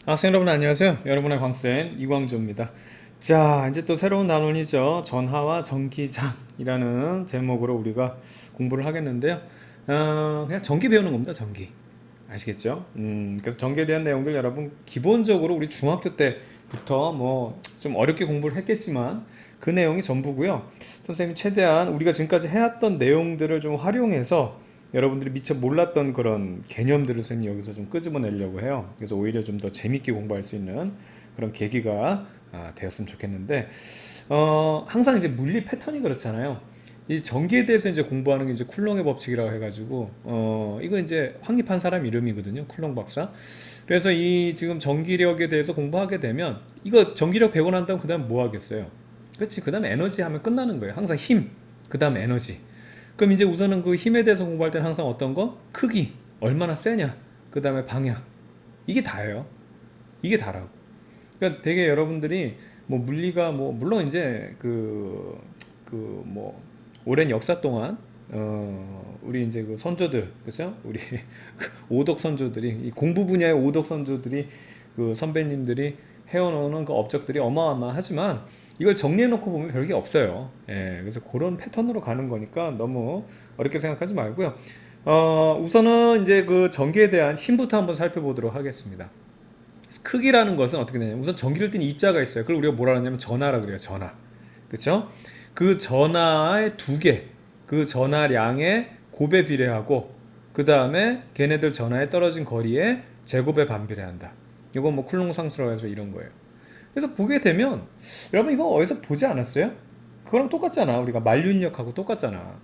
학생 여러분 안녕하세요. 여러분의 광쌤 이광조입니다. 자, 이제 또 새로운 단원이죠. 전하와 전기장이라는 제목으로 우리가 공부를 하겠는데요. 그냥 전기 배우는 겁니다. 전기. 아시겠죠? 그래서 전기에 대한 내용들 여러분 기본적으로 우리 중학교 때부터 뭐 좀 어렵게 공부를 했겠지만 그 내용이 전부고요. 선생님이 최대한 우리가 지금까지 해왔던 내용들을 좀 활용해서 여러분들이 미처 몰랐던 그런 개념들을 선생님이 여기서 좀 끄집어내려고 해요. 그래서 오히려 좀 더 재밌게 공부할 수 있는 그런 계기가 되었으면 좋겠는데, 항상 이제 물리 패턴이 그렇잖아요. 이 전기에 대해서 이제 공부하는 게 이제 쿨롱의 법칙이라고 해가지고, 이거 이제 확립한 사람 이름이거든요. 쿨롱 박사. 그래서 이 지금 전기력에 대해서 공부하게 되면, 이거 전기력 배우고 난 다음 그 다음 뭐 하겠어요? 그렇지. 그 다음 에너지 하면 끝나는 거예요. 항상 힘, 그 다음 에너지. 그럼 이제 우선은 그 힘에 대해서 공부할 때는 항상 어떤 거? 크기, 얼마나 세냐, 그 다음에 방향. 이게 다예요. 이게 다라고. 그러니까 되게 여러분들이 뭐 물리가 뭐 물론 이제 뭐 오랜 역사 동안 우리 이제 그 선조들, 그죠? 우리 오덕 선조들이 이 공부 분야의 오덕 선조들이 그 선배님들이 해오는 그 업적들이 어마어마하지만 이걸 정리해놓고 보면 별게 없어요. 예, 그래서 그런 패턴으로 가는 거니까 너무 어렵게 생각하지 말고요. 우선은 이제 그 전기에 대한 힘부터 한번 살펴보도록 하겠습니다. 크기라는 것은 어떻게 되냐면 우선 전기를 띤 입자가 있어요. 그걸 우리가 뭐라 하냐면 전하라 그래요. 전하. 그렇죠? 그 전하의 두 개, 그 전하량의 곱에 비례하고 그 다음에 걔네들 전하에 떨어진 거리에 제곱에 반비례한다. 이건 뭐 쿨롱 상수라고 해서 이런 거예요. 그래서 보게 되면 여러분 이거 어디서 보지 않았어요? 그거랑 똑같잖아. 우리가 만륜력하고 똑같잖아.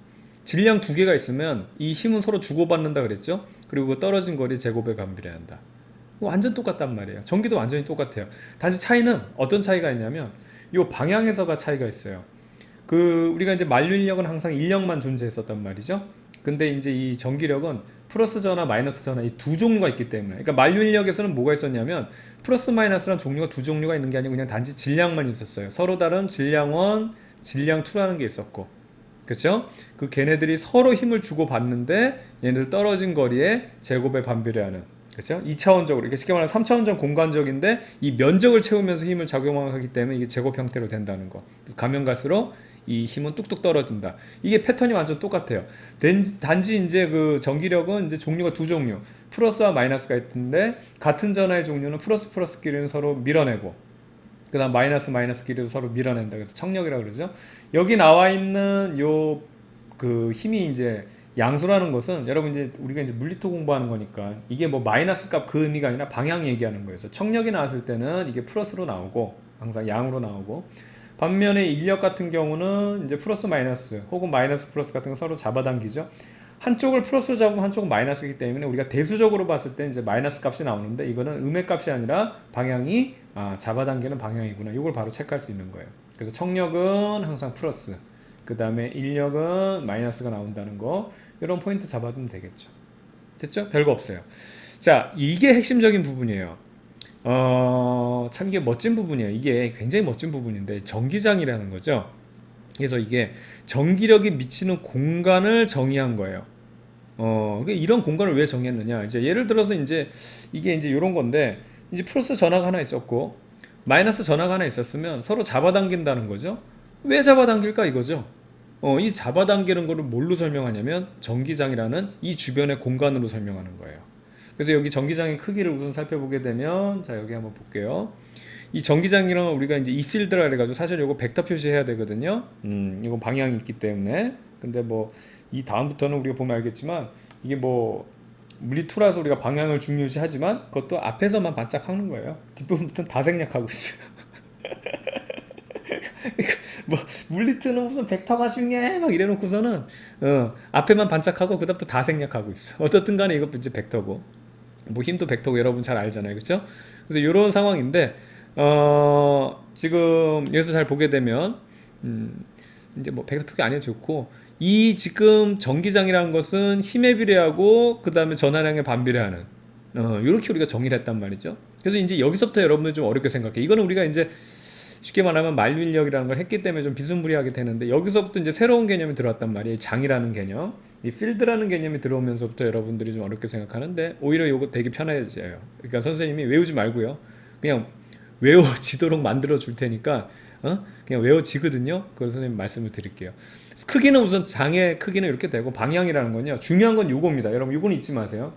질량 두 개가 있으면 이 힘은 서로 주고받는다 그랬죠? 그리고 그 떨어진 거리 제곱에 반비례한다. 완전 똑같단 말이에요. 전기도 완전히 똑같아요. 단지 차이는 어떤 차이가 있냐면 이 방향에서가 차이가 있어요. 그 우리가 이제 만륜력은 항상 인력만 존재했었단 말이죠. 근데 이제 이 전기력은 플러스 전화, 마이너스 전화 이 두 종류가 있기 때문에, 그러니까 만륜력에서는 뭐가 있었냐면 플러스 마이너스란 종류가 두 종류가 있는 게 아니고 그냥 단지 질량만 있었어요. 서로 다른 질량 1, 질량 2라는 게 있었고, 그렇죠? 그 걔네들이 서로 힘을 주고 받는데 얘네들 떨어진 거리에 제곱에 반비례하는, 그렇죠? 2차원적으로, 이게 쉽게 말하면 3차원적 공간적인데 이 면적을 채우면서 힘을 작용하기 때문에 이게 제곱 형태로 된다는 거. 가면 갈수록 이 힘은 뚝뚝 떨어진다. 이게 패턴이 완전 똑같아요. 단지 이제 그 전기력은 이제 종류가 두 종류, 플러스와 마이너스가 있는데 같은 전하의 종류는 플러스 플러스끼리는 서로 밀어내고 그 다음 마이너스 마이너스끼리도 서로 밀어낸다. 그래서 청력이라고 그러죠. 여기 나와 있는 요 그 힘이 이제 양수라는 것은 여러분 이제 우리가 이제 물리토 공부하는 거니까 이게 뭐 마이너스 값 그 의미가 아니라 방향 얘기하는 거예요. 그래서 청력이 나왔을 때는 이게 플러스로 나오고 항상 양으로 나오고, 반면에 인력 같은 경우는 이제 플러스 마이너스 혹은 마이너스 플러스 같은 거 서로 잡아당기죠. 한쪽을 플러스로 잡으면 한쪽은 마이너스이기 때문에 우리가 대수적으로 봤을 때 이제 마이너스 값이 나오는데 이거는 음의 값이 아니라 방향이 잡아당기는 방향이구나. 이걸 바로 체크할 수 있는 거예요. 그래서 청력은 항상 플러스, 그 다음에 인력은 마이너스가 나온다는 거, 이런 포인트 잡아두면 되겠죠. 됐죠? 별거 없어요. 자, 이게 핵심적인 부분이에요. 참 이게 멋진 부분이에요. 이게 굉장히 멋진 부분인데 전기장이라는 거죠. 그래서 이게 전기력이 미치는 공간을 정의한 거예요. 이런 공간을 왜 정했느냐? 이제 예를 들어서 이제 이게 이제 이런 건데 이제 플러스 전화가 하나 있었고 마이너스 전화가 하나 있었으면 서로 잡아당긴다는 거죠. 왜 잡아당길까 이거죠. 이 잡아당기는 거를 뭘로 설명하냐면 전기장이라는 이 주변의 공간으로 설명하는 거예요. 그래서 여기 전기장의 크기를 우선 살펴보게 되면, 자 여기 한번 볼게요. 이 전기장이랑 우리가 이제 이 필드라 그래가지고 사실 이거 벡터 표시해야 되거든요. 이건 방향이 있기 때문에. 근데 뭐 이 다음부터는 우리가 보면 알겠지만 이게 뭐 물리2라서 우리가 방향을 중요시하지만 그것도 앞에서만 반짝하는 거예요. 뒷부분부터는 다 생략하고 있어요. 뭐 물리트는 무슨 벡터가 중요해 막 이래놓고서는 앞에만 반짝하고 그다음부터 다 생략하고 있어. 어떻든 간에 이것도 이제 벡터고 뭐 힘도 벡터고 여러분 잘 알잖아요, 그렇죠? 그래서 이런 상황인데 지금 여기서 잘 보게 되면 이제 뭐 벡터 표기 안 해도 좋고, 이 지금 전기장이라는 것은 힘에 비례하고 그 다음에 전하량에 반비례하는 이렇게 우리가 정의를 했단 말이죠. 그래서 이제 여기서부터 여러분들 좀 어렵게 생각해. 이거는 우리가 이제 쉽게 말하면 만륜력이라는 걸 했기 때문에 좀 비스무리하게 되는데 여기서부터 이제 새로운 개념이 들어왔단 말이에요. 장이라는 개념, 이 필드라는 개념이 들어오면서부터 여러분들이 좀 어렵게 생각하는데 오히려 이거 되게 편해져요. 그러니까 선생님이 외우지 말고요. 그냥 외워지도록 만들어 줄 테니까 그냥 외워지거든요. 그래서 선생님 말씀을 드릴게요. 크기는 우선 장의 크기는 이렇게 되고 방향이라는 건요. 중요한 건 요겁니다. 여러분 요거는 잊지 마세요.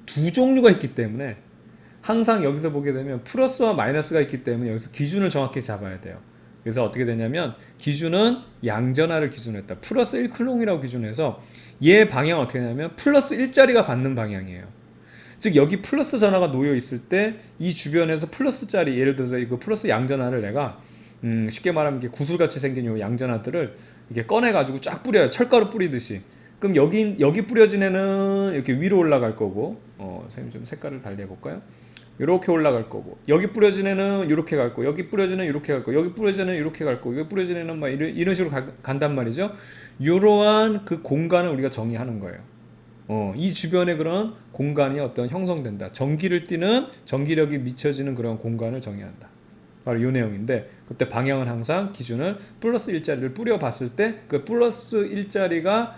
두 종류가 있기 때문에 항상 여기서 보게 되면 플러스와 마이너스가 있기 때문에 여기서 기준을 정확히 잡아야 돼요. 그래서 어떻게 되냐면 기준은 양전하를 기준으로 했다. 플러스 1클롱이라고 기준해서 얘 방향 어떻게 되냐면 플러스 1짜리가 받는 방향이에요. 즉 여기 플러스 전하가 놓여 있을 때 이 주변에서 플러스 짜리 예를 들어서 이거 플러스 양전하를 내가 쉽게 말하면 이게 구슬같이 생긴 요 양전하들을 이렇게 꺼내 가지고 쫙 뿌려요. 철가루 뿌리듯이. 그럼 여기 뿌려진 애는 이렇게 위로 올라갈 거고 선생님 좀 색깔을 달리 해볼까요? 이렇게 올라갈 거고 여기 뿌려진 애는 이렇게 갈 거고 여기 뿌려진 애는 이렇게 갈 거고 여기 뿌려진 애는 이렇게 갈 거고 여기 뿌려진 애는 막 이런 식으로 간단 말이죠. 이러한 그 공간을 우리가 정의하는 거예요. 이 주변에 그런 공간이 어떤 형성된다. 전기를 띠는 전기력이 미쳐지는 그런 공간을 정의한다. 바로 이 내용인데 그때 방향은 항상 기준을 플러스 1짜리를 뿌려봤을 때 그 플러스 1짜리가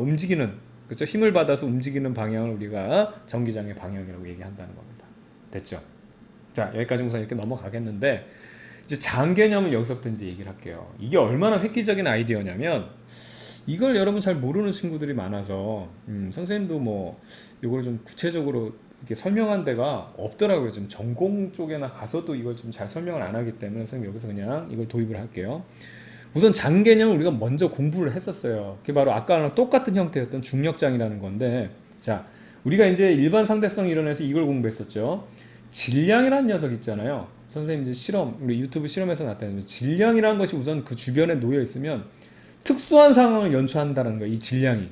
움직이는 그렇죠? 힘을 받아서 움직이는 방향을 우리가 전기장의 방향이라고 얘기한다는 겁니다. 됐죠? 자 여기까지 우선 이렇게 넘어가겠는데 이제 장 개념을 여기서부터 이제 얘기를 할게요. 이게 얼마나 획기적인 아이디어냐면 이걸 여러분 잘 모르는 친구들이 많아서 선생님도 뭐 이걸 좀 구체적으로 이렇게 설명한 데가 없더라고요. 좀 전공 쪽에나 가서도 이걸 좀 잘 설명을 안 하기 때문에 선생님 여기서 그냥 이걸 도입을 할게요. 우선 장 개념을 우리가 먼저 공부를 했었어요. 그게 바로 아까랑 똑같은 형태였던 중력장이라는 건데 자 우리가 이제 일반 상대성 이론에서 이걸 공부했었죠. 질량이라는 녀석 있잖아요. 선생님 이제 실험 우리 유튜브 실험에서 나타내는 질량이라는 것이 우선 그 주변에 놓여 있으면 특수한 상황을 연출한다는 거예요. 이 질량이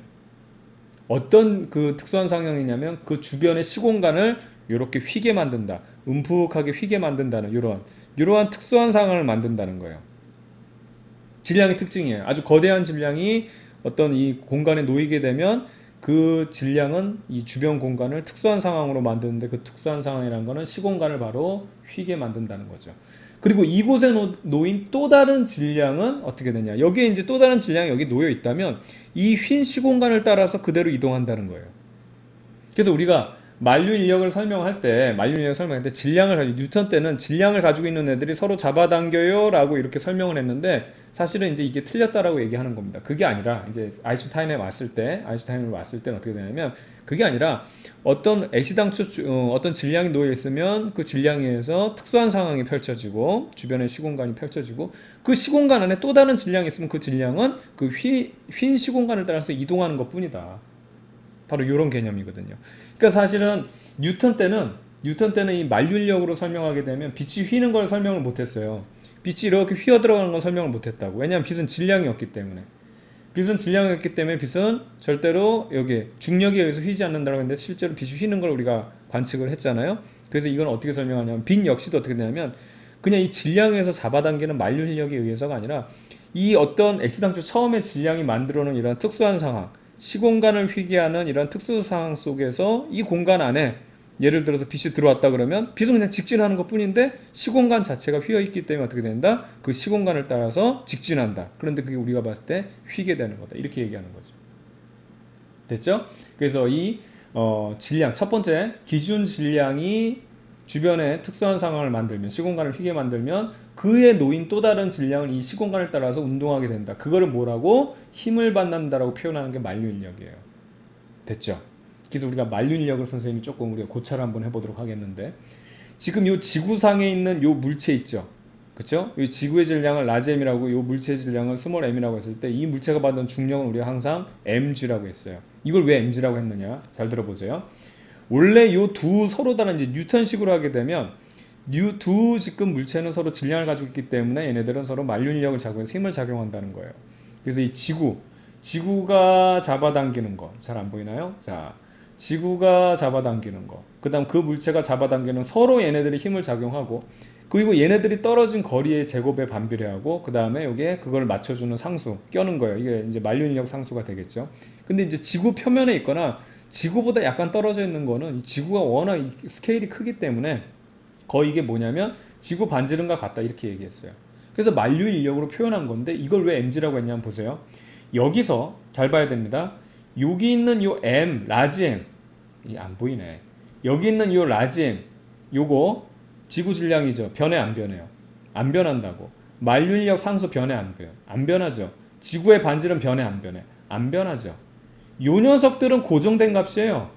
어떤 그 특수한 상황이냐면 그 주변의 시공간을 이렇게 휘게 만든다. 움푹하게 휘게 만든다는 이러한 특수한 상황을 만든다는 거예요. 질량의 특징이에요. 아주 거대한 질량이 어떤 이 공간에 놓이게 되면 그 질량은 이 주변 공간을 특수한 상황으로 만드는데 그 특수한 상황이라는 거는 시공간을 바로 휘게 만든다는 거죠. 그리고 이곳에 놓인 또 다른 질량은 어떻게 되냐. 여기에 이제 또 다른 질량이 여기 놓여 있다면 이 휜 시공간을 따라서 그대로 이동한다는 거예요. 그래서 우리가 만류 인력을 설명할 때 질량을 가지고 뉴턴 때는 질량을 가지고 있는 애들이 서로 잡아당겨요 라고 이렇게 설명을 했는데 사실은 이제 이게 틀렸다라고 얘기하는 겁니다. 그게 아니라 이제 아인슈타인을 왔을 때는 어떻게 되냐면 그게 아니라 어떤 애시당초 어떤 질량이 놓여 있으면 그 질량에 의해서 특수한 상황이 펼쳐지고 주변의 시공간이 펼쳐지고 그 시공간 안에 또 다른 질량이 있으면 그 질량은 그 휜 시공간을 따라서 이동하는 것 뿐이다. 바로 이런 개념이거든요. 그러니까 사실은 뉴턴 때는 이 만류인력으로 설명하게 되면 빛이 휘는 걸 설명을 못했어요. 빛이 이렇게 휘어 들어가는 걸 설명을 못했다고. 왜냐하면 빛은 질량이었기 때문에. 빛은 절대로 여기 중력에 의해서 휘지 않는다고 했는데 실제로 빛이 휘는 걸 우리가 관측을 했잖아요. 그래서 이건 어떻게 설명하냐면 빛 역시도 어떻게 되냐면 그냥 이 질량에서 잡아당기는 만류인력에 의해서가 아니라 이 어떤 X당초 처음에 질량이 만들어 놓은 이런 특수한 상황 시공간을 휘게 하는 이런 특수 상황 속에서 이 공간 안에 예를 들어서 빛이 들어왔다 그러면 빛은 그냥 직진하는 것 뿐인데 시공간 자체가 휘어 있기 때문에 어떻게 된다? 그 시공간을 따라서 직진한다. 그런데 그게 우리가 봤을 때 휘게 되는 거다. 이렇게 얘기하는 거죠. 됐죠? 그래서 이 질량 첫 번째 기준 질량이 주변에 특수한 상황을 만들면 시공간을 휘게 만들면 그에 놓인 또 다른 질량은 이 시공간을 따라서 운동하게 된다. 그거를 뭐라고? 힘을 받는다라고 표현하는 게 만류인력이에요. 됐죠? 그래서 우리가 만류인력을 선생님이 조금 우리가 고찰을 한번 해보도록 하겠는데 지금 이 지구상에 있는 이 물체 있죠? 그쵸? 이 지구의 질량을 라지 m이라고 이 물체의 질량을 스몰 m이라고 했을 때 이 물체가 받는 중력은 우리가 항상 mg라고 했어요. 이걸 왜 mg라고 했느냐? 잘 들어보세요. 원래 이 두 서로 다른 이제 뉴턴식으로 하게 되면 두 직급 물체는 서로 질량을 가지고 있기 때문에 얘네들은 서로 만류인력을 작용해서 힘을 작용한다는 거예요. 그래서 이 지구가 잡아당기는 거 잘 안 보이나요? 자, 지구가 잡아당기는 거. 그 다음 그 물체가 잡아당기는 서로 얘네들이 힘을 작용하고 그리고 얘네들이 떨어진 거리의 제곱에 반비례하고 그 다음에 요게 그걸 맞춰주는 상수 껴는 거예요. 이게 이제 만류인력 상수가 되겠죠. 근데 이제 지구 표면에 있거나 지구보다 약간 떨어져 있는 거는 이 지구가 워낙 이 스케일이 크기 때문에 거의 이게 뭐냐면 지구 반지름과 같다 이렇게 얘기했어요. 그래서 만류인력으로 표현한 건데 이걸 왜 mg라고 했냐면 보세요. 여기서 잘 봐야 됩니다. 여기 있는 요 m, 라지 m 이 안 보이네. 여기 있는 요 라지 m 요거 지구 질량이죠. 변해 안 변해요? 안 변한다고. 만륜력 상수 변해 안 변해? 안 변하죠. 지구의 반지름 변해 안 변해? 안 변하죠. 요 녀석들은 고정된 값이에요.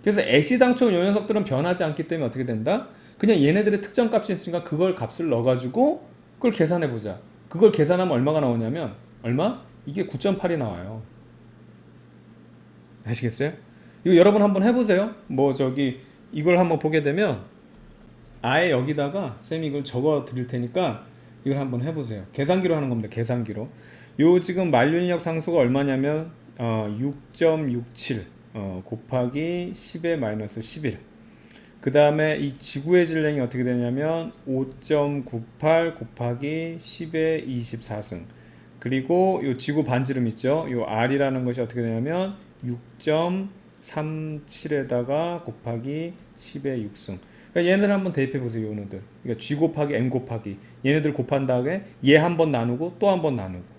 그래서 애시당초 요 녀석들은 변하지 않기 때문에 어떻게 된다? 그냥 얘네들의 특정 값이 있으니까 그걸 값을 넣어가지고 그걸 계산해보자. 그걸 계산하면 얼마가 나오냐면 얼마? 이게 9.8이 나와요. 아시겠어요? 이거 여러분 한번 해보세요. 뭐 저기 이걸 한번 보게 되면 아예 여기다가 쌤이 이걸 적어 드릴 테니까 이걸 한번 해보세요. 계산기로 하는 겁니다. 계산기로. 요 지금 만륜력 상수가 얼마냐면 6.67 곱하기 10의 마이너스 11. 그 다음에 이 지구의 질량이 어떻게 되냐면 5.98 곱하기 10의 24승. 그리고 요 지구 반지름 있죠. 요 R이라는 것이 어떻게 되냐면 6.37에다가 곱하기 10의 6승. 그러니까 얘네들 한번 대입해 보세요. 요놈들. 그러니까 G 곱하기 M 곱하기 얘네들 곱한 다음에 얘 한 번 나누고 또 한 번 나누고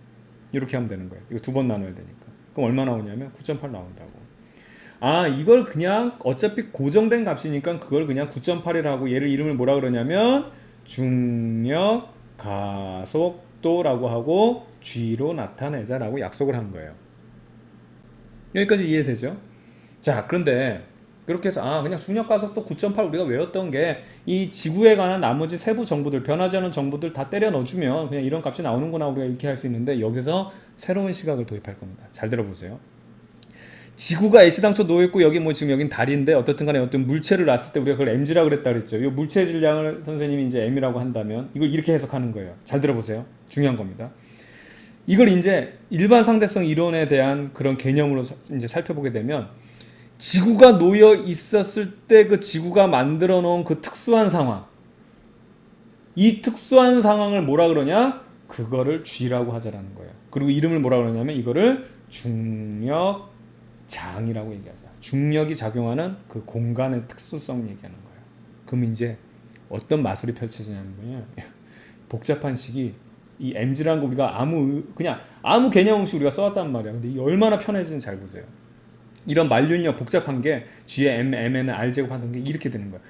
이렇게 하면 되는 거예요. 이거 두 번 나눠야 되니까. 그럼 얼마 나오냐면 9.8 나온다고. 아, 이걸 그냥 어차피 고정된 값이니까 그걸 그냥 9.8이라고 얘를 이름을 뭐라 그러냐면 중력 가속도라고 하고 G로 나타내자라고 약속을 한 거예요. 여기까지 이해되죠? 자, 그런데 그렇게 해서 그냥 중력 가속도 9.8 우리가 외웠던 게 이 지구에 관한 나머지 세부 정보들, 변하지 않은 정보들 다 때려 넣어주면 그냥 이런 값이 나오는구나 우리가 이렇게 할 수 있는데 여기서 새로운 시각을 도입할 겁니다. 잘 들어보세요. 지구가 애시당초 놓여있고 여기 뭐 지금 여긴 달인데 어떻든 간에 어떤 물체를 놨을 때 우리가 그걸 mg라고 그랬다 그랬죠. 이 물체 질량을 선생님이 이제 m이라고 한다면 이걸 이렇게 해석하는 거예요. 잘 들어보세요. 중요한 겁니다. 이걸 이제 일반 상대성 이론에 대한 그런 개념으로 이제 살펴보게 되면 지구가 놓여 있었을 때 그 지구가 만들어 놓은 그 특수한 상황, 이 특수한 상황을 뭐라 그러냐? 그거를 G라고 하자라는 거예요. 그리고 이름을 뭐라 그러냐면 이거를 중력장이라고 얘기하자. 중력이 작용하는 그 공간의 특수성 얘기하는 거예요. 그럼 이제 어떤 마술이 펼쳐지냐면 복잡한 식이 이 mg라는 거 우리가 그냥 아무 개념 없이 우리가 써왔단 말이야. 근데 이게 얼마나 편해지는지 잘 보세요. 이런 만륜력 복잡한 게 G에 M, M에는 R 제곱하는 게 이렇게 되는 거야.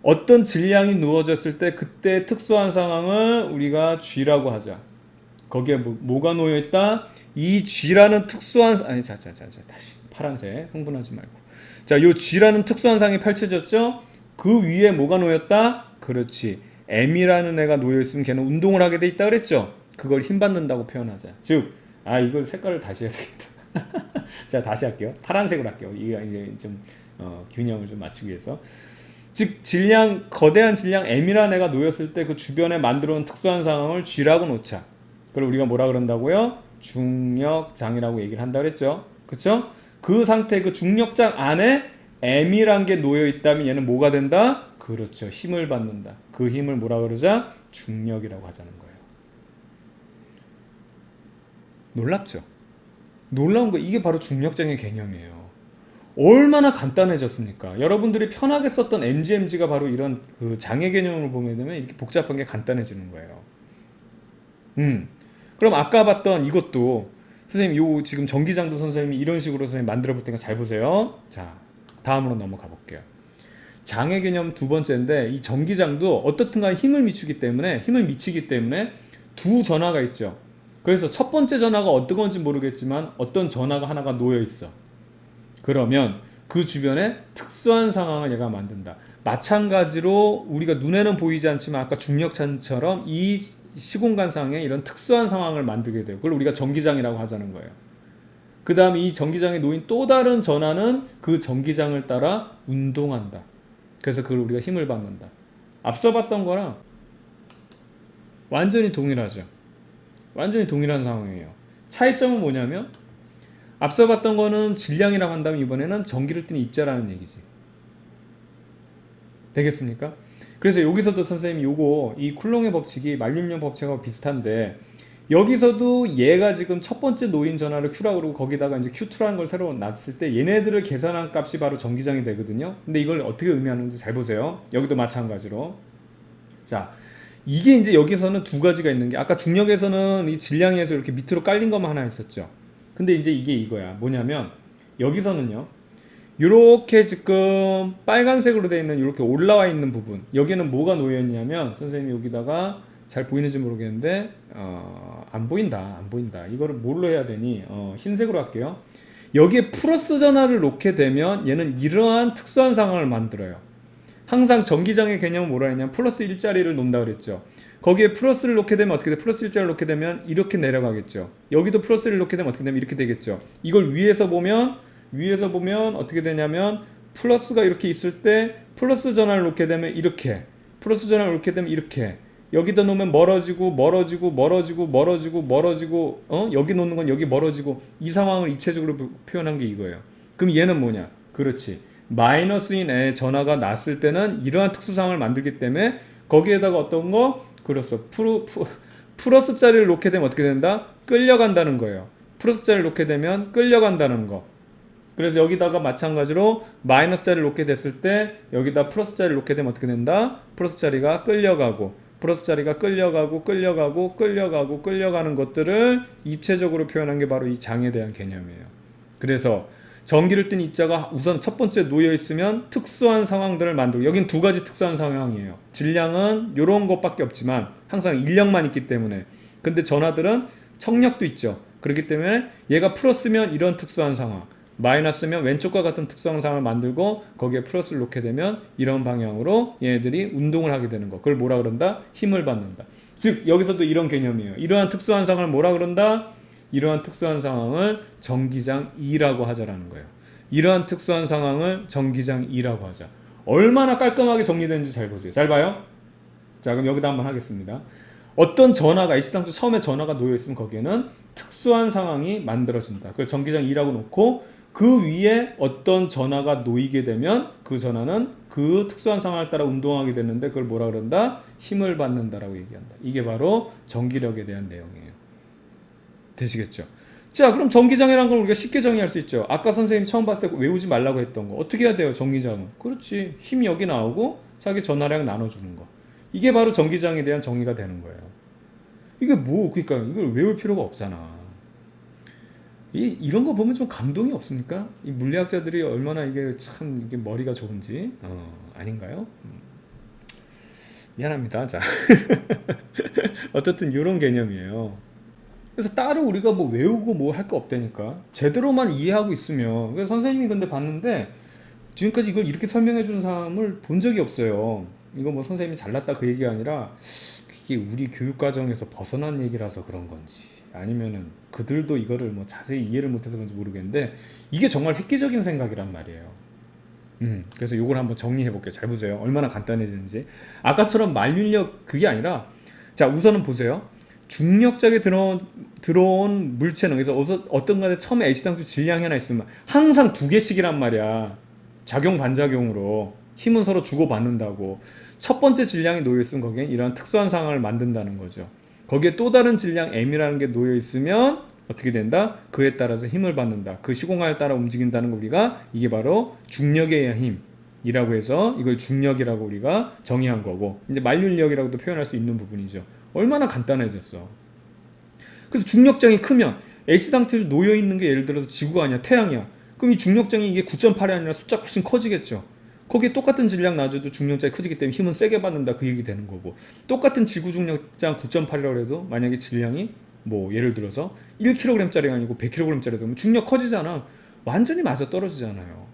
어떤 질량이 누워졌을 때 그때 특수한 상황을 우리가 G라고 하자. 거기에 뭐가 놓여있다? 이 G라는 특수한 다시 파란색 흥분하지 말고. 자, 요 G라는 특수한 상황이 펼쳐졌죠? 그 위에 뭐가 놓였다? 그렇지. M이라는 애가 놓여있으면 걔는 운동을 하게 돼 있다 그랬죠? 그걸 힘 받는다고 표현하자. 즉, 이걸 색깔을 다시 해야 되겠다. 자, 다시 할게요. 파란색으로 할게요. 이게 좀 균형을 좀 맞추기 위해서. 즉 거대한 질량 M이라는 애가 놓였을 때 그 주변에 만들어 놓은 특수한 상황을 G라고 놓자. 그걸 우리가 뭐라 그런다고요? 중력장이라고 얘기를 한다 그랬죠. 그쵸? 그 상태 그 중력장 안에 M이란 게 놓여 있다면 얘는 뭐가 된다? 그렇죠. 힘을 받는다. 그 힘을 뭐라 그러자? 중력이라고 하자는 거예요. 놀랍죠? 놀라운 거 이게 바로 중력장의 개념이에요. 얼마나 간단해졌습니까? 여러분들이 편하게 썼던 MGMG가 바로 이런 그 장애 개념을 보게 되면 이렇게 복잡한 게 간단해지는 거예요. 그럼 아까 봤던 이것도 선생님 요 지금 전기장도 선생님이 이런 식으로 선생님 만들어 볼 테니까 잘 보세요. 자, 다음으로 넘어가 볼게요. 장애 개념 두 번째인데 이 전기장도 어떻든 간에 힘을 미치기 때문에 두 전하가 있죠. 그래서 첫 번째 전하가 어떤 건지 모르겠지만 어떤 전하가 하나가 놓여 있어. 그러면 그 주변에 특수한 상황을 얘가 만든다. 마찬가지로 우리가 눈에는 보이지 않지만 아까 중력장처럼 이 시공간상에 이런 특수한 상황을 만들게 돼요. 그걸 우리가 전기장이라고 하자는 거예요. 그 다음 이 전기장에 놓인 또 다른 전하는 그 전기장을 따라 운동한다. 그래서 그걸 우리가 힘을 받는다. 앞서 봤던 거랑 완전히 동일하죠. 완전히 동일한 상황이에요. 차이점은 뭐냐면 앞서 봤던 거는 질량이라고 한다면 이번에는 전기를 띠는 입자라는 얘기지. 되겠습니까? 그래서 여기서도 선생님이 이 쿨롱의 법칙이 만륜력 법칙하고 비슷한데 여기서도 얘가 지금 첫 번째 놓인 전하를 Q라고 그러고 거기다가 이제 Q2라는 걸 새로 놨을 때 얘네들을 계산한 값이 바로 전기장이 되거든요. 근데 이걸 어떻게 의미하는지 잘 보세요. 여기도 마찬가지로. 자, 이게 이제 여기서는 두 가지가 있는 게 아까 중력에서는 이 질량에서 이렇게 밑으로 깔린 것만 하나 있었죠. 근데 이제 이게 이거야. 뭐냐면 여기서는요. 이렇게 지금 빨간색으로 되어 있는 이렇게 올라와 있는 부분, 여기는 뭐가 놓여 있냐면, 선생님이 여기다가 잘 보이는지 모르겠는데 안 보인다, 안 보인다. 이거를 뭘로 해야 되니? 흰색으로 할게요. 여기에 플러스 전화를 놓게 되면 얘는 이러한 특수한 상황을 만들어요. 항상 전기장의 개념은 뭐라 했냐면 플러스 1자리를 놓는다 그랬죠. 거기에 플러스를 놓게 되면 어떻게 돼? 플러스 1자리를 놓게 되면 이렇게 내려가겠죠. 여기도 플러스를 놓게 되면 어떻게 되면 이렇게 되겠죠. 이걸 위에서 보면 어떻게 되냐면 플러스가 이렇게 있을 때 플러스 전화를 놓게 되면 이렇게, 플러스 전화를 놓게 되면 이렇게, 여기다 놓으면 멀어지고 여기 놓는 건 여기 멀어지고, 이 상황을 입체적으로 표현한 게 이거예요. 그럼 얘는 뭐냐? 그렇지, 마이너스인 에 전화가 났을 때는 이러한 특수 상황을 만들기 때문에 거기에다가 어떤 거? 그렇소, 플러스 자리를 놓게 되면 어떻게 된다? 끌려간다는 거예요. 플러스 자리를 놓게 되면 끌려간다는 거. 그래서 여기다가 마찬가지로 마이너스 자리를 놓게 됐을 때 여기다 플러스 자리를 놓게 되면 어떻게 된다? 플러스 자리가 끌려가고, 플러스 자리가 끌려가는 것들을 입체적으로 표현한 게 바로 이 장에 대한 개념이에요. 그래서 전기를 띤 입자가 우선 첫 번째 놓여 있으면 특수한 상황들을 만들고, 여긴 두 가지 특수한 상황이에요. 질량은 이런 것밖에 없지만 항상 인력만 있기 때문에. 근데 전하들은 청력도 있죠. 그렇기 때문에 얘가 플러스면 이런 특수한 상황, 마이너스면 왼쪽과 같은 특수한 상황을 만들고 거기에 플러스를 놓게 되면 이런 방향으로 얘네들이 운동을 하게 되는 거. 그걸 뭐라 그런다? 힘을 받는다. 즉 여기서도 이런 개념이에요. 이러한 특수한 상황을 뭐라 그런다? 이러한 특수한 상황을 전기장 2라고 하자라는 거예요. 이러한 특수한 상황을 전기장 2라고 하자. 얼마나 깔끔하게 정리되는지 잘 보세요. 잘 봐요. 자, 그럼 여기다 한번 하겠습니다. 어떤 전화가, H상수 처음에 전화가 놓여 있으면 거기에는 특수한 상황이 만들어진다. 그걸 전기장 2라고 놓고 그 위에 어떤 전화가 놓이게 되면 그 전화는 그 특수한 상황에 따라 운동하게 되는데 그걸 뭐라 그런다? 힘을 받는다라고 얘기한다. 이게 바로 전기력에 대한 내용이에요. 되시겠죠? 자, 그럼 전기장이라는 걸 우리가 쉽게 정의할 수 있죠. 아까 선생님 처음 봤을 때 외우지 말라고 했던 거 어떻게 해야 돼요? 전기장은 그렇지, 힘이 여기 나오고 자기 전하량 나눠주는 거. 이게 바로 전기장에 대한 정의가 되는 거예요. 이게 그러니까 이걸 외울 필요가 없잖아. 이런 거 보면 좀 감동이 없습니까? 이 물리학자들이 얼마나 이게 참 이게 머리가 좋은지. 아닌가요? 미안합니다. 자, 어쨌든 이런 개념이에요. 그래서 따로 우리가 뭐 외우고 뭐 할 거 없다니까. 제대로만 이해하고 있으면. 그래서 선생님이 근데 봤는데 지금까지 이걸 이렇게 설명해 주는 사람을 본 적이 없어요. 이거 뭐 선생님이 잘났다 그 얘기가 아니라 이게 우리 교육 과정에서 벗어난 얘기라서 그런 건지, 아니면은 그들도 이거를 뭐 자세히 이해를 못해서 그런지 모르겠는데 이게 정말 획기적인 생각이란 말이에요. 그래서 이걸 한번 정리해 볼게요. 잘 보세요. 얼마나 간단해지는지. 아까처럼 만륜력 그게 아니라, 자 우선은 보세요. 중력작에 들어온 물체는, 그래서 어떤 간에 처음에 H상수 질량이 하나 있으면 항상 두 개씩이란 말이야. 작용 반작용으로 힘은 서로 주고받는다고. 첫 번째 질량이 놓여 있으면 거기에 이러한 특수한 상황을 만든다는 거죠. 거기에 또 다른 질량 M이라는 게 놓여 있으면 어떻게 된다? 그에 따라서 힘을 받는다. 그 시공간에 따라 움직인다는 거, 우리가 이게 바로 중력에 의한 힘이라고 해서 이걸 중력이라고 우리가 정의한 거고, 이제 만륜력이라고도 표현할 수 있는 부분이죠. 얼마나 간단해졌어. 그래서 중력장이 크면 H상태로 놓여 있는 게 예를 들어서 지구가 아니야, 태양이야. 그럼 이 중력장이 이게 9.8이 아니라 숫자가 훨씬 커지겠죠. 거기에 똑같은 질량 놔줘도 중력장이 커지기 때문에 힘은 세게 받는다 그 얘기 되는 거고, 똑같은 지구 중력장 9.8이라고 해도 만약에 질량이 뭐 예를 들어서 1kg짜리가 아니고 100kg짜리 되면 중력 커지잖아. 완전히 맞아 떨어지잖아요.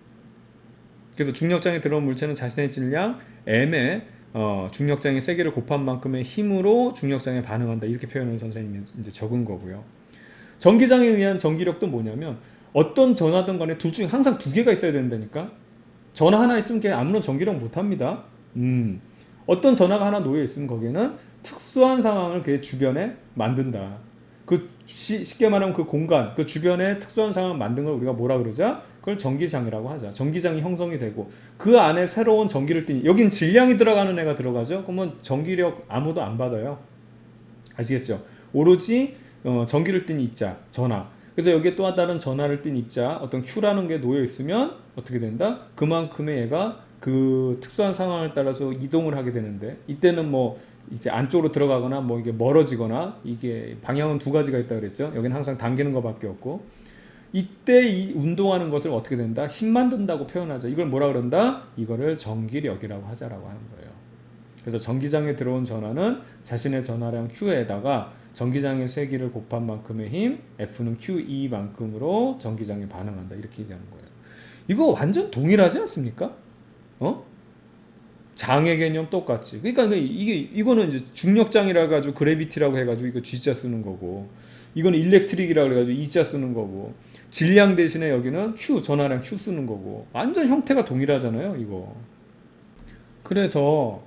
그래서 중력장에 들어온 물체는 자신의 질량 m의 중력장의 세기를 곱한 만큼의 힘으로 중력장에 반응한다, 이렇게 표현을 선생님이 이제 적은 거고요. 전기장에 의한 전기력도 뭐냐면 어떤 전하든 간에 둘 중에 항상 두 개가 있어야 된다니까. 전하 하나 있으면 걔 아무런 전기력 못합니다. 어떤 전하가 하나 놓여 있으면 거기에는 특수한 상황을 그 주변에 만든다. 그 쉽게 말하면 그 공간, 그 주변에 특수한 상황을 만든 걸 우리가 뭐라 그러자? 그걸 전기장이라고 하자. 전기장이 형성이 되고 그 안에 새로운 전기를 띠니, 여긴 질량이 들어가는 애가 들어가죠. 그러면 전기력 아무도 안 받아요. 아시겠죠? 오로지 전기를 띤 입자, 전하. 그래서 여기에 또 다른 전하를 띤 입자, 어떤 Q라는 게 놓여 있으면 어떻게 된다? 그만큼의 얘가 그 특수한 상황에 따라서 이동을 하게 되는데, 이때는 뭐 이제 안쪽으로 들어가거나 뭐 이게 멀어지거나, 이게 방향은 두 가지가 있다 그랬죠. 여기는 항상 당기는 것밖에 없고, 이때 이 운동하는 것을 어떻게 된다? 힘 만든다고 표현하죠. 이걸 뭐라 그런다? 이거를 전기력이라고 하자라고 하는 거예요. 그래서 전기장에 들어온 전하는 자신의 전하량 Q에다가 전기장의 세기를 곱한 만큼의 힘 F는 QE만큼으로 전기장에 반응한다. 이렇게 얘기하는 거예요. 이거 완전 동일하지 않습니까? 어? 장의 개념 똑같지. 그러니까 이거는 이제 중력장이라 가지고 그래비티라고 해가지고 이거 G자 쓰는 거고, 이거는 일렉트릭이라 그래가지고 E자 쓰는 거고, 질량 대신에 여기는 Q 전하량 Q 쓰는 거고, 완전 형태가 동일하잖아요, 이거. 그래서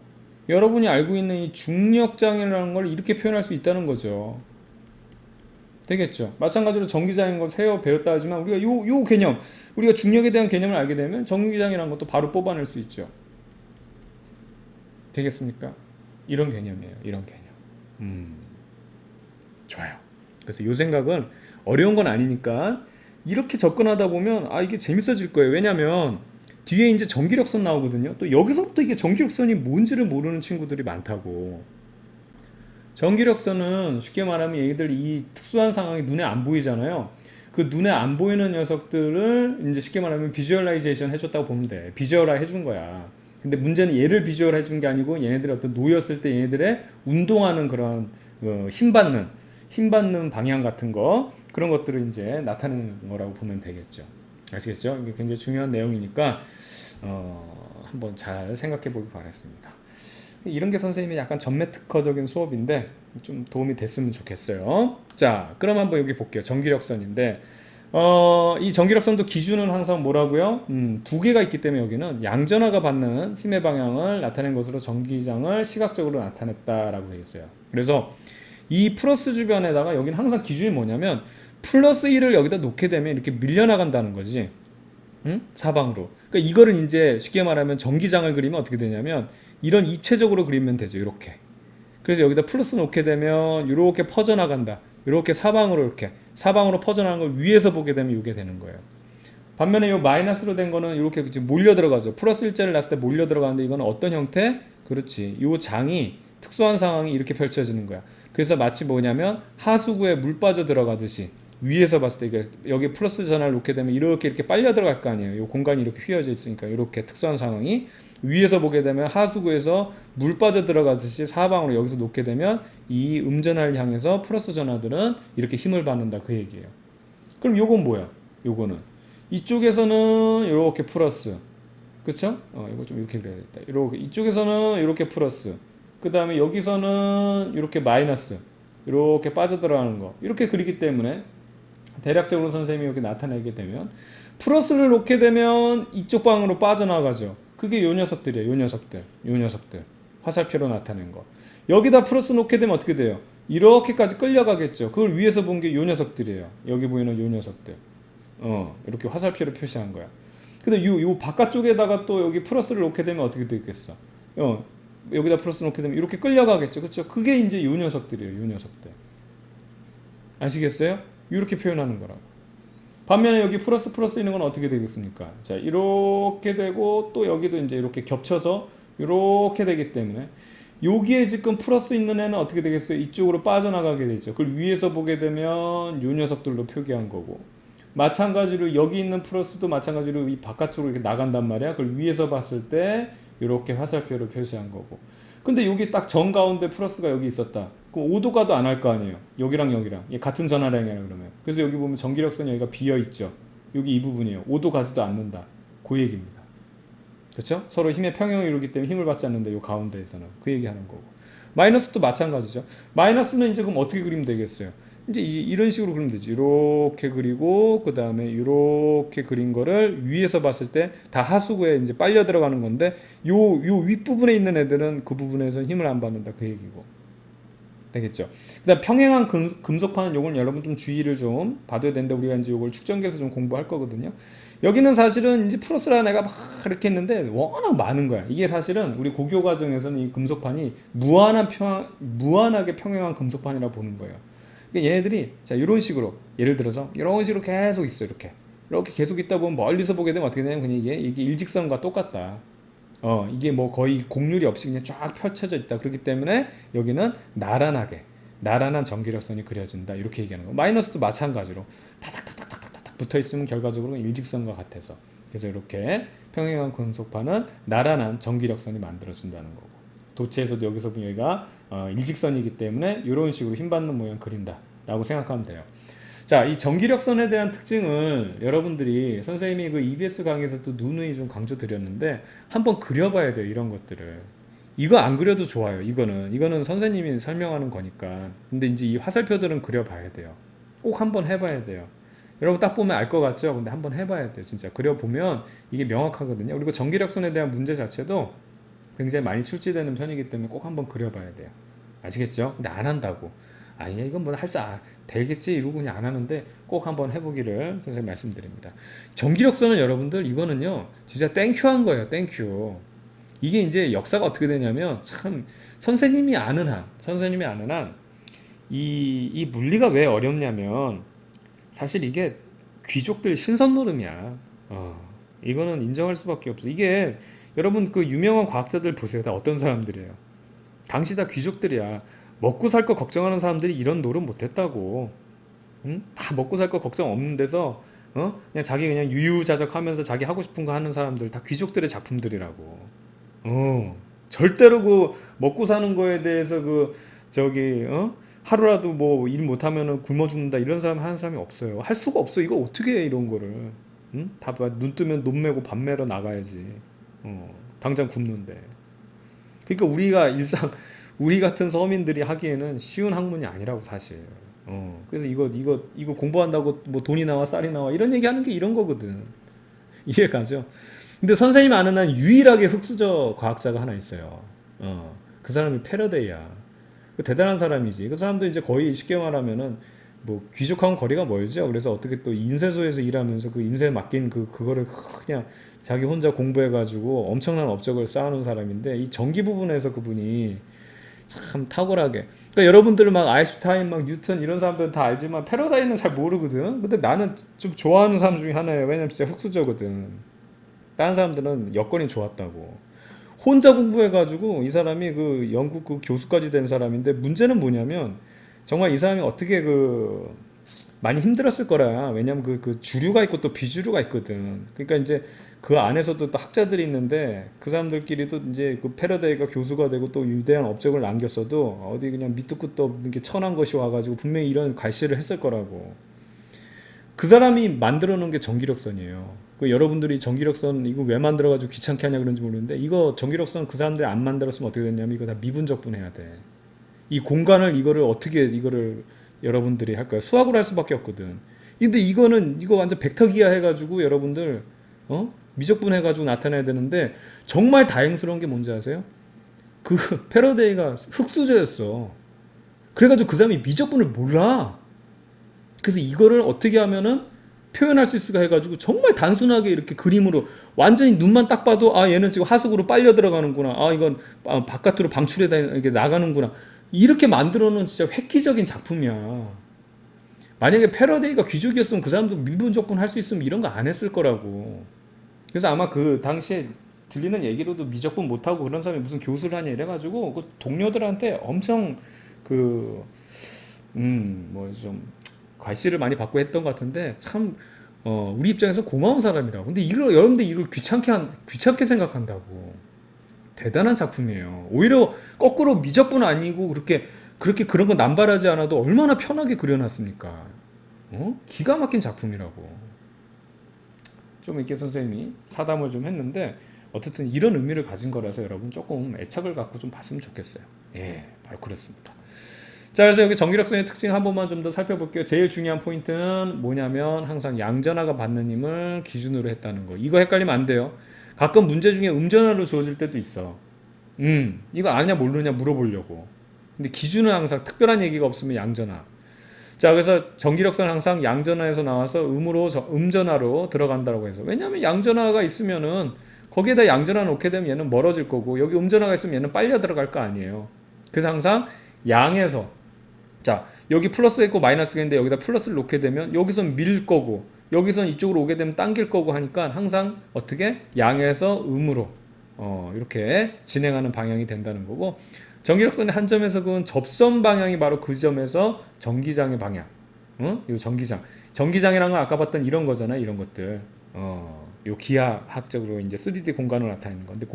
여러분이 알고 있는 이 중력장이라는 걸 이렇게 표현할 수 있다는 거죠. 되겠죠? 마찬가지로 전기장인 걸 세어 배웠다 하지만 우리가 요 개념, 우리가 중력에 대한 개념을 알게 되면 전기장이라는 것도 바로 뽑아낼 수 있죠. 되겠습니까? 이런 개념이에요. 이런 개념. 좋아요. 그래서 이 생각은 어려운 건 아니니까 이렇게 접근하다 보면 이게 재밌어질 거예요. 왜냐면 뒤에 이제 전기력선 나오거든요. 또 여기서부터 이게 전기력선이 뭔지를 모르는 친구들이 많다고. 전기력선은 쉽게 말하면 얘들 이 특수한 상황이 눈에 안 보이잖아요. 그 눈에 안 보이는 녀석들을 이제 쉽게 말하면 비주얼라이제이션 해줬다고 보면 돼. 비주얼화 해준 거야. 근데 문제는 얘를 비주얼 해준 게 아니고 얘네들이 어떤 놓였을 때 얘네들의 운동하는 그런 힘받는 방향 같은 거, 그런 것들을 이제 나타내는 거라고 보면 되겠죠. 아시겠죠? 이게 굉장히 중요한 내용이니까 한번 잘 생각해 보기 바랐습니다. 이런 게 선생님이 약간 전매 특허적인 수업인데 좀 도움이 됐으면 좋겠어요. 자, 그럼 한번 여기 볼게요. 전기력선인데 이 전기력선도 기준은 항상 뭐라고요? 두 개가 있기 때문에 여기는 양전하가 받는 힘의 방향을 나타낸 것으로 전기장을 시각적으로 나타냈다라고 되어 있어요. 그래서 이 플러스 주변에다가 여기는 항상 기준이 뭐냐면 플러스 1을 여기다 놓게 되면 이렇게 밀려나간다는 거지. 사방으로. 그러니까 이거를 이제 쉽게 말하면 전기장을 그리면 어떻게 되냐면 이런 입체적으로 그리면 되죠. 이렇게. 그래서 여기다 플러스 놓게 되면 이렇게 퍼져나간다. 이렇게 사방으로 퍼져나가는 걸 위에서 보게 되면 이게 되는 거예요. 반면에 이 마이너스로 된 거는 이렇게 몰려 들어가죠. 플러스 일자를 놨을 때 몰려 들어가는데 이거는 어떤 형태? 그렇지. 이 장이 특수한 상황이 이렇게 펼쳐지는 거야. 그래서 마치 뭐냐면 하수구에 물 빠져 들어가듯이 위에서 봤을 때 이게 여기 플러스 전화를 놓게 되면 이렇게 빨려 들어갈 거 아니에요. 이 공간이 이렇게 휘어져 있으니까 이렇게 특수한 상황이 위에서 보게 되면 하수구에서 물 빠져 들어가듯이 사방으로 여기서 놓게 되면 이 음전화를 향해서 플러스 전화들은 이렇게 힘을 받는다 그 얘기예요. 그럼 요건 뭐야? 요거는 이쪽에서는 이렇게 플러스, 그쵸? 이거 좀 이렇게 그려야겠다. 이렇게 이쪽에서는 이렇게 플러스, 그 다음에 여기서는 이렇게 마이너스, 이렇게 빠져 들어가는 거 이렇게 그리기 때문에 대략적으로 선생님이 이렇게 나타내게 되면 플러스를 놓게 되면 이쪽 방으로 빠져나가죠. 그게 요 녀석들이에요. 요 녀석들 화살표로 나타낸 거. 여기다 플러스 놓게 되면 어떻게 돼요? 이렇게까지 끌려가겠죠. 그걸 위에서 본 게 요 녀석들이에요. 여기 보이는 요 녀석들. 이렇게 화살표로 표시한 거야. 근데 요 바깥쪽에다가 또 여기 플러스를 놓게 되면 어떻게 되겠어? 여기다 플러스 놓게 되면 이렇게 끌려가겠죠. 그렇죠? 그게 이제 요 녀석들이에요. 요 녀석들. 아시겠어요? 이렇게 표현하는 거라고. 반면에 여기 플러스 있는 건 어떻게 되겠습니까? 자, 이렇게 되고 또 여기도 이제 이렇게 겹쳐서 이렇게 되기 때문에 여기에 지금 플러스 있는 애는 어떻게 되겠어요? 이쪽으로 빠져나가게 되죠. 그걸 위에서 보게 되면 요 녀석들로 표기한 거고, 마찬가지로 여기 있는 플러스도 마찬가지로 이 바깥쪽으로 이렇게 나간단 말이야. 그걸 위에서 봤을 때 이렇게 화살표로 표시한 거고. 근데 여기 딱 정 가운데 플러스가 여기 있었다. 그럼 5도 가도 안 할 거 아니에요. 여기랑 같은 전하량이라 그러면. 그래서 여기 보면 전기력선 여기가 비어 있죠. 여기 이 부분이에요. 5도 가지도 않는다. 그 얘기입니다. 그렇죠? 서로 힘의 평형을 이루기 때문에 힘을 받지 않는데 이 가운데에서는 그 얘기하는 거고. 마이너스도 마찬가지죠. 마이너스는 이제 그럼 어떻게 그리면 되겠어요? 이제 이런 식으로 그리면 되지. 이렇게 그리고 그 다음에 이렇게 그린 거를 위에서 봤을 때 다 하수구에 이제 빨려 들어가는 건데 요 윗부분에 있는 애들은 그 부분에서 힘을 안 받는다 그 얘기고. 되겠죠. 그다음 평행한 금속판은 요건 여러분 좀 주의를 좀 봐둬야 되는데 우리가 이제 요걸 축전기에서 좀 공부할 거거든요. 여기는 사실은 이제 플러스라 내가 막 이렇게 했는데 워낙 많은 거야. 이게 사실은 우리 고교 과정에서는 이 금속판이 무한하게 평행한 금속판이라고 보는 거예요. 그러니까 얘네들이 자 이런 식으로 예를 들어서 이런 식으로 계속 있어 이렇게 계속 있다 보면 멀리서 보게 되면 어떻게 되냐면 그냥 이게 일직선과 똑같다. 이게 뭐 거의 곡률이 없이 그냥 쫙 펼쳐져 있다. 그렇기 때문에 여기는 나란한 전기력선이 그려진다. 이렇게 얘기하는 거. 마이너스도 마찬가지로 타닥타닥타닥타닥 붙어 있으면 결과적으로 일직선과 같아서. 그래서 이렇게 평행한 금속판은 나란한 전기력선이 만들어진다는 거고, 도체에서도 여기서 보면 여기가 일직선이기 때문에 이런 식으로 힘받는 모양 그린다 라고 생각하면 돼요. 자, 이 전기력선에 대한 특징을 여러분들이 선생님이 그 EBS 강의에서 또 누누이 좀 강조 드렸는데 한번 그려봐야 돼요. 이런 것들을. 이거 안 그려도 좋아요. 이거는 선생님이 설명하는 거니까. 근데 이제 이 화살표들은 그려봐야 돼요. 꼭 한번 해봐야 돼요. 여러분 딱 보면 알 것 같죠? 근데 한번 해봐야 돼요. 진짜 그려보면 이게 명확하거든요. 그리고 전기력선에 대한 문제 자체도 굉장히 많이 출제되는 편이기 때문에 꼭 한번 그려봐야 돼요. 아시겠죠? 근데 안 한다고. 아니야, 이건 뭐 되겠지 이러고 그냥 안 하는데 꼭 한번 해보기를 선생님 말씀드립니다. 전기력선은 여러분들 이거는요 진짜 땡큐한 거예요. 땡큐. 이게 이제 역사가 어떻게 되냐면 참 선생님이 아는 한 이 물리가 왜 어렵냐면 사실 이게 귀족들 신선 노름이야. 이거는 인정할 수밖에 없어. 이게 여러분 그 유명한 과학자들 보세요. 다 어떤 사람들이에요? 당시 다 귀족들이야. 먹고 살 거 걱정하는 사람들이 이런 노름 못했다고. 응? 다 먹고 살 거 걱정 없는 데서 그냥 자기 그냥 유유자적하면서 자기 하고 싶은 거 하는 사람들 다 귀족들의 작품들이라고. 절대로 그 먹고 사는 거에 대해서 그 저기 하루라도 뭐 일 못하면은 굶어 죽는다 이런 사람 하는 사람이 없어요. 할 수가 없어. 이거 어떻게 해 이런 거를. 응? 눈 뜨면 눈 매고 밥 매러 나가야지. 당장 굶는데. 그러니까 우리 같은 서민들이 하기에는 쉬운 학문이 아니라고 사실. 그래서 이거 공부한다고 뭐 돈이 나와 쌀이 나와 이런 얘기하는 게 이런 거거든. 이해가죠? 근데 선생님 아는 한 유일하게 흑수저 과학자가 하나 있어요. 그 사람이 패러데이야. 그 대단한 사람이지. 그 사람도 이제 거의 쉽게 말하면은 뭐 귀족하고는 거리가 멀죠. 그래서 어떻게 또 인쇄소에서 일하면서 그 인쇄에 맡긴 그거를 그냥 자기 혼자 공부해가지고 엄청난 업적을 쌓아놓은 사람인데 이 전기 부분에서 그분이 참 탁월하게. 그러니까 여러분들 막 아인슈타인, 막 뉴턴 이런 사람들은 다 알지만 패러다이는 잘 모르거든. 근데 나는 좀 좋아하는 사람 중에 하나예요. 왜냐면 진짜 흑수저거든. 다른 사람들은 여건이 좋았다고. 혼자 공부해가지고 이 사람이 그 영국 그 교수까지 된 사람인데 문제는 뭐냐면 정말 이 사람이 어떻게 그 많이 힘들었을 거라. 왜냐면 그 주류가 있고 또 비주류가 있거든. 그러니까 이제 그 안에서도 또 학자들이 있는데 그 사람들끼리도 이제 그 패러데이가 교수가 되고 또 위대한 업적을 남겼어도 어디 그냥 밑도 끝도 없는 게 천한 것이 와가지고 분명히 이런 갈시를 했을 거라고. 그 사람이 만들어 놓은 게 전기력선이에요. 그 여러분들이 전기력선 이거 왜 만들어가지고 귀찮게 하냐 그런지 모르는데 이거 전기력선 그 사람들이 안 만들었으면 어떻게 됐냐면 이거 다 미분적분해야 돼. 이 공간을 이거를 어떻게 이거를 여러분들이 할까요? 수학으로 할 수밖에 없거든. 근데 이거 완전 벡터기하 해가지고 여러분들 미적분 해가지고 나타내야 되는데 정말 다행스러운 게 뭔지 아세요? 그 패러데이가 흙수저였어. 그래가지고 그 사람이 미적분을 몰라. 그래서 이거를 어떻게 하면은 표현할 수 있을까 해가지고 정말 단순하게 이렇게 그림으로 완전히 눈만 딱 봐도 아 얘는 지금 하수구로 빨려 들어가는구나. 아 이건 바깥으로 방출해다 이게 나가는구나. 이렇게 만들어 놓은 진짜 획기적인 작품이야. 만약에 패러데이가 귀족이었으면 그 사람도 미분적분 할 수 있으면 이런 거 안 했을 거라고. 그래서 아마 그 당시에 들리는 얘기로도 미적분 못하고 그런 사람이 무슨 교수를 하냐 이래가지고 그 동료들한테 엄청 그 뭐 좀 과시를 많이 받고 했던 것 같은데 참 우리 입장에서 고마운 사람이라고. 근데 여러분들 이걸 귀찮게 생각한다고. 대단한 작품이에요. 오히려 거꾸로 미적분 아니고 그렇게 그런 거 남발하지 않아도 얼마나 편하게 그려놨습니까? 기가 막힌 작품이라고. 좀 이렇게 선생님이 사담을 좀 했는데 어쨌든 이런 의미를 가진 거라서 여러분 조금 애착을 갖고 좀 봤으면 좋겠어요. 예, 바로 그렇습니다. 자, 그래서 여기 전기력선의 특징 한 번만 좀 더 살펴볼게요. 제일 중요한 포인트는 뭐냐면 항상 양전하가 받는 힘을 기준으로 했다는 거. 이거 헷갈리면 안 돼요. 가끔 문제 중에 음전하로 주어질 때도 있어. 이거 아냐 모르냐 물어보려고. 근데 기준은 항상 특별한 얘기가 없으면 양전하. 자, 그래서 전기력선은 항상 양전하에서 나와서 음전하로 들어간다고 해서. 왜냐하면 양전하가 있으면은 거기에다 양전하 놓게 되면 얘는 멀어질 거고 여기 음전하가 있으면 얘는 빨려 들어갈 거 아니에요. 그래서 항상 양에서 자 여기 플러스가 있고 마이너스가 있는데 여기다 플러스를 놓게 되면 여기선 밀 거고 여기선 이쪽으로 오게 되면 당길 거고 하니까 항상 어떻게 양에서 음으로 이렇게 진행하는 방향이 된다는 거고 전기력선의 한 점에서 그은 접선 방향이 바로 그 점에서 전기장의 방향 요 전기장. 전기장이란 건 아까 봤던 이런 거잖아요. 이런 것들. 요 기하학적으로 이제 3D 공간을 나타내는 건데,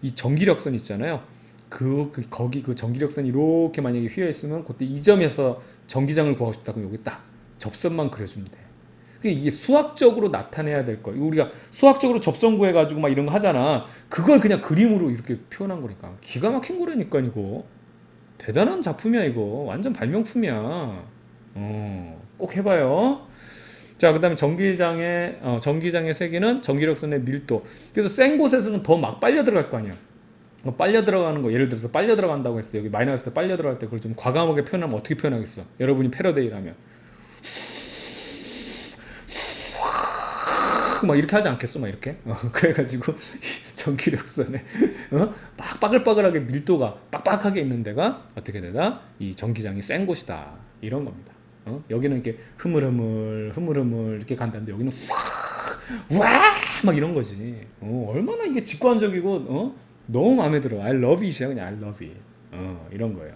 이 전기력선 있잖아요. 거기 그 전기력선이 이렇게 만약에 휘어 있으면 그때 이 점에서 전기장을 구하고 싶다 그럼 여기 딱 접선만 그려주면 돼. 이게 수학적으로 나타내야 될 거. 우리가 수학적으로 접선 구해가지고 막 이런 거 하잖아. 그걸 그냥 그림으로 이렇게 표현한 거니까. 기가 막힌 거라니까, 이거. 대단한 작품이야, 이거. 완전 발명품이야. 꼭 해봐요. 자, 그 다음에 전기장의 세기는 전기력선의 밀도. 그래서 센 곳에서는 더 막 빨려 들어갈 거 아니야. 빨려 들어가는 거, 예를 들어서 빨려 들어간다고 했을 때, 여기 마이너스 때 빨려 들어갈 때 그걸 좀 과감하게 표현하면 어떻게 표현하겠어? 여러분이 패러데이라면. 막 이렇게 하지 않겠어? 막 이렇게? 그래가지고 전기력선에 막 빠글빠글하게 밀도가 빡빡하게 있는 데가 어떻게 되다? 이 전기장이 센 곳이다. 이런 겁니다. 여기는 이렇게 흐물흐물 이렇게 간다는데 여기는 막 이런 거지. 얼마나 이게 직관적이고 너무 마음에 들어. I love it이야, 그냥 I love it. 이런 거예요.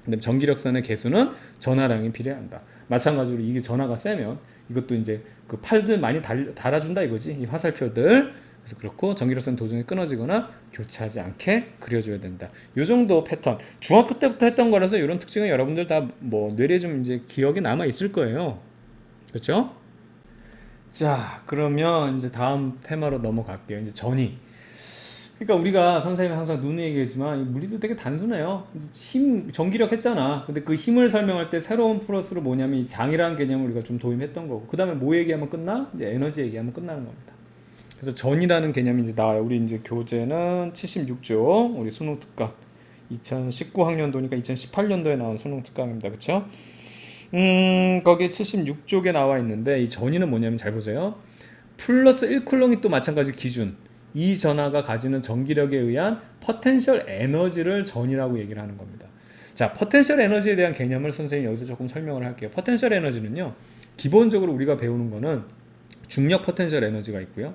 근데 전기력선의 개수는 전하량이 비례한다. 마찬가지로 이게 전하가 세면 이것도 이제 그 팔들 많이 달아준다 이거지. 이 화살표들. 그래서 그렇고 전기력선 도중에 끊어지거나 교차하지 않게 그려줘야 된다. 요 정도 패턴. 중학교 때부터 했던 거라서 이런 특징은 여러분들 다 뭐 뇌리에 좀 이제 기억이 남아 있을 거예요. 그렇죠? 자, 그러면 이제 다음 테마로 넘어갈게요. 이제 전이. 그러니까 우리가 선생님이 항상 누누이 얘기했지만 물리도 되게 단순해요. 전기력 했잖아. 근데 그 힘을 설명할 때 새로운 플러스로 뭐냐면 이 장이라는 개념을 우리가 좀 도입했던 거고, 그 다음에 뭐 얘기하면 끝나? 이제 에너지 얘기하면 끝나는 겁니다. 그래서 전이라는 개념이 이제 나와요. 우리 이제 교재는 76조 우리 수능 특강 2019학년도니까 2018년도에 나온 수능 특강입니다. 그쵸? 거기 76쪽에 나와 있는데 이 전이는 뭐냐면 잘 보세요. 플러스 1쿨롱이 또 마찬가지 기준. 이 전하가 가지는 전기력에 의한 포텐셜 에너지를 전이라고 얘기를 하는 겁니다. 자, 포텐셜 에너지에 대한 개념을 선생님이 여기서 조금 설명을 할게요. 포텐셜 에너지는요, 기본적으로 우리가 배우는 거는 중력 포텐셜 에너지가 있고요.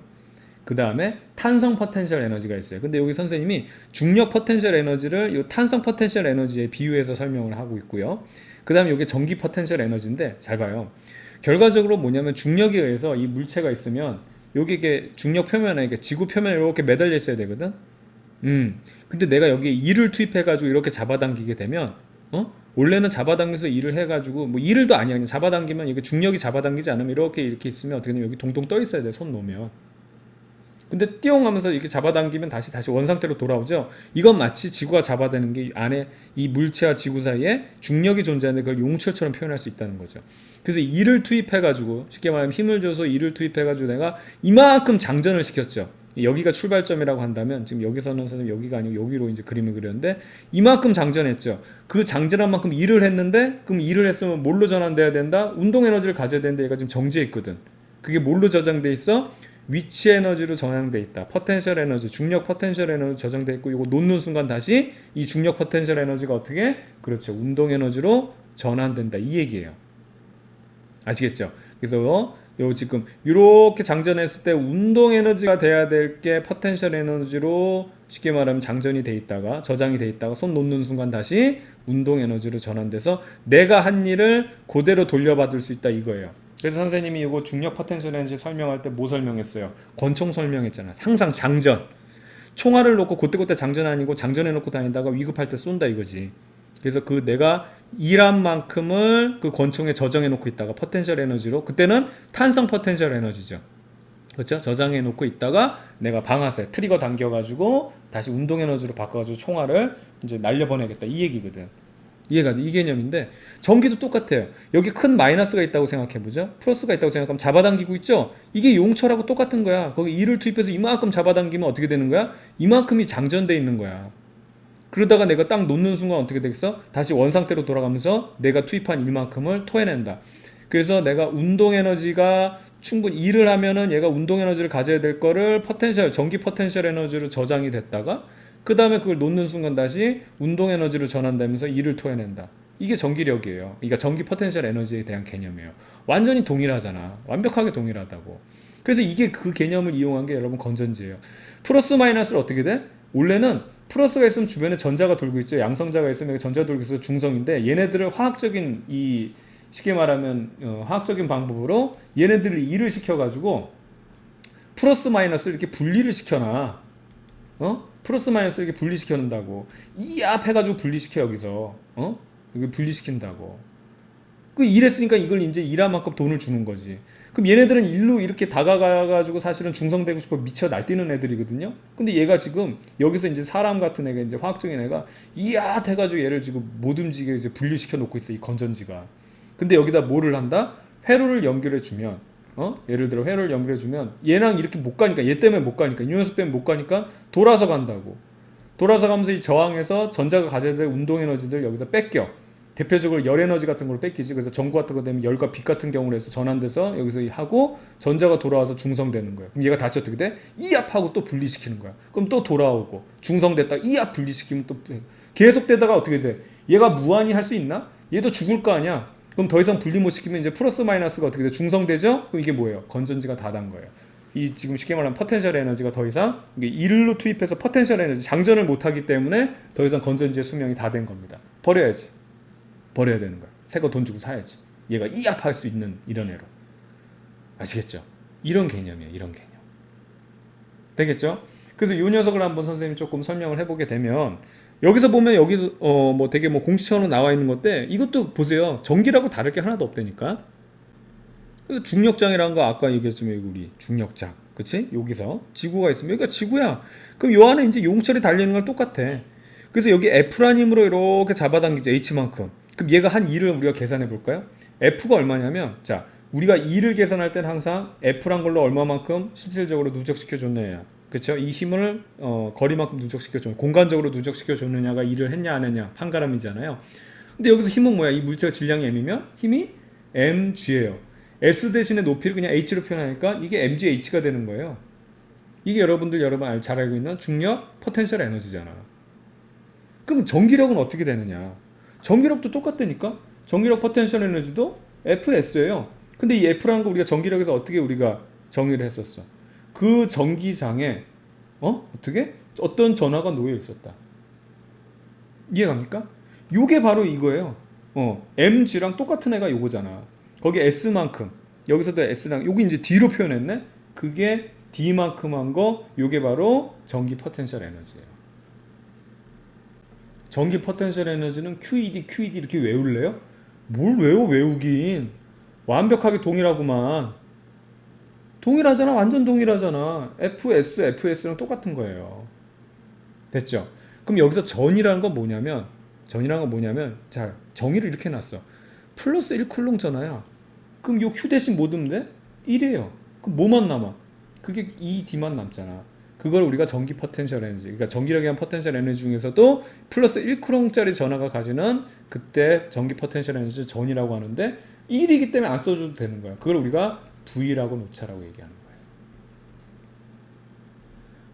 그 다음에 탄성 포텐셜 에너지가 있어요. 근데 여기 선생님이 중력 포텐셜 에너지를 이 탄성 포텐셜 에너지에 비유해서 설명을 하고 있고요. 그 다음에 이게 전기 포텐셜 에너지인데 잘 봐요. 결과적으로 뭐냐면 중력에 의해서 이 물체가 있으면 여기 이게 중력 표면에 이게 지구 표면에 이렇게 매달려 있어야 되거든. 근데 내가 여기에 일을 투입해가지고 이렇게 잡아당기게 되면, 원래는 잡아당겨서 일을 해가지고 뭐 일을도 아니야. 그냥 잡아당기면 이게 중력이 잡아당기지 않으면 이렇게 있으면 어떻게 되냐면 여기 동동 떠 있어야 돼. 손 놓으면. 근데 띠용 하면서 이렇게 잡아당기면 다시 원상태로 돌아오죠. 이건 마치 지구가 잡아대는 게 안에 이 물체와 지구 사이에 중력이 존재하는데 그걸 용철처럼 표현할 수 있다는 거죠. 그래서 일을 투입해가지고 쉽게 말하면 힘을 줘서 일을 투입해가지고 내가 이만큼 장전을 시켰죠. 여기가 출발점이라고 한다면 지금 여기서는 선생님 여기가 아니고 여기로 이제 그림을 그렸는데 이만큼 장전했죠. 그 장전한 만큼 일을 했는데 그럼 일을 했으면 뭘로 전환돼야 된다? 운동 에너지를 가져야 되는데 얘가 지금 정지해 있거든. 그게 뭘로 저장돼 있어? 위치 에너지로 저장돼 있다. 포텐셜 에너지, 중력 포텐셜 에너지 저장돼 있고 이거 놓는 순간 다시 이 중력 포텐셜 에너지가 어떻게? 그렇죠. 운동 에너지로 전환된다. 이 얘기예요. 아시겠죠? 그래서 요 지금 이렇게 장전했을 때 운동 에너지가 돼야 될 게 포텐셜 에너지로 쉽게 말하면 장전이 돼 있다가 저장이 돼 있다가 손 놓는 순간 다시 운동 에너지로 전환돼서 내가 한 일을 그대로 돌려받을 수 있다 이거예요. 그래서 선생님이 이거 중력 포텐셜 에너지 설명할 때 뭐 설명했어요? 권총 설명했잖아. 항상 장전. 총알을 놓고 그때그때 장전 아니고 장전해 놓고 다니다가 위급할 때 쏜다 이거지. 그래서 그 내가 일한 만큼을 그 권총에 저장해 놓고 있다가 포텐셜 에너지로 그때는 탄성 포텐셜 에너지죠. 그렇죠? 저장해 놓고 있다가 내가 방아쇠 트리거 당겨 가지고 다시 운동 에너지로 바꿔 가지고 총알을 이제 날려 보내겠다 이 얘기거든. 이해가 이 개념인데 전기도 똑같아요. 여기 큰 마이너스가 있다고 생각해보죠. 플러스가 있다고 생각하면 잡아당기고 있죠. 이게 용처라고 똑같은 거야. 거기 2를 투입해서 이만큼 잡아당기면 어떻게 되는 거야? 이만큼이 장전돼 있는 거야. 그러다가 내가 딱 놓는 순간 어떻게 되겠어? 다시 원상태로 돌아가면서 내가 투입한 일만큼을 토해낸다. 그래서 내가 운동 에너지가 충분히 일을 하면은 얘가 운동 에너지를 가져야 될 거를 전기 포텐셜 에너지로 저장이 됐다가 그 다음에 그걸 놓는 순간 다시 운동 에너지로 전환되면서 일을 토해낸다. 이게 전기력이에요. 그러니까 전기 포텐셜 에너지에 대한 개념이에요. 완전히 동일하잖아. 완벽하게 동일하다고. 그래서 이게 그 개념을 이용한 게 여러분 건전지예요. 플러스 마이너스를 어떻게 돼? 원래는 플러스가 있으면 주변에 전자가 돌고 있죠. 양성자가 있으면 전자 돌고 있어서 중성인데 얘네들을 화학적인 이 쉽게 말하면 화학적인 방법으로 얘네들을 일을 시켜가지고 플러스 마이너스 이렇게 분리를 시켜놔. 플러스 마이너스 이렇게 분리시켜 놓는다고. 이 앞 해가지고 분리시켜 여기서. 이거 분리시킨다고. 그 일했으니까 이걸 이제 일한 만큼 돈을 주는 거지. 그럼 얘네들은 일로 이렇게 다가가가지고 사실은 중성되고 싶어 미쳐 날뛰는 애들이거든요. 근데 얘가 지금 여기서 이제 사람 같은 애가 이제 화학적인 애가 이야 해가지고 얘를 지금 못 움직이게 이제 분리시켜 놓고 있어 이 건전지가. 근데 여기다 뭐를 한다? 회로를 연결해 주면 예를 들어 회로를 연결해 주면 얘랑 이렇게 못 가니까 얘 때문에 못 가니까 이 녀석 때문에 못 가니까 돌아서 간다고. 돌아서 가면서 이 저항에서 전자가 가져야 될 운동 에너지들 여기서 뺏겨. 대표적으로 열 에너지 같은 걸 뺏기지. 그래서 전구 같은 거 되면 열과 빛 같은 경우로 해서 전환돼서 여기서 하고 전자가 돌아와서 중성되는 거야. 그럼 얘가 다시 어떻게 돼? 이압하고 또 분리시키는 거야. 그럼 또 돌아오고 중성됐다 이압 분리시키면 또 계속 되다가 어떻게 돼? 얘가 무한히 할 수 있나? 얘도 죽을 거 아니야. 그럼 더 이상 분리 못 시키면 이제 플러스 마이너스가 어떻게 돼? 중성되죠? 그럼 이게 뭐예요? 건전지가 다 단 거예요. 이 지금 쉽게 말하면 포텐셜 에너지가 더 이상 이게 일로 투입해서 포텐셜 에너지 장전을 못 하기 때문에 더 이상 건전지의 수명이 다 된 겁니다. 버려야지. 버려야 되는 거야. 새 거 돈 주고 사야지. 얘가 이압할 수 있는 이런 애로. 아시겠죠? 이런 개념이에요. 이런 개념. 되겠죠? 그래서 이 녀석을 한번 선생님이 조금 설명을 해보게 되면 여기서 보면 여기 뭐 되게 뭐 공식처럼 나와 있는 건데 이것도 보세요. 전기라고 다를 게 하나도 없다니까. 그래서 중력장이라는 거 아까 얘기했지만 우리 중력장, 그치? 여기서 지구가 있으면 여기가 지구야. 그럼 요 안에 이제 용철이 달리는 건 똑같아. 그래서 여기 F'으로 이렇게 잡아당기죠. H만큼. 그럼 얘가 한 일을 우리가 계산해 볼까요? F가 얼마냐면 자 우리가 일을 계산할 때는 항상 F란 걸로 얼마만큼 실질적으로 누적시켜 줬느냐. 그렇죠? 이 힘을 거리만큼 누적시켜 줬 공간적으로 누적시켜 줬느냐가 일을 했냐 안 했냐 판가름이잖아요. 근데 여기서 힘은 뭐야? 이 물체가 질량이 m이면 힘이 mg예요. S 대신에 높이를 그냥 h로 표현하니까 이게 mgh가 되는 거예요. 이게 여러분 잘 알고 있는 중력 포텐셜 에너지잖아. 그럼 전기력은 어떻게 되느냐? 전기력도 똑같다니까? 전기력 포텐셜 에너지도 Fs예요. 근데 이 F라는 거 우리가 전기력에서 어떻게 우리가 정의를 했었어? 그 전기장에 어떻게? 어떤 전하가 놓여 있었다. 이해갑니까? 요게 바로 이거예요. mg랑 똑같은 애가 요거잖아. 거기 s만큼 여기서도 s랑 요게 이제 d로 표현했네. 그게 d만큼 한 거 요게 바로 전기 포텐셜 에너지예요. 전기 포텐셜 에너지는 QED 이렇게 외울래요? 뭘 외워 외우긴. 완벽하게 동일하구만. 동일하잖아. 완전 동일하잖아. FS랑 똑같은 거예요. 됐죠? 그럼 여기서 전이라는 건 뭐냐면 자 정의를 이렇게 해놨어. 플러스 1쿨롱 전하야. 그럼 요 Q 대신 뭐 넣으면 돼? 1이에요. 그럼 뭐만 남아? 그게 ED만 남잖아. 그걸 우리가 전기 포텐셜 에너지, 그러니까 전기력에 대한 포텐셜 에너지 중에서도 플러스 1쿨롱짜리 전하가 가지는 그때 전기 포텐셜 에너지 전이라고 하는데 1이기 때문에 안 써줘도 되는 거야. 그걸 우리가 V라고 놓자라고 얘기하는 거예요.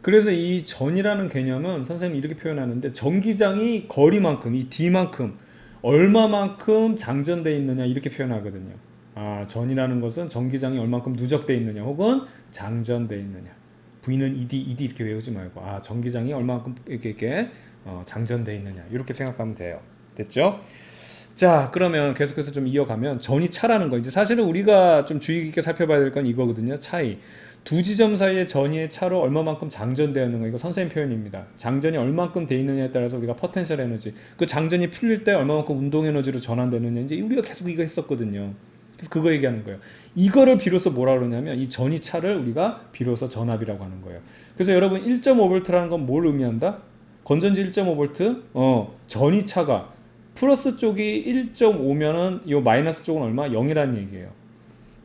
그래서 이 전이라는 개념은 선생님이 이렇게 표현하는데 전기장이 거리만큼, 이 D만큼 얼마만큼 장전되어 있느냐 이렇게 표현하거든요. 전이라는 것은 전기장이 얼마만큼 누적되어 있느냐 혹은 장전되어 있느냐. V는 ED 이렇게 외우지 말고 전기장이 얼마만큼 이렇게 장전되어 있느냐 이렇게 생각하면 돼요. 됐죠? 자 그러면 계속해서 좀 이어가면 전이 차라는 거 이제 사실은 우리가 좀 주의 깊게 살펴봐야 될 건 이거거든요. 차이. 두 지점 사이의 전이의 차로 얼마만큼 장전되었는가 이거 선생님 표현입니다. 장전이 얼마만큼 돼 있느냐에 따라서 우리가 포텐셜 에너지 그 장전이 풀릴 때 얼마만큼 운동 에너지로 전환되느냐 이제 우리가 계속 이거 했었거든요. 그래서 그거 얘기하는 거예요. 이거를 비로소 뭐라 그러냐면 이 전이 차를 우리가 비로소 전압이라고 하는 거예요. 그래서 여러분 1.5V라는 건 뭘 의미한다? 건전지 1.5V 전이 차가 플러스 쪽이 1.5면은 이 마이너스 쪽은 얼마? 0이라는 얘기예요.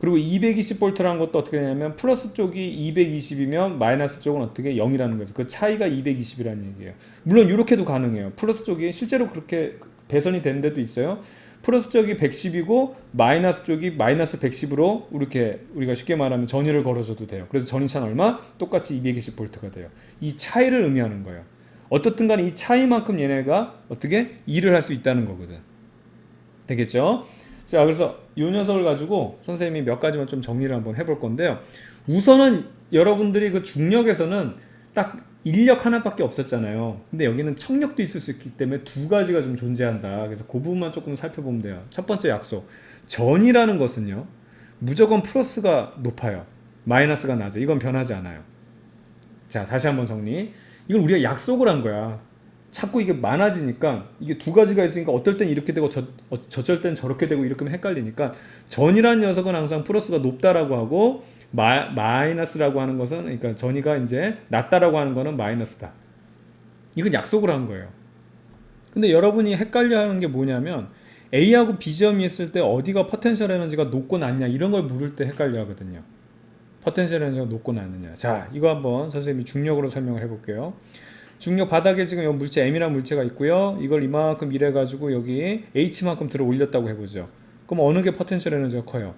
그리고 220V라는 것도 어떻게 되냐면 플러스 쪽이 220이면 마이너스 쪽은 어떻게 0이라는 거죠. 그 차이가 220이라는 얘기예요. 물론 이렇게도 가능해요. 플러스 쪽이 실제로 그렇게 배선이 되는 데도 있어요. 플러스 쪽이 110이고 마이너스 쪽이 마이너스 110으로 이렇게 우리가 쉽게 말하면 전위를 걸어줘도 돼요. 그래서 전위차는 얼마? 똑같이 220V가 돼요. 이 차이를 의미하는 거예요. 어떻든 간에 이 차이만큼 얘네가 어떻게 일을 할 수 있다는 거거든. 되겠죠? 자, 그래서 이 녀석을 가지고 선생님이 몇 가지만 좀 정리를 한번 해볼 건데요. 우선은 여러분들이 그 중력에서는 딱 인력 하나밖에 없었잖아요. 근데 여기는 청력도 있을 수 있기 때문에 두 가지가 좀 존재한다. 그래서 그 부분만 조금 살펴보면 돼요. 첫 번째 약속. 전이라는 것은요, 무조건 플러스가 높아요. 마이너스가 낮아. 이건 변하지 않아요. 자, 다시 한번 정리. 이건 우리가 약속을 한 거야. 자꾸 이게 많아지니까 이게 두 가지가 있으니까 어떨 땐 이렇게 되고 저쩔 땐 저렇게 되고 이렇게 하면 헷갈리니까 전이라는 녀석은 항상 플러스가 높다라고 하고 마이너스라고 하는 것은 그러니까 전이가 이제 낮다라고 하는 거는 마이너스다. 이건 약속을 한 거예요. 근데 여러분이 헷갈려 하는 게 뭐냐면 A하고 B점이 있을 때 어디가 포텐셜 에너지가 높고 낮냐 이런 걸 물을 때 헷갈려 하거든요. 포텐셜 에너지가 높고 낮느냐. 자, 이거 한번 선생님이 중력으로 설명을 해볼게요. 중력 바닥에 지금 요 물체 M이라는 물체가 있고요. 이걸 이만큼 이래 가지고 여기 H만큼 들어 올렸다고 해보죠. 그럼 어느 게 포텐셜 에너지가 커요?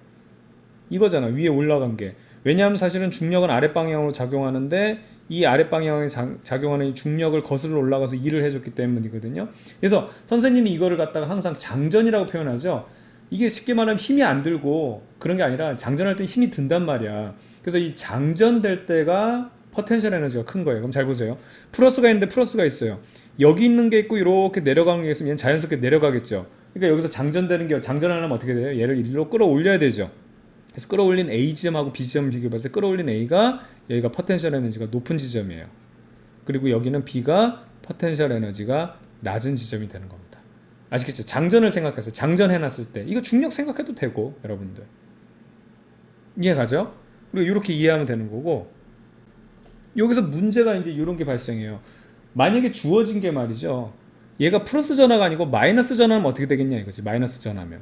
이거잖아. 위에 올라간 게. 왜냐하면 사실은 중력은 아랫방향으로 작용하는데 이 아랫방향에 작용하는 이 중력을 거슬러 올라가서 일을 해줬기 때문이거든요. 그래서 선생님이 이거를 갖다가 항상 장전이라고 표현하죠. 이게 쉽게 말하면 힘이 안 들고 그런 게 아니라 장전할 때 힘이 든단 말이야. 그래서 이 장전될 때가 포텐셜 에너지가 큰 거예요. 그럼 잘 보세요. 플러스가 있는데 플러스가 있어요. 여기 있는 게 있고 이렇게 내려가는 게 있으면 얘는 자연스럽게 내려가겠죠. 그러니까 여기서 장전되는 게 장전하려면 어떻게 돼요? 얘를 일로 끌어올려야 되죠. 그래서 끌어올린 A 지점하고 B 지점 비교해봤을 때 끌어올린 A가 여기가 포텐셜 에너지가 높은 지점이에요. 그리고 여기는 B가 포텐셜 에너지가 낮은 지점이 되는 겁니다. 아시겠죠? 장전을 생각해서 장전해놨을 때 이거 중력 생각해도 되고 여러분들 이해가죠? 그리고 이렇게 이해하면 되는 거고 여기서 문제가 이제 이런 게 발생해요. 만약에 주어진 게 말이죠. 얘가 플러스 전화가 아니고 마이너스 전화면 어떻게 되겠냐 이거지. 마이너스 전화면.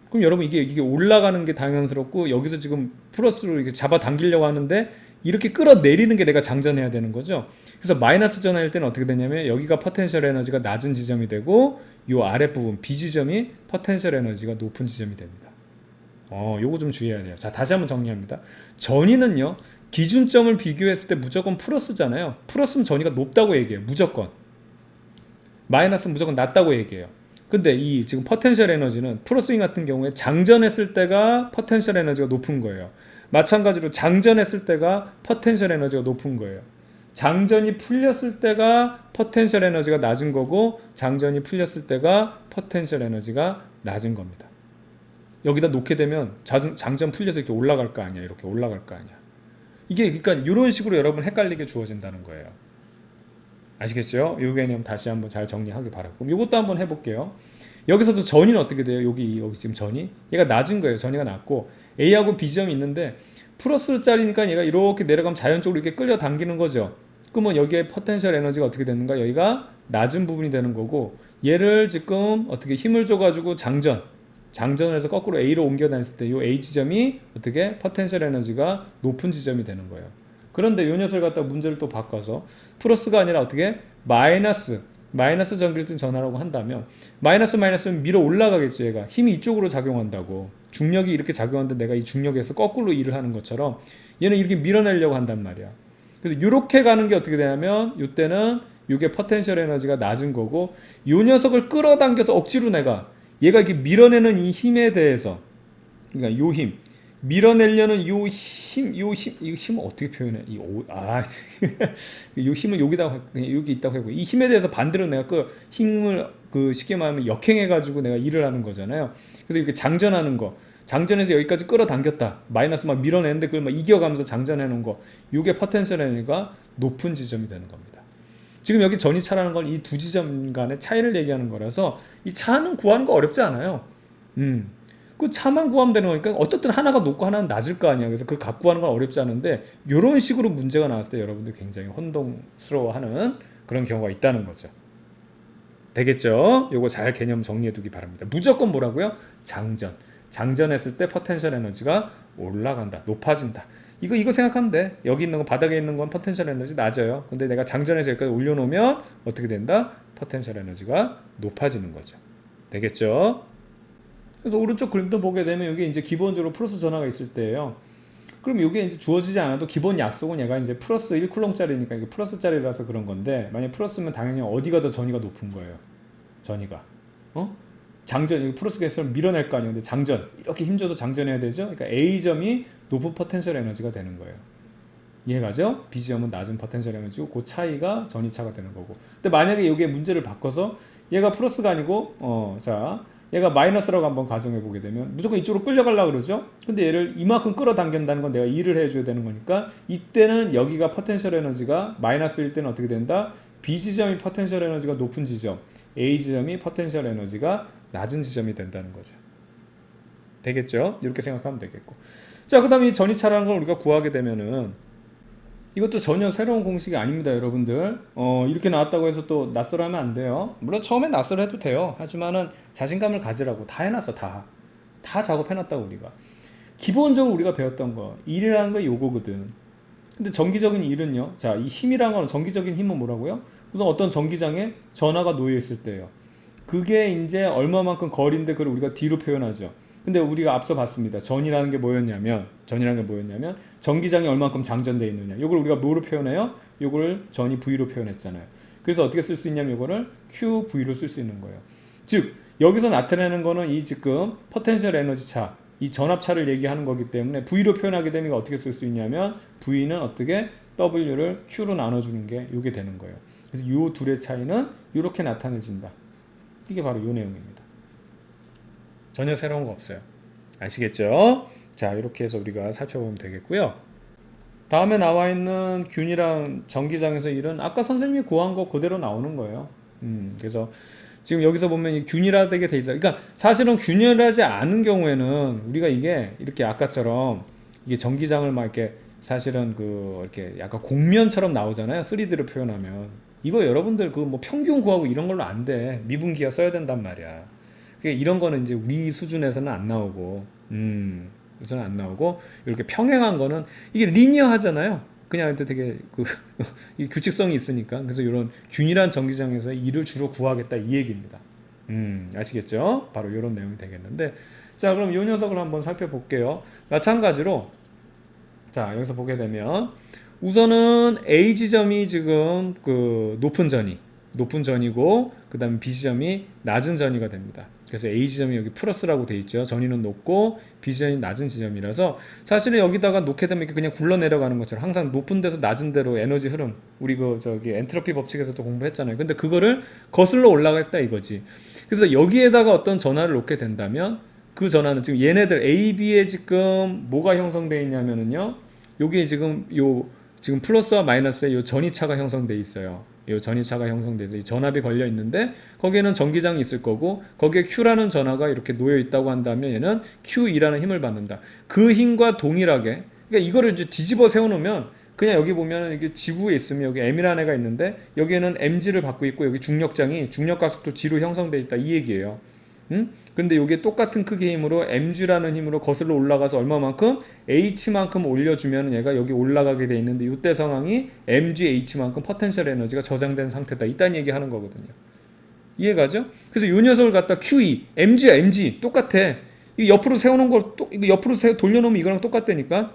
그럼 여러분 이게 올라가는 게 당연스럽고 여기서 지금 플러스로 이렇게 잡아당기려고 하는데 이렇게 끌어내리는 게 내가 장전해야 되는 거죠. 그래서 마이너스 전화일 때는 어떻게 되냐면 여기가 포텐셜 에너지가 낮은 지점이 되고 이 아랫부분 B 지점이 포텐셜 에너지가 높은 지점이 됩니다. 요거 좀 주의해야 돼요. 자, 다시 한번 정리합니다. 전위는요, 기준점을 비교했을 때 무조건 플러스잖아요. 플러스면 전위가 높다고 얘기해요. 무조건. 마이너스는 무조건 낮다고 얘기해요. 근데 이 지금 포텐셜 에너지는 프로스윙 같은 경우에 장전했을 때가 포텐셜 에너지가 높은 거예요. 마찬가지로 장전했을 때가 포텐셜 에너지가 높은 거예요. 장전이 풀렸을 때가 포텐셜 에너지가 낮은 거고 장전이 풀렸을 때가 포텐셜 에너지가 낮은 겁니다. 여기다 놓게 되면 장전 풀려서 이렇게 올라갈 거 아니야. 이렇게 올라갈 거 아니야. 이게 그러니까 이런 식으로 여러분 헷갈리게 주어진다는 거예요. 아시겠죠? 이 개념 다시 한번 잘 정리하기 바라고. 그럼 이것도 한번 해볼게요. 여기서도 전이는 어떻게 돼요? 여기 지금 전이 얘가 낮은 거예요. 전이가 낮고 A하고 B점이 있는데 플러스짜리니까 얘가 이렇게 내려가면 자연적으로 이렇게 끌려당기는 거죠. 그러면 여기에 포텐셜 에너지가 어떻게 되는가? 여기가 낮은 부분이 되는 거고 얘를 지금 어떻게 힘을 줘가지고 장전을 해서 거꾸로 A로 옮겨 다녔을 때 이 A 지점이 어떻게 포텐셜 에너지가 높은 지점이 되는 거예요. 그런데 이 녀석을 갖다 문제를 또 바꿔서 플러스가 아니라 어떻게 마이너스 전기를 전하라고 한다면 마이너스는 밀어 올라가겠죠. 얘가 힘이 이쪽으로 작용한다고 중력이 이렇게 작용하는데 내가 이 중력에서 거꾸로 일을 하는 것처럼 얘는 이렇게 밀어내려고 한단 말이야. 그래서 이렇게 가는 게 어떻게 되냐면 이때는 이게 포텐셜 에너지가 낮은 거고 이 녀석을 끌어당겨서 억지로 얘가 이렇게 밀어내는 이 힘에 대해서 그러니까 요 힘 밀어내려는 요 힘을 어떻게 표현해? 요 힘을 여기 있다고 하고 이 힘에 대해서 반대로 내가 그 힘을 쉽게 말하면 역행해가지고 내가 일을 하는 거잖아요. 그래서 이렇게 장전하는 거, 장전해서 여기까지 끌어당겼다. 마이너스 막 밀어내는데 그걸 막 이겨가면서 장전해 놓은 거, 이게 포텐셜 에너지가 높은 지점이 되는 겁니다. 지금 여기 전이차라는 건 이 두 지점 간의 차이를 얘기하는 거라서 이 차는 구하는 거 어렵지 않아요. 그 차만 구하면 되는 거니까 어떻든 하나가 높고 하나는 낮을 거 아니야. 그래서 그 값 구하는 건 어렵지 않은데 이런 식으로 문제가 나왔을 때 여러분들 굉장히 혼동스러워하는 그런 경우가 있다는 거죠. 되겠죠? 요거 잘 개념 정리해 두기 바랍니다. 무조건 뭐라고요? 장전했을 때 포텐셜 에너지가 올라간다. 높아진다. 이거 생각하면 돼. 여기 있는 거 바닥에 있는 건 포텐셜 에너지 낮아요. 근데 내가 장전해서 여기까지 올려놓으면 어떻게 된다? 포텐셜 에너지가 높아지는 거죠. 되겠죠? 그래서 오른쪽 그림도 보게 되면 이게 이제 기본적으로 플러스 전하가 있을 때예요. 그럼 이게 이제 주어지지 않아도 기본 약속은 얘가 이제 플러스 1쿨롱짜리니까 이게 플러스짜리라서 그런 건데 만약 플러스면 당연히 어디가 더 전이가 높은 거예요. 전이가. 장전, 플러스가 있으면 밀어낼 거 아니에요. 근데 장전, 이렇게 힘줘서 장전해야 되죠. 그러니까 A점이 높은 포텐셜 에너지가 되는 거예요. 이해가죠? B점은 낮은 포텐셜 에너지고 그 차이가 전이차가 되는 거고. 근데 만약에 여기에 문제를 바꿔서 얘가 플러스가 아니고 자 얘가 마이너스라고 한번 가정해 보게 되면 무조건 이쪽으로 끌려가려고 그러죠. 근데 얘를 이만큼 끌어당긴다는 건 내가 2를 해줘야 되는 거니까 이때는 여기가 포텐셜 에너지가 마이너스일 때는 어떻게 된다? B 지점이 포텐셜 에너지가 높은 지점, A 지점이 포텐셜 에너지가 낮은 지점이 된다는 거죠. 되겠죠? 이렇게 생각하면 되겠고. 자, 그 다음에 이 전이차라는 걸 우리가 구하게 되면은 이것도 전혀 새로운 공식이 아닙니다, 여러분들. 이렇게 나왔다고 해서 또 낯설어하면 안 돼요. 물론 처음에 낯설어해도 돼요. 하지만은 자신감을 가지라고. 다 해놨어, 다. 다 작업해놨다고, 우리가. 기본적으로 우리가 배웠던 거, 일이라는 거 요거거든. 근데 정기적인 일은요. 자, 이 힘이라는 건 정기적인 힘은 뭐라고요? 우선 어떤 전기장에 전하가 놓여 있을 때예요. 그게 이제 얼마만큼 거리인데 그걸 우리가 D로 표현하죠. 근데 우리가 앞서 봤습니다. 전이라는 게 뭐였냐면 전기장이 얼마만큼 장전되어 있느냐. 이걸 우리가 뭐로 표현해요? 이걸 전이 V로 표현했잖아요. 그래서 어떻게 쓸 수 있냐면 이거를 QV로 쓸 수 있는 거예요. 즉 여기서 나타내는 거는 이 지금 포텐셜 에너지 차, 이 전압차를 얘기하는 거기 때문에 V로 표현하게 되면 어떻게 쓸 수 있냐면 V는 어떻게 W를 Q로 나눠주는 게 이게 되는 거예요. 그래서 이 둘의 차이는 이렇게 나타내진다. 이게 바로 이 내용입니다. 전혀 새로운 거 없어요. 아시겠죠? 자, 이렇게 해서 우리가 살펴보면 되겠고요. 다음에 나와 있는 균이랑 전기장에서 일은 아까 선생님이 구한 거 그대로 나오는 거예요. 그래서 지금 여기서 보면 이 균일하게 돼 있어요. 그러니까 사실은 균일하지 않은 경우에는 우리가 이게 이렇게 아까처럼 이게 전기장을 막 이렇게 사실은 그 이렇게 약간 곡면처럼 나오잖아요. 3D로 표현하면. 이거 여러분들 그 뭐 평균 구하고 이런 걸로 안 돼. 미분기하 써야 된단 말이야. 이런 거는 이제 우리 수준에서는 안 나오고, 우선 안 나오고, 이렇게 평행한 거는 이게 리니어하잖아요. 그냥 되게 그 이 규칙성이 있으니까. 그래서 이런 균일한 전기장에서 일을 주로 구하겠다 이 얘기입니다. 아시겠죠? 바로 이런 내용이 되겠는데, 자, 그럼 이 녀석을 한번 살펴볼게요. 마찬가지로, 자, 여기서 보게 되면 우선은 A 지점이 지금 그 높은 전이고, 그 다음에 B 지점이 낮은 전이가 됩니다. 그래서 A 지점이 여기 플러스라고 돼 있죠. 전위는 높고 B 지점이 낮은 지점이라서 사실은 여기다가 놓게 되면 이렇게 그냥 굴러 내려가는 것처럼 항상 높은 데서 낮은 데로 에너지 흐름, 우리 그 저기 엔트로피 법칙에서도 공부했잖아요. 근데 그거를 거슬러 올라갔다 이거지. 그래서 여기에다가 어떤 전하를 놓게 된다면 그 전하는 지금 얘네들 A, B에 지금 뭐가 형성되어 있냐면은요. 여기에 지금 지금 플러스와 마이너스의 요 전이차가 형성되어 있어요. 이 전이차가 형성돼서 이 전압이 걸려 있는데 거기에는 전기장이 있을 거고 거기에 Q라는 전하가 이렇게 놓여 있다고 한다면 얘는 QE라는 힘을 받는다. 그 힘과 동일하게, 그러니까 이거를 이제 뒤집어 세워놓으면 그냥 여기 보면 이게 지구에 있으면 여기 M이라는 애가 있는데 여기에는 mg를 받고 있고 여기 중력장이 중력가속도 G로 형성돼 있다 이 얘기예요. 근데 이게 똑같은 크기의 힘으로 mg라는 힘으로 거슬러 올라가서 얼마만큼 h만큼 올려주면 얘가 여기 올라가게 돼 있는데 이때 상황이 mg h만큼 포텐셜 에너지가 저장된 상태다. 이딴 얘기하는 거거든요. 이해가죠? 그래서 이 녀석을 갖다 QE, mg야 mg 똑같아. 이 옆으로 세우는 걸 이거 옆으로 돌려놓으면 이거랑 똑같다니까.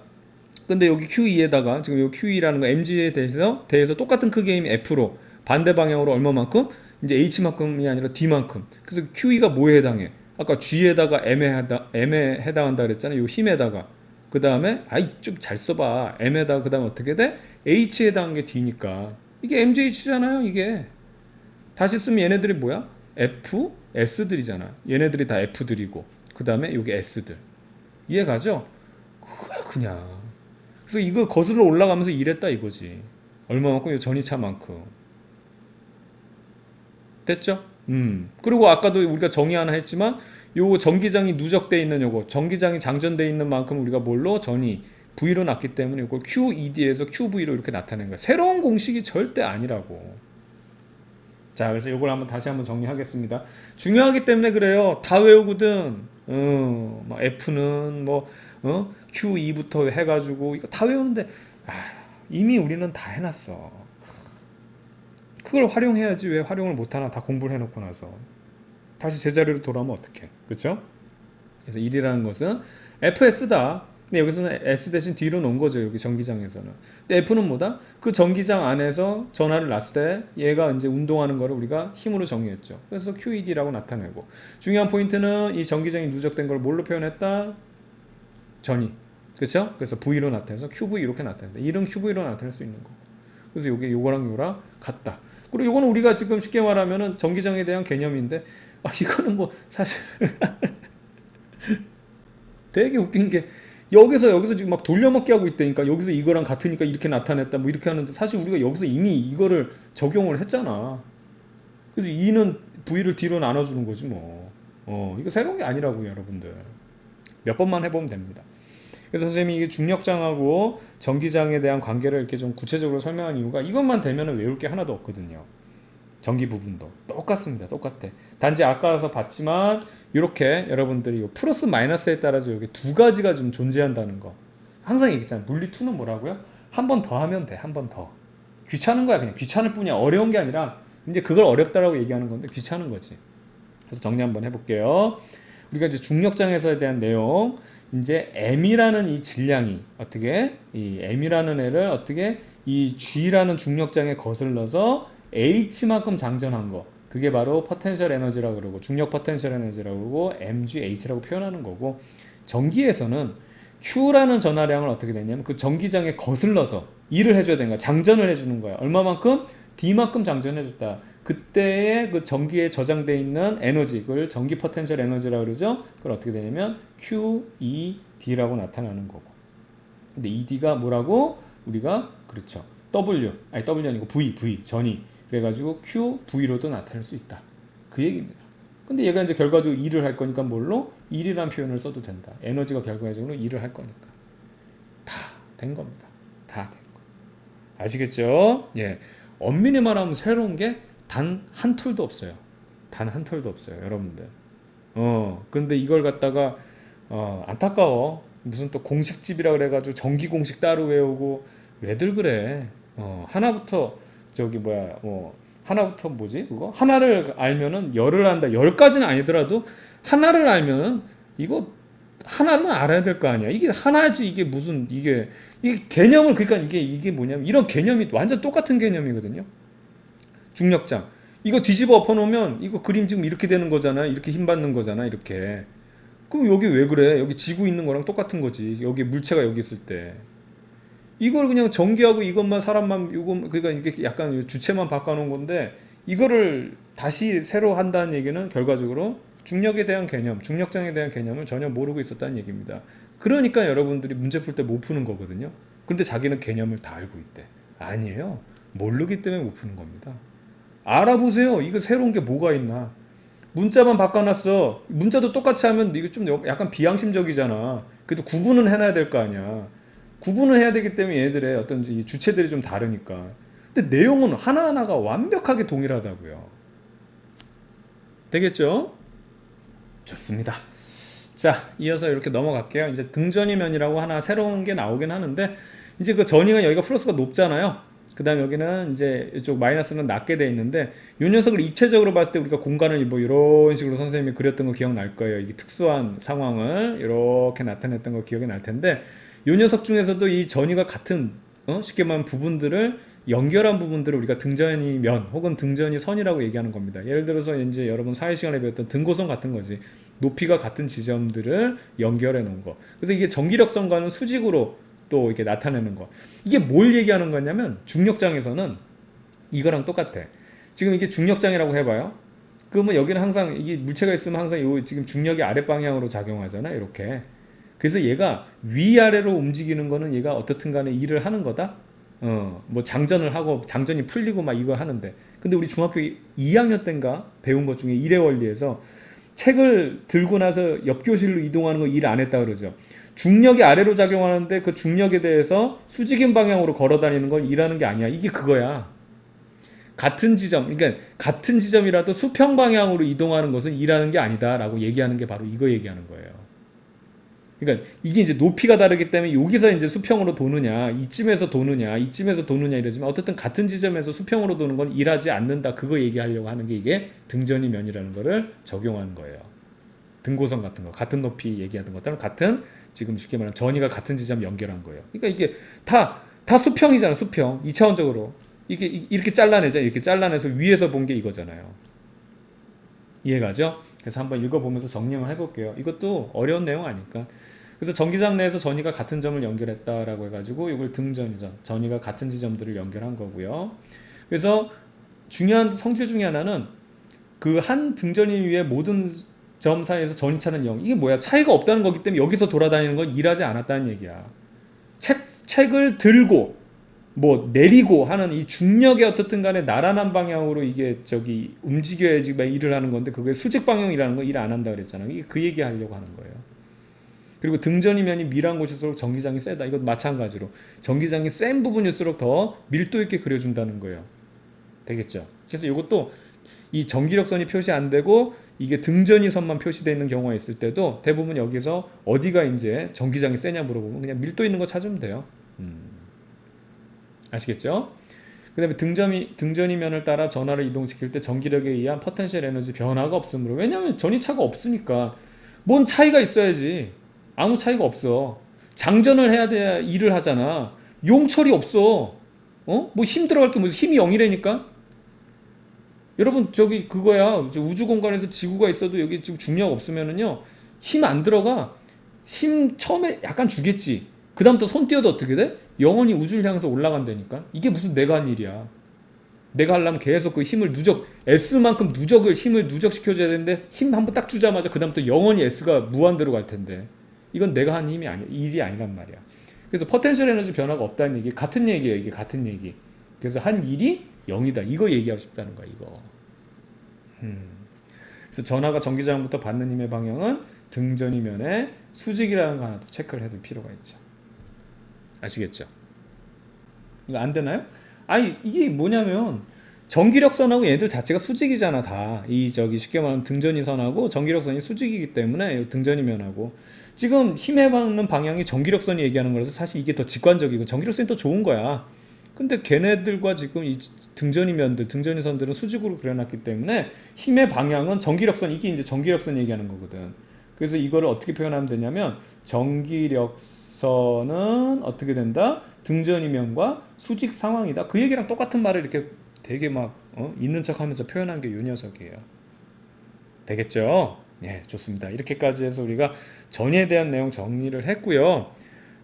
근데 여기 QE에다가 지금 이 QE라는 거 mg에 대해서 똑같은 크기의 힘 F로 반대 방향으로 얼마만큼? 이제 H만큼이 아니라 D만큼. 그래서 QE가 뭐에 해당해? 아까 G에다가 M에 해당한다 그랬잖아요. 이 힘에다가. 그 다음에 좀 잘 써봐. M에다가 그 다음에 어떻게 돼? H에 해당한 게 D니까. 이게 MGH잖아요. 이게. 다시 쓰면 얘네들이 뭐야? F, S들이잖아. 얘네들이 다 F들이고. 그 다음에 여기 S들. 이해가죠? 그냥. 그래서 이거 거슬러 올라가면서 일했다 이거지. 얼마만큼? 전이차만큼. 됐죠? 그리고 아까도 우리가 정의 하나 했지만 요 전기장이 누적돼 있는 요거 전기장이 장전돼 있는 만큼 우리가 뭘로 전이 V로 났기 때문에 이걸 QED에서 QV로 이렇게 나타낸 거야. 새로운 공식이 절대 아니라고. 자, 그래서 이걸 다시 한번 정리하겠습니다. 중요하기 때문에 그래요. 다 외우거든. 막 F는 QE부터 해가지고 이거 다 외우는데 이미 우리는 다 해놨어. 그걸 활용해야지 왜 활용을 못하나. 다 공부를 해놓고 나서 다시 제자리로 돌아오면 어떡해. 그쵸? 그래서 1이라는 것은 FS다. 근데 여기서는 S 대신 D로 놓은 거죠. 여기 전기장에서는. 근데 F는 뭐다? 그 전기장 안에서 전하를 놨을 때 얘가 이제 운동하는 거를 우리가 힘으로 정의했죠. 그래서 QED라고 나타내고, 중요한 포인트는 이 전기장이 누적된 걸 뭘로 표현했다? 전이. 그렇죠? 그래서 V로 나타내서 QV 이렇게 나타낸다. 이런 QV로 나타낼 수 있는 거고. 그래서 요거랑 요거랑 같다. 그리고 요거는 우리가 지금 쉽게 말하면은 전기장에 대한 개념인데 이거는 뭐 사실 되게 웃긴 게 여기서 지금 막 돌려막기 하고 있다니까. 여기서 이거랑 같으니까 이렇게 나타냈다 뭐 이렇게 하는데 사실 우리가 여기서 이미 이거를 적용을 했잖아. 그래서 E는 V를 D로 나눠주는 거지 뭐. 이거 새로운 게 아니라고요, 여러분들. 몇 번만 해보면 됩니다. 그래서 선생님이 이게 중력장하고 전기장에 대한 관계를 이렇게 좀 구체적으로 설명한 이유가 이것만 되면 외울 게 하나도 없거든요. 전기 부분도 똑같습니다. 똑같아. 단지 아까서 봤지만 이렇게 여러분들이 요 플러스 마이너스에 따라서 여기 두 가지가 좀 존재한다는 거. 항상 얘기했잖아요. 물리 2는 뭐라고요? 한 번 더 하면 돼. 한 번 더. 귀찮은 거야. 그냥 귀찮을 뿐이야. 어려운 게 아니라 이제 그걸 어렵다라고 얘기하는 건데 귀찮은 거지. 그래서 정리 한번 해볼게요. 우리가 이제 중력장에서에 대한 내용, 이제 M이라는 이 질량이 어떻게 이 M이라는 애를 어떻게 이 G라는 중력장에 거슬러서 H만큼 장전한 거, 그게 바로 포텐셜 에너지라고 그러고 중력 포텐셜 에너지라고 그러고 mgh라고 표현하는 거고, 전기에서는 Q라는 전하량을 어떻게 되냐면 그 전기장에 거슬러서 일을 해줘야 되는 거야. 장전을 해주는 거야. 얼마만큼? D만큼 장전해줬다. 그때의 그 전기에 저장되어 있는 에너지, 그걸 전기 포텐셜 에너지라고 그러죠. 그걸 어떻게 되냐면 QED라고 나타나는 거고. 근데 ED가 뭐라고? 우리가 그렇죠. W 아니고 V 전이. 그래가지고 QV로도 나타낼 수 있다. 그 얘기입니다. 근데 얘가 이제 결과적으로 일을 할 거니까 뭘로? 일이라는 표현을 써도 된다. 에너지가 결과적으로 일을 할 거니까. 다 된 겁니다. 다 된 거. 아시겠죠? 예. 엄밀히 말하면 새로운 게 단 한 톨도 없어요. 단 한 톨도 없어요, 여러분들. 근데 이걸 갖다가 안타까워. 무슨 또 공식집이라 그래가지고 전기 공식 따로 외우고 왜들 그래? 하나부터 저기 뭐야 하나부터 뭐지 그거 하나를 알면은 열을 안다. 열까지는 아니더라도 하나를 알면은 이거 하나는 알아야 될 거 아니야. 이게 하나지. 이게 무슨 이게 개념을, 그러니까 이게 뭐냐면 이런 개념이 완전 똑같은 개념이거든요. 중력장 이거 뒤집어 엎어놓으면 이거 그림 지금 이렇게 되는 거잖아. 이렇게 힘 받는 거잖아. 이렇게. 그럼 여기 왜 그래? 여기 지구 있는 거랑 똑같은 거지. 여기 물체가 여기 있을 때. 이걸 그냥 전기하고 이것만 사람만 이거 그러니까 이게 약간 주체만 바꿔놓은 건데, 이거를 다시 새로 한다는 얘기는 결과적으로 중력에 대한 개념, 중력장에 대한 개념을 전혀 모르고 있었다는 얘기입니다. 그러니까 여러분들이 문제 풀 때 못 푸는 거거든요. 근데 자기는 개념을 다 알고 있대. 아니에요. 모르기 때문에 못 푸는 겁니다. 알아보세요. 이거 새로운 게 뭐가 있나. 문자만 바꿔놨어. 문자도 똑같이 하면 이거 좀 약간 비양심적이잖아. 그래도 구분은 해놔야 될 거 아니야. 구분을 해야 되기 때문에 얘들의 어떤 이 주체들이 좀 다르니까. 근데 내용은 하나하나가 완벽하게 동일하다고요. 되겠죠? 좋습니다. 자, 이어서 이렇게 넘어갈게요. 이제 등전이면이라고 하나 새로운 게 나오긴 하는데, 이제 그 전이가 여기가 플러스가 높잖아요. 그 다음 여기는 이제 이쪽 마이너스는 낮게 돼 있는데, 이 녀석을 입체적으로 봤을 때 우리가 공간을 뭐 이런 식으로 선생님이 그렸던 거 기억날 거예요. 이게 특수한 상황을 이렇게 나타냈던 거 기억이 날 텐데, 이 녀석 중에서도 이 전이가 같은 쉽게 말하면 부분들을 연결한 부분들을 우리가 등전이 면 혹은 등전이 선이라고 얘기하는 겁니다. 예를 들어서 이제 여러분 사회 시간에 배웠던 등고선 같은 거지. 높이가 같은 지점들을 연결해 놓은 거. 그래서 이게 전기력선과는 수직으로 또 이렇게 나타내는 거. 이게 뭘 얘기하는 거냐면 중력장에서는 이거랑 똑같아. 지금 이게 중력장이라고 해봐요. 그러면 여기는 항상 이게 물체가 있으면 항상 요 지금 중력이 아랫 방향으로 작용하잖아. 이렇게. 그래서 얘가 위아래로 움직이는 거는 얘가 어떻든 간에 일을 하는 거다. 뭐 장전을 하고 장전이 풀리고 막 이거 하는데, 근데 우리 중학교 2학년 때인가 배운 것 중에 일의 원리에서 책을 들고 나서 옆 교실로 이동하는 거 일 안 했다 그러죠. 중력이 아래로 작용하는데 그 중력에 대해서 수직인 방향으로 걸어 다니는 건 일하는 게 아니야. 이게 그거야. 같은 지점, 그러니까 같은 지점이라도 수평 방향으로 이동하는 것은 일하는 게 아니다라고 얘기하는 게 바로 이거 얘기하는 거예요. 그러니까 이게 이제 높이가 다르기 때문에 여기서 이제 수평으로 도느냐, 이쯤에서 도느냐, 이쯤에서 도느냐 이러지만 어쨌든 같은 지점에서 수평으로 도는 건 일하지 않는다. 그거 얘기하려고 하는 게 이게 등전이 면이라는 거를 적용하는 거예요. 등고선 같은 거, 같은 높이 얘기하는 것들은 같은, 지금 쉽게 말하면 전이가 같은 지점 연결한 거예요. 그러니까 이게 다 수평이잖아, 수평. 2차원적으로. 이게 이렇게 잘라내자. 이렇게 잘라내서 위에서 본 게 이거잖아요. 이해가죠? 그래서 한번 읽어보면서 정리만 해볼게요. 이것도 어려운 내용 아니까. 그래서 전기장 내에서 전이가 같은 점을 연결했다라고 해가지고 이걸 등전이죠. 전이가 같은 지점들을 연결한 거고요. 그래서 중요한 성질 중에 하나는 그 한 등전이 위에 모든 점 사이에서 전이차는 0. 이게 뭐야? 차이가 없다는 거기 때문에 여기서 돌아다니는 건 일하지 않았다는 얘기야. 책을 들고 뭐 내리고 하는 이 중력의 어떻든 간에 나란한 방향으로 이게 저기 움직여야지 막 일을 하는 건데 그게 수직 방향이라는 거 일 안 한다 그랬잖아. 이게 그 얘기 하려고 하는 거예요. 그리고 등전이면이 밀한 곳일수록 전기장이 세다. 이것 마찬가지로 전기장이 센 부분일수록 더 밀도 있게 그려준다는 거예요. 되겠죠? 그래서 이것도 이 전기력선이 표시 안 되고 이게 등전이 선만 표시되어 있는 경우가 있을 때도 대부분 여기서 어디가 이제 전기장이 세냐 물어보면 그냥 밀도 있는 거 찾으면 돼요. 아시겠죠? 그 다음에 등전이면을 따라 전하를 이동시킬 때 전기력에 의한 포텐셜 에너지 변화가 없으므로 왜냐하면 전이차가 없으니까 뭔 차이가 있어야지. 아무 차이가 없어. 장전을 해야 돼야 일을 하잖아. 용철이 없어. 뭐 힘 들어갈 게 무슨 힘이 0이라니까? 여러분 저기 그거야. 우주 공간에서 지구가 있어도 여기 지금 중력 없으면은요. 힘 안 들어가. 힘 처음에 약간 주겠지. 그 다음부터 손 띄어도 어떻게 돼? 영원히 우주를 향해서 올라간다니까. 이게 무슨 내가 한 일이야. 내가 하려면 계속 그 힘을 S만큼 힘을 누적시켜줘야 되는데 힘 한번 딱 주자마자 그 다음부터 영원히 S가 무한대로 갈 텐데. 이건 내가 한 일이 아니란 말이야. 그래서 포텐셜 에너지 변화가 없다는 얘기, 같은 얘기예요. 이게 같은 얘기. 그래서 한 일이 0이다. 이거 얘기하고 싶다는 거야, 이거. 그래서 전하가 전기장부터 받는 힘의 방향은 등전이면에 수직이라는 거 하나 더 체크를 해둘 필요가 있죠. 아시겠죠? 이거 안 되나요? 아니, 이게 뭐냐면, 전기력선하고 얘들 자체가 수직이잖아, 다. 쉽게 말하면 등전이선하고 전기력선이 수직이기 때문에 등전이면하고. 지금 힘에 받는 방향이 전기력선이 얘기하는 거라서 사실 이게 더 직관적이고 전기력선이 더 좋은 거야. 근데 걔네들과 지금 이 등전이선들은 수직으로 그려놨기 때문에 힘의 방향은 전기력선, 이게 이제 전기력선 얘기하는 거거든. 그래서 이거를 어떻게 표현하면 되냐면 전기력선은 어떻게 된다? 등전이면과 수직 상황이다. 그 얘기랑 똑같은 말을 이렇게 되게 막 있는 척하면서 표현한 게 이 녀석이에요. 되겠죠? 예, 좋습니다. 이렇게까지 해서 우리가 전에 대한 내용 정리를 했고요.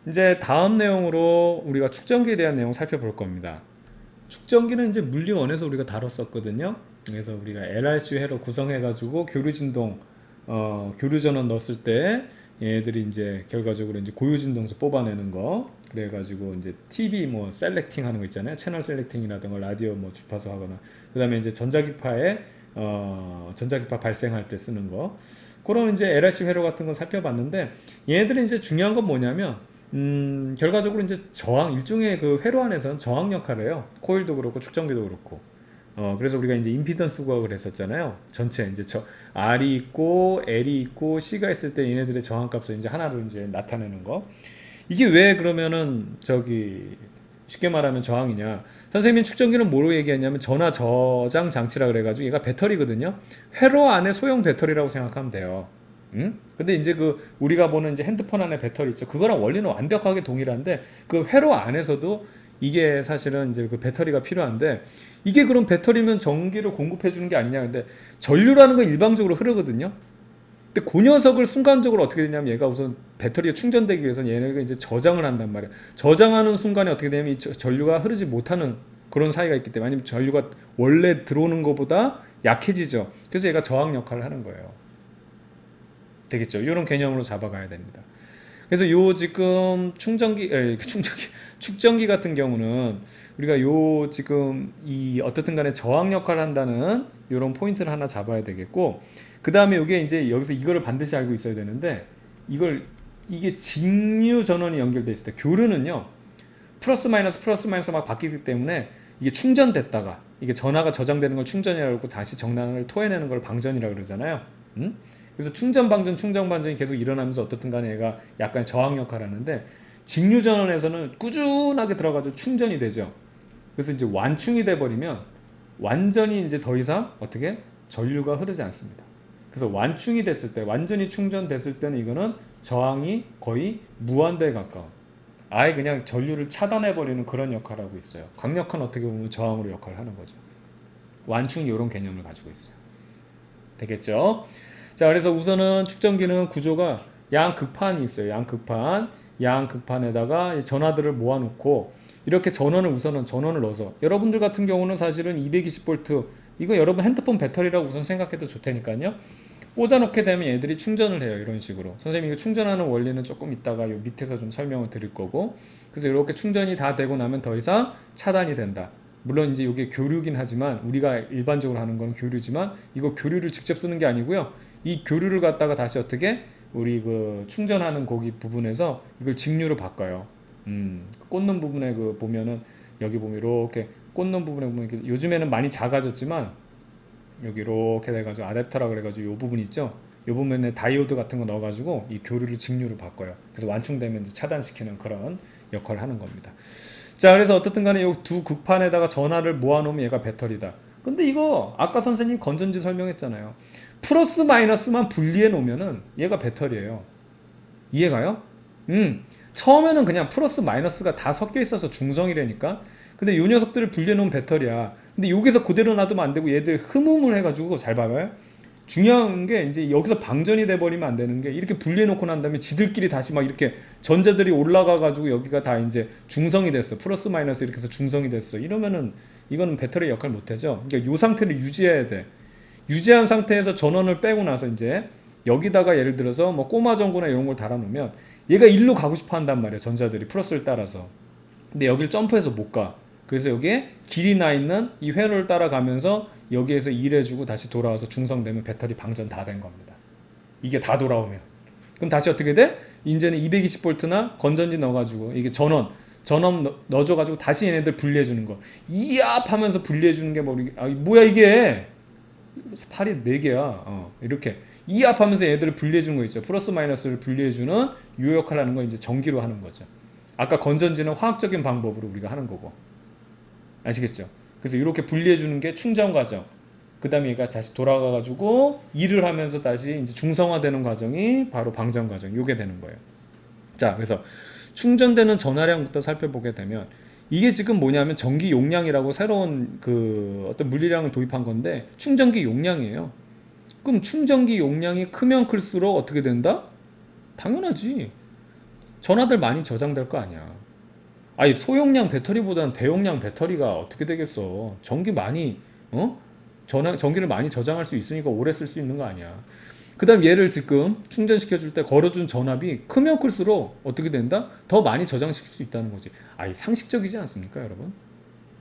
이제 다음 내용으로 우리가 축전기에 대한 내용 살펴볼 겁니다. 축전기는 이제 물리원에서 우리가 다뤘었거든요. 그래서 우리가 LRC 회로 구성해가지고 교류진동, 교류전원 넣었을 때 얘들이 이제 결과적으로 이제 고유진동수 뽑아내는 거. 그래가지고 이제 TV 뭐 셀렉팅 하는 거 있잖아요. 채널 셀렉팅이라든가 라디오 뭐 주파수 하거나. 그 다음에 이제 전자기파 발생할 때 쓰는 거. 그런 이제 LRC 회로 같은 거 살펴봤는데 얘네들이 이제 중요한 건 뭐냐면 결과적으로 이제 일종의 그 회로 안에서는 저항 역할을 해요. 코일도 그렇고 축전기도 그렇고. 그래서 우리가 이제 임피던스 구학을 했었잖아요. 전체 이제 R이 있고 L이 있고 C가 있을 때 얘네들의 저항 값을 이제 하나로 이제 나타내는 거. 이게 왜 그러면은 쉽게 말하면 저항이냐? 선생님이 축전기는 뭐로 얘기했냐면 전화 저장 장치라 그래가지고 얘가 배터리거든요. 회로 안에 소형 배터리라고 생각하면 돼요. 근데 이제 우리가 보는 이제 핸드폰 안에 배터리 있죠. 그거랑 원리는 완벽하게 동일한데 그 회로 안에서도 이게 사실은 이제 그 배터리가 필요한데 이게 그럼 배터리면 전기를 공급해 주는 게 아니냐. 근데 전류라는 건 일방적으로 흐르거든요. 근데 그 녀석을 순간적으로 어떻게 되냐면 얘가 우선 배터리가 충전되기 위해서 얘네가 이제 저장을 한단 말이야. 저장하는 순간에 어떻게 되냐면 이 전류가 흐르지 못하는 그런 사이가 있기 때문에 아니면 전류가 원래 들어오는 것보다 약해지죠. 그래서 얘가 저항 역할을 하는 거예요. 되겠죠. 이런 개념으로 잡아가야 됩니다. 그래서 지금 축전기 같은 경우는 우리가 지금 어떻든 간에 저항 역할을 한다는 이런 포인트를 하나 잡아야 되겠고, 그 다음에 이게 이제 여기서 이거를 반드시 알고 있어야 되는데, 이게 직류 전원이 연결돼 있을 때 교류는요, 플러스 마이너스 막 바뀌기 때문에 이게 충전됐다가 이게 전하가 저장되는 걸 충전이라고 하고 다시 정난을 토해내는 걸 방전이라고 그러잖아요. 그래서 충전 방전이 계속 일어나면서 어떻든 간에 얘가 약간 저항 역할을 하는데 직류 전원에서는 꾸준하게 들어가서 충전이 되죠. 그래서 이제 완충이 돼 버리면 완전히 이제 더 이상 어떻게 전류가 흐르지 않습니다. 그래서 완충이 됐을 때, 완전히 충전됐을 때는 이거는 저항이 거의 무한대에 가까운, 아예 그냥 전류를 차단해 버리는 그런 역할을 하고 있어요. 강력한 어떻게 보면 저항으로 역할을 하는 거죠. 완충이 이런 개념을 가지고 있어요. 되겠죠? 자, 그래서 우선은 축전기는 구조가 양극판이 있어요. 양극판에다가 전하들을 모아놓고 이렇게 우선은 전원을 넣어서, 여러분들 같은 경우는 사실은 220V 이거 여러분 핸드폰 배터리라고 우선 생각해도 좋다니까요. 꽂아놓게 되면 얘들이 충전을 해요. 이런 식으로. 선생님이 이거 충전하는 원리는 조금 이따가 요 밑에서 좀 설명을 드릴 거고. 그래서 이렇게 충전이 다 되고 나면 더 이상 차단이 된다. 물론 이제 이게 교류긴 하지만 우리가 일반적으로 하는 건 교류지만 이거 교류를 직접 쓰는 게 아니고요. 이 교류를 갖다가 다시 어떻게 우리 그 충전하는 거기 부분에서 이걸 직류로 바꿔요. 꽂는 부분에 그 보면은 여기 보면 이렇게 꽂는 부분에 보면 요즘에는 많이 작아졌지만 여기 이렇게 돼가지고 아댑터라 그래가지고 이 부분 있죠. 이 부분에 다이오드 같은 거 넣어가지고 이 교류를 직류로 바꿔요. 그래서 완충되면 이제 차단시키는 그런 역할을 하는 겁니다. 자, 그래서 어떻든 간에 이 두 극판에다가 전하를 모아놓으면 얘가 배터리다. 근데 이거 아까 선생님 건전지 설명했잖아요. 플러스 마이너스만 분리해 놓으면은 얘가 배터리예요. 이해가요? 처음에는 그냥 플러스 마이너스가 다 섞여 있어서 중성이라니까. 근데 요 녀석들을 분리해 놓으면 배터리야. 근데 여기서 그대로 놔두면 안 되고 얘들 흠음을 해가지고 잘 봐봐요. 중요한 게 이제 여기서 방전이 돼 버리면 안 되는 게 이렇게 분리해 놓고 난 다음에 지들끼리 다시 막 이렇게 전자들이 올라가 가지고 여기가 다 이제 중성이 됐어. 플러스 마이너스 이렇게 해서 중성이 됐어. 이러면은 이거는 배터리 역할 못 하죠. 그러니까 요 상태를 유지해야 돼. 유지한 상태에서 전원을 빼고 나서 이제 여기다가 예를 들어서 뭐 꼬마 전구나 이런 걸 달아 놓으면 얘가 일로 가고 싶어 한단 말이야. 전자들이 플러스를 따라서. 근데 여기를 점프해서 못 가. 그래서 여기에 길이 나 있는 이 회로를 따라가면서 여기에서 일해주고 다시 돌아와서 중성되면 배터리 방전 다 된 겁니다. 이게 다 돌아오면. 그럼 다시 어떻게 돼? 이제는 220V나 건전지 넣어가지고 이게 전원 넣어줘가지고 다시 얘네들 분리해주는 거. 이압 하면서 분리해주는 게 뭐야 이게. 팔이 4개야. 이렇게. 이압 하면서 얘들을 분리해주는 거 있죠. 플러스 마이너스를 분리해주는 요 역할을 하는 거 이제 전기로 하는 거죠. 아까 건전지는 화학적인 방법으로 우리가 하는 거고. 아시겠죠? 그래서 이렇게 분리해 주는 게 충전 과정. 그 다음에 얘가 다시 돌아가 가지고 일을 하면서 다시 이제 중성화되는 과정이 바로 방전 과정. 요게 되는 거예요. 자, 그래서 충전되는 전하량부터 살펴보게 되면 이게 지금 뭐냐면 전기 용량이라고 새로운 그 어떤 물리량을 도입한 건데 충전기 용량이에요. 그럼 충전기 용량이 크면 클수록 어떻게 된다? 당연하지. 전하들 많이 저장될 거 아니야. 아니 소용량 배터리보다는 대용량 배터리가 어떻게 되겠어. 전기 많이 전기를 많이 저장할 수 있으니까 오래 쓸 수 있는 거 아니야. 그 다음 얘를 지금 충전시켜 줄 때 걸어준 전압이 크면 클수록 어떻게 된다? 더 많이 저장시킬 수 있다는 거지. 아니 상식적이지 않습니까 여러분?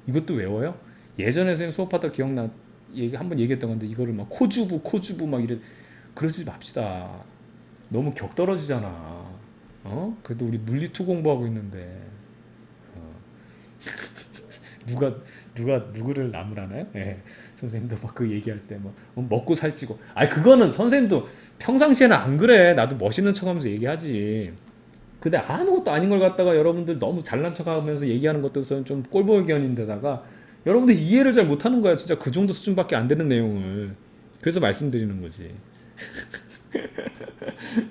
이것도 외워요? 예전에 선생님 수업하다 기억나 한번 얘기했던 건데 이거를 막 코주부 막 이래. 그러지 맙시다. 너무 격 떨어지잖아. 그래도 우리 물리투 공부하고 있는데 누가 누구를 나무라나요? 예. 선생님도 막 그 얘기할 때 뭐 먹고 살찌고. 아니 그거는 선생님도 평상시에는 안 그래. 나도 멋있는 척하면서 얘기하지. 근데 아무것도 아닌 걸 갖다가 여러분들 너무 잘난 척하면서 얘기하는 것들은 좀 꼴보기견인데다가 여러분들 이해를 잘 못하는 거야. 진짜 그 정도 수준밖에 안 되는 내용을. 그래서 말씀드리는 거지.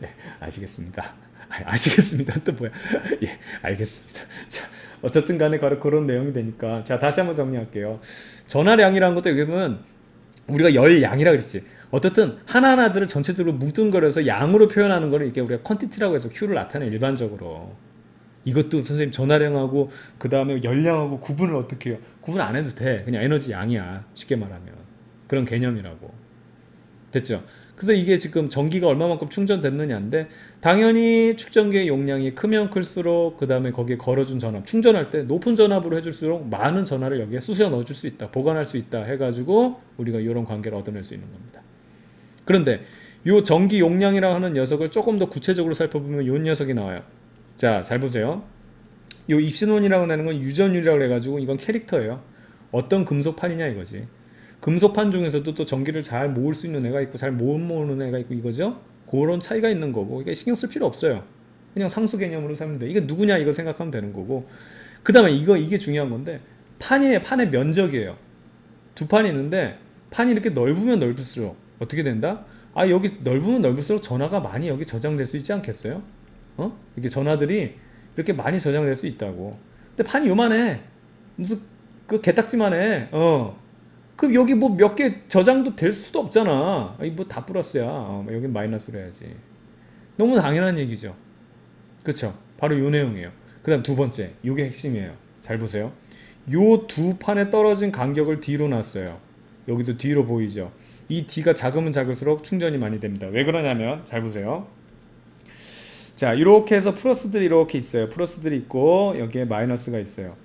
네, 아시겠습니다. 아시겠습니다. 또 뭐야? 예, 알겠습니다. 자, 어쨌든 간에 바로 그런 내용이 되니까. 자, 다시 한번 정리할게요. 전하량이라는 것도 여기 보면 우리가 열량이라 그랬지. 어쨌든 하나하나들을 전체적으로 뭉뚱그려서 양으로 표현하는 거를 이렇게 우리가 퀀티티라고 해서 Q를 나타내 일반적으로. 이것도 선생님 전하량하고 그 다음에 열량하고 구분을 어떻게 해요? 구분 안 해도 돼. 그냥 에너지 양이야. 쉽게 말하면. 그런 개념이라고. 됐죠? 그래서 이게 지금 전기가 얼마만큼 충전됐느냐인데 당연히 축전기의 용량이 크면 클수록 그 다음에 거기에 걸어준 전압 충전할 때 높은 전압으로 해줄수록 많은 전하를 여기에 쑤셔 넣어줄 수 있다 보관할 수 있다 해가지고 우리가 이런 관계를 얻어낼 수 있는 겁니다. 그런데 이 전기 용량이라고 하는 녀석을 조금 더 구체적으로 살펴보면 이 녀석이 나와요. 자, 잘 보세요. 이 입신원이라고 하는 건 유전율이라고 해가지고 이건 캐릭터예요. 어떤 금속판이냐 이거지. 금속판 중에서도 또 전기를 잘 모을 수 있는 애가 있고 잘 못 모으는 애가 있고 이거죠. 그런 차이가 있는 거고 이게 신경 쓸 필요 없어요. 그냥 상수 개념으로 살면 돼. 이게 누구냐 이거 생각하면 되는 거고. 그 다음에 이게 중요한 건데 판의 면적이에요. 두 판이 있는데 판이 이렇게 넓으면 넓을수록 어떻게 된다? 아 여기 넓으면 넓을수록 전하가 많이 여기 저장될 수 있지 않겠어요? 이게 전하들이 이렇게 많이 저장될 수 있다고. 근데 판이 요만해. 무슨 그 개딱지만 해. 그럼 여기 뭐 몇 개 저장도 될 수도 없잖아. 이 뭐 다 플러스야. 여긴 마이너스로 해야지. 너무 당연한 얘기죠. 그쵸? 바로 요 내용이에요. 그 다음 두 번째. 요게 핵심이에요. 잘 보세요. 요 두 판에 떨어진 간격을 D로 놨어요. 여기도 D로 보이죠. 이 D가 작으면 작을수록 충전이 많이 됩니다. 왜 그러냐면 잘 보세요. 자, 이렇게 해서 플러스들이 이렇게 있어요. 플러스들이 있고 여기에 마이너스가 있어요.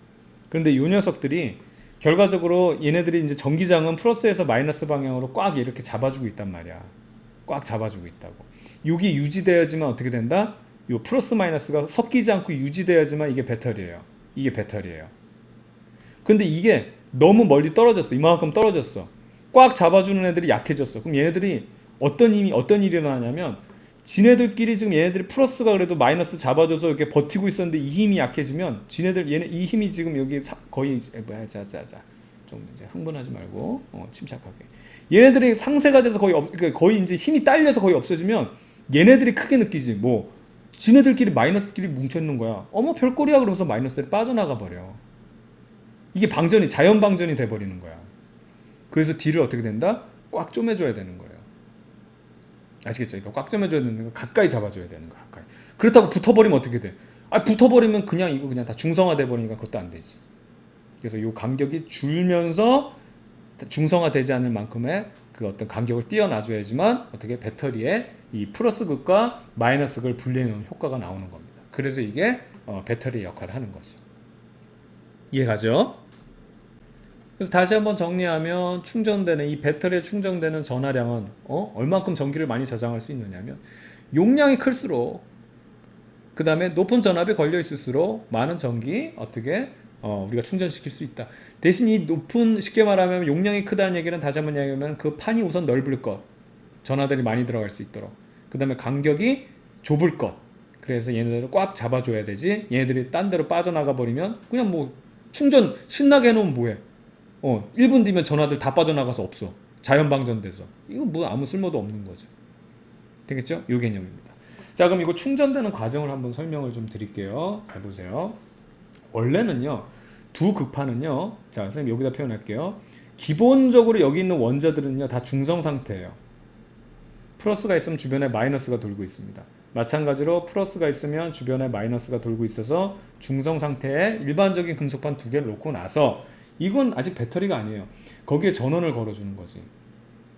그런데 이 녀석들이 결과적으로 얘네들이 이제 전기장은 플러스에서 마이너스 방향으로 꽉 이렇게 잡아주고 있단 말이야. 꽉 잡아주고 있다고. 이게 유지되어야지만 어떻게 된다? 이 플러스 마이너스가 섞이지 않고 유지되어야지만 이게 배터리예요. 이게 배터리예요. 근데 이게 너무 멀리 떨어졌어. 이만큼 떨어졌어. 꽉 잡아주는 애들이 약해졌어. 그럼 얘네들이 어떤 일이 일어나냐면 지네들끼리 지금 얘네들이 플러스가 그래도 마이너스 잡아줘서 이렇게 버티고 있었는데 이 힘이 약해지면 얘네 이 힘이 지금 여기 거의 좀 이제 흥분하지 말고 침착하게. 얘네들이 상쇄가 돼서 거의 이제 힘이 딸려서 거의 없어지면 얘네들이 크게 느끼지. 뭐 지네들끼리 마이너스끼리 뭉쳐 있는 거야. 어머 별꼴이야 그러면서 마이너스들이 빠져나가 버려. 이게 자연 방전이 돼 버리는 거야. 그래서 D를 어떻게 된다? 꽉 쪼매줘야 되는 거예요. 아시겠죠? 그러니까 꽉 쪼매줘야 되는 거, 가까이 잡아줘야 되는 거, 가까이. 그렇다고 붙어버리면 어떻게 돼? 붙어버리면 이거 그냥 다 중성화돼 버리니까 그것도 안 되지. 그래서 이 간격이 줄면서 중성화되지 않을 만큼의 그 어떤 간격을 띄어놔줘야지만 어떻게 배터리에 이 플러스 극과 마이너스 극을 분리해놓은 효과가 나오는 겁니다. 그래서 이게 배터리 역할을 하는 거죠. 이해가죠? 그래서 다시 한번 정리하면 이 배터리에 충전되는 전하량은 얼만큼 전기를 많이 저장할 수 있느냐면 용량이 클수록 그 다음에 높은 전압에 걸려 있을수록 많은 전기 어떻게 우리가 충전시킬 수 있다. 대신 쉽게 말하면 용량이 크다는 얘기는 다시 한번 얘기하면 그 판이 우선 넓을 것, 전하들이 많이 들어갈 수 있도록. 그 다음에 간격이 좁을 것. 그래서 얘네들을 꽉 잡아줘야 되지. 얘네들이 딴 데로 빠져나가 버리면 그냥 뭐 충전 신나게 해놓으면 뭐해. 1분 뒤면 전화들 다 빠져나가서 없어. 자연방전돼서. 이거 뭐 아무 쓸모도 없는 거죠. 되겠죠? 요 개념입니다. 자, 그럼 이거 충전되는 과정을 한번 설명을 좀 드릴게요. 잘 보세요. 원래는요, 두 극판은요, 자, 선생님 여기다 표현할게요. 기본적으로 여기 있는 원자들은요, 다 중성 상태예요. 플러스가 있으면 주변에 마이너스가 돌고 있습니다. 마찬가지로 플러스가 있으면 주변에 마이너스가 돌고 있어서 중성 상태에 일반적인 금속판 두 개를 놓고 나서 이건 아직 배터리가 아니에요. 거기에 전원을 걸어주는 거지.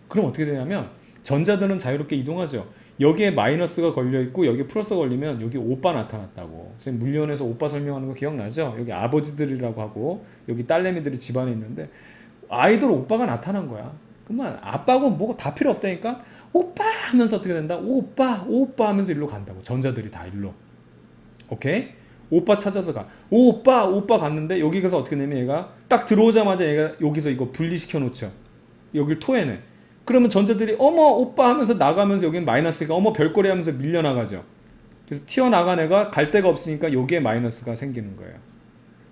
그럼 어떻게 되냐면 전자들은 자유롭게 이동하죠. 여기에 마이너스가 걸려있고 여기에 플러스가 걸리면 여기 오빠 나타났다고. 선생님 물리원에서 오빠 설명하는 거 기억나죠? 여기 아버지들이라고 하고 여기 딸내미들이 집안에 있는데 아이돌 오빠가 나타난 거야. 그러면 아빠하고 뭐가 다 필요 없다니까 오빠 하면서 어떻게 된다? 오빠 하면서 일로 간다고. 전자들이 다 일로. 오케이? 오빠 찾아서 가. 오빠 갔는데 여기 가서 어떻게 되냐면 얘가 딱 들어오자마자 얘가 여기서 이거 분리시켜 놓죠. 여길 토해내. 그러면 전자들이 어머 오빠 하면서 나가면서 여기는 마이너스가 어머 별거리 하면서 밀려나가죠. 그래서 튀어나간 애가 갈 데가 없으니까 여기에 마이너스가 생기는 거예요.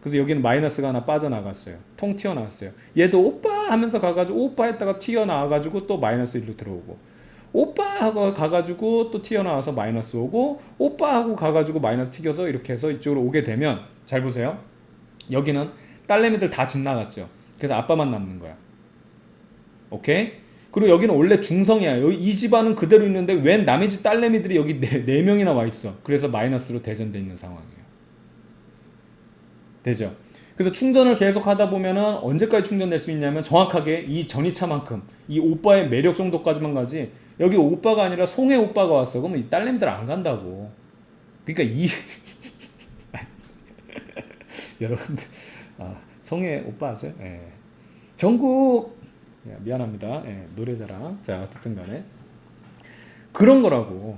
그래서 여기는 마이너스가 하나 빠져나갔어요. 통 튀어나왔어요. 얘도 오빠 하면서 가가지고 오빠 했다가 튀어나와가지고 또 마이너스 1로 들어오고 오빠 하고 가가지고 또 튀어나와서 마이너스 오고 오빠 하고 가가지고 마이너스 튀겨서 이렇게 해서 이쪽으로 오게 되면 잘 보세요. 여기는 딸내미들 다 집 나갔죠. 그래서 아빠만 남는 거야. 오케이? 그리고 여기는 원래 중성이야. 여기 이 집안은 그대로 있는데 웬 남의 집 딸내미들이 여기 네 명이나 와 있어. 그래서 마이너스로 대전돼 있는 상황이에요. 되죠? 그래서 충전을 계속 하다 보면은 언제까지 충전될 수 있냐면 정확하게 이 전이차만큼 이 오빠의 매력 정도까지만 가지 여기 오빠가 아니라 송혜 오빠가 왔어. 그러면 이 딸내미들 안 간다고. 그러니까 여러분들 송혜 오빠 아세요? 예. 전국 미안합니다. 예, 노래자랑. 자, 어쨌든 간에 그런 거라고.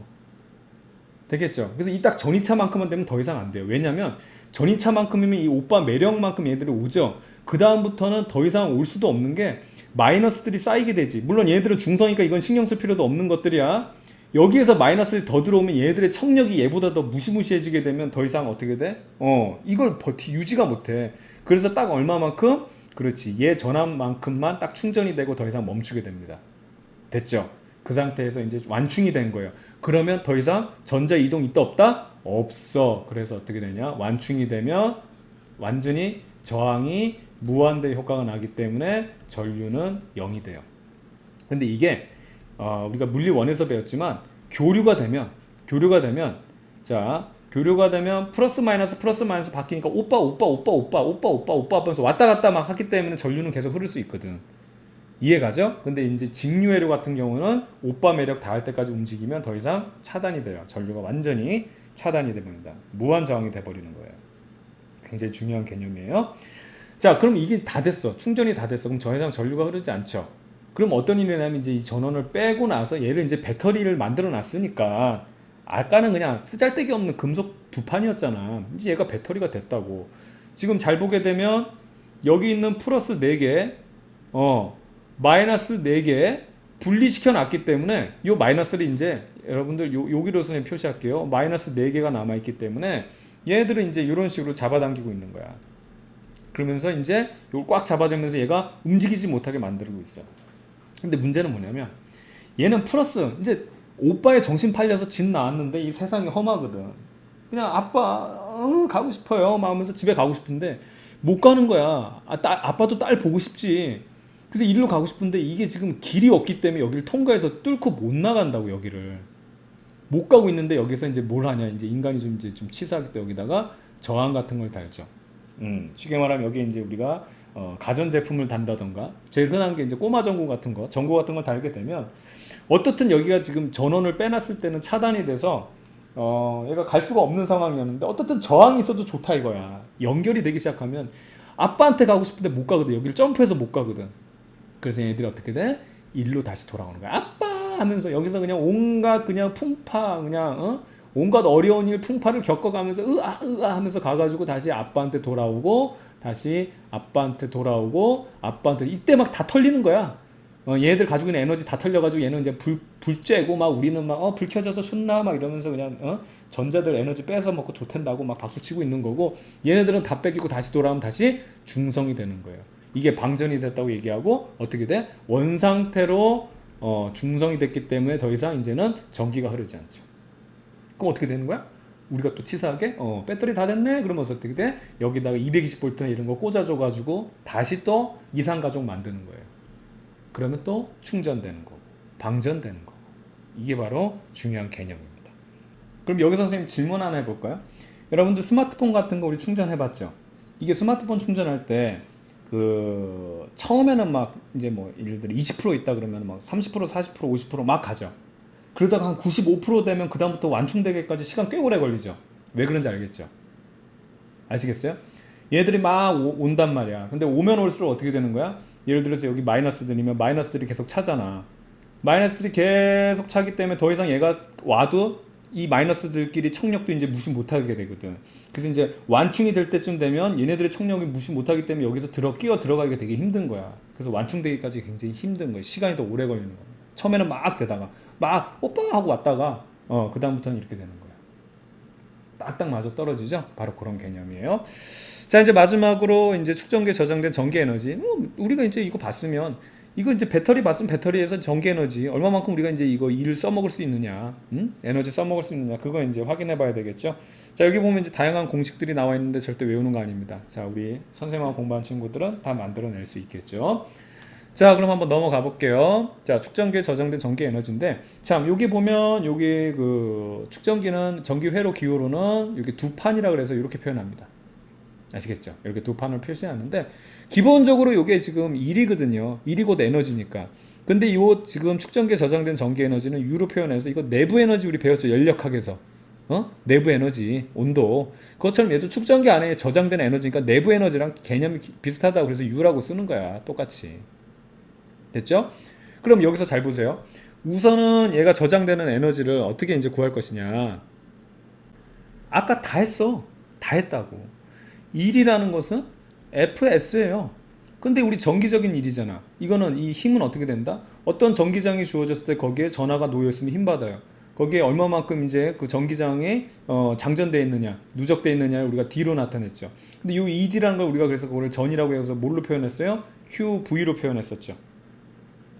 되겠죠? 그래서 이 딱 전이차만큼만 되면 더 이상 안 돼요. 왜냐면 전이차만큼이면 이 오빠 매력만큼 얘들이 오죠. 그 다음부터는 더 이상 올 수도 없는 게 마이너스들이 쌓이게 되지. 물론 얘들은 중성이니까 이건 신경 쓸 필요도 없는 것들이야. 여기에서 마이너스를 더 들어오면 얘들의 청력이 얘보다 더 무시무시해지게 되면 더 이상 어떻게 돼? 이걸 유지가 못해. 그래서 딱 얼마만큼? 그렇지. 얘 전압만큼만 딱 충전이 되고 더 이상 멈추게 됩니다. 됐죠? 그 상태에서 이제 완충이 된 거예요. 그러면 더 이상 전자 이동 있다 없다? 없어. 그래서 어떻게 되냐? 완충이 되면 완전히 저항이 무한대 효과가 나기 때문에 전류는 0이 돼요. 근데 이게 우리가 물리 1에서 배웠지만 교류가 되면 플러스 마이너스 바뀌니까 오빠 하면서 왔다 갔다 막 하기 때문에 전류는 계속 흐를 수 있거든. 이해가죠? 근데 이제 직류회로 같은 경우는 오빠 매력 닿을 때까지 움직이면 더 이상 차단이 돼요. 전류가 완전히 차단이 돼버린다. 무한 저항이 돼버리는 거예요. 굉장히 중요한 개념이에요. 자, 그럼 이게 다 됐어. 충전이 다 됐어. 그럼 더 이상 전류가 흐르지 않죠. 그럼 어떤 일이 냐면 이제 이 전원을 빼고 나서 얘를 이제 배터리를 만들어 놨으니까 아까는 그냥 쓰잘데기 없는 금속 두 판이었잖아. 이제 얘가 배터리가 됐다고. 지금 잘 보게 되면 여기 있는 플러스 4개, 마이너스 4개 분리시켜 놨기 때문에 이 마이너스를 이제 여러분들 여기로 선생님 표시할게요. 마이너스 4개가 남아있기 때문에 얘들은 이제 이런 식으로 잡아당기고 있는 거야. 그러면서 이제 이걸 꽉 잡아주면서 얘가 움직이지 못하게 만들고 있어. 근데 문제는 뭐냐면 얘는 플러스 이제 오빠의 정신 팔려서 집 나왔는데 이 세상이 험하거든. 그냥 아빠 가고 싶어요 막 하면서 집에 가고 싶은데 못 가는 거야. 아빠도 딸 보고 싶지. 그래서 일로 가고 싶은데 이게 지금 길이 없기 때문에 여기를 통과해서 뚫고 못 나간다고. 여기를 못 가고 있는데 여기서 이제 뭘 하냐, 이제 인간이 좀 이제 좀 치사하기 때문에 여기다가 저항 같은 걸 달죠. 쉽게 말하면 여기 이제 우리가 가전제품을 단다던가 제일 흔한 게 이제 꼬마 전구 같은 거, 전구 같은 걸 달게 되면 어떻든 여기가 지금 전원을 빼놨을 때는 차단이 돼서 얘가 갈 수가 없는 상황이었는데 어떻든 저항이 있어도 좋다 이거야. 연결이 되기 시작하면 아빠한테 가고 싶은데 못 가거든. 여기를 점프해서 못 가거든. 그래서 얘들이 어떻게 돼? 일로 다시 돌아오는 거야. 아빠 하면서 여기서 그냥 온갖 그냥 풍파 그냥 온갖 어려운 일 풍파를 겪어가면서 으아 으아 하면서 가가지고 다시 아빠한테 돌아오고 다시 아빠한테 돌아오고 아빠한테 이때 막 다 털리는 거야. 얘들 가지고 있는 에너지 다 털려가지고 얘는 이제 불 쬐고 막 우리는 막 불 켜져서 슌나 막 이러면서 그냥 전자들 에너지 뺏어 먹고 좋댄다고 막 박수 치고 있는 거고 얘네들은 다 뺏기고 다시 돌아오면 다시 중성이 되는 거예요. 이게 방전이 됐다고 얘기하고 어떻게 돼? 원상태로 중성이 됐기 때문에 더 이상 이제는 전기가 흐르지 않죠. 그럼 어떻게 되는 거야? 우리가 또 치사하게 배터리 다 됐네 그러면서 어떻게 돼? 여기다가 220V나 이런 거 꽂아줘 가지고 다시 또 이산가족 만드는 거예요. 그러면 또 충전되는 거고 방전되는 거고. 이게 바로 중요한 개념입니다. 그럼 여기서 선생님 질문 하나 해볼까요? 여러분들 스마트폰 같은 거 우리 충전해봤죠? 이게 스마트폰 충전할 때 처음에는 막 이제 뭐 예를 들어 20% 있다 그러면 막 30%, 40%, 50%막 가죠. 그러다가 한 95% 되면 그 다음부터 완충되기까지 시간 꽤 오래 걸리죠. 왜 그런지 알겠죠? 아시겠어요? 얘들이 막 온단 말이야. 근데 오면 올수록 어떻게 되는 거야? 예를 들어서 여기 마이너스들이면 마이너스들이 계속 차잖아. 마이너스들이 계속 차기 때문에 더 이상 얘가 와도 이 마이너스들끼리 청력도 이제 무시 못하게 되거든. 그래서 이제 완충이 될 때쯤 되면 얘네들의 청력이 무시 못하기 때문에 여기서 끼어 들어가기가 되게 힘든 거야. 그래서 완충되기까지 굉장히 힘든 거야. 시간이 더 오래 걸리는 겁니다. 처음에는 막 되다가 막 오빠 하고 왔다가 그 다음부터는 이렇게 되는 거야. 딱딱 맞아 떨어지죠. 바로 그런 개념이에요. 자, 이제 마지막으로 이제 축전기에 저장된 전기 에너지. 우리가 이제 이거 봤으면 이거 이제 배터리 봤으면 배터리에서 전기 에너지 얼마만큼 우리가 이제 이거 일을 써먹을 수 있느냐, 에너지 써먹을 수 있느냐, 그거 이제 확인해 봐야 되겠죠. 자, 여기 보면 이제 다양한 공식들이 나와 있는데 절대 외우는 거 아닙니다. 자, 우리 선생님하고 공부한 친구들은 다 만들어낼 수 있겠죠. 자, 그럼 한번 넘어가 볼게요. 자, 축전기에 저장된 전기 에너지인데, 참, 여기 보면, 여기 축전기는 전기 회로 기호로는 여기 두 판이라 그래서 이렇게 표현합니다. 아시겠죠? 이렇게 두 판을 표시하는데, 기본적으로 이게 지금 1이거든요. 1이 곧 에너지니까. 근데 요 지금 축전기에 저장된 전기 에너지는 U로 표현해서 이거 내부 에너지 우리 배웠죠? 연력학에서. 내부 에너지, 온도. 그것처럼 얘도 축전기 안에 저장된 에너지니까 내부 에너지랑 개념이 비슷하다고 그래서 U라고 쓰는 거야. 똑같이. 됐죠? 그럼 여기서 잘 보세요. 우선은 얘가 저장되는 에너지를 어떻게 이제 구할 것이냐. 아까 다 했어. 다 했다고. 1이라는 것은 FS예요. 근데 우리 정기적인 일이잖아. 이거는 이 힘은 어떻게 된다? 어떤 전기장이 주어졌을 때 거기에 전하가 놓여 있으면 힘 받아요. 거기에 얼마만큼 이제 그 전기장이 장전되어 있느냐, 누적되어 있느냐를 우리가 D로 나타냈죠. 근데 이 ED라는 걸 우리가 그래서 그걸 전이라고 해서 뭘로 표현했어요? QV로 표현했었죠.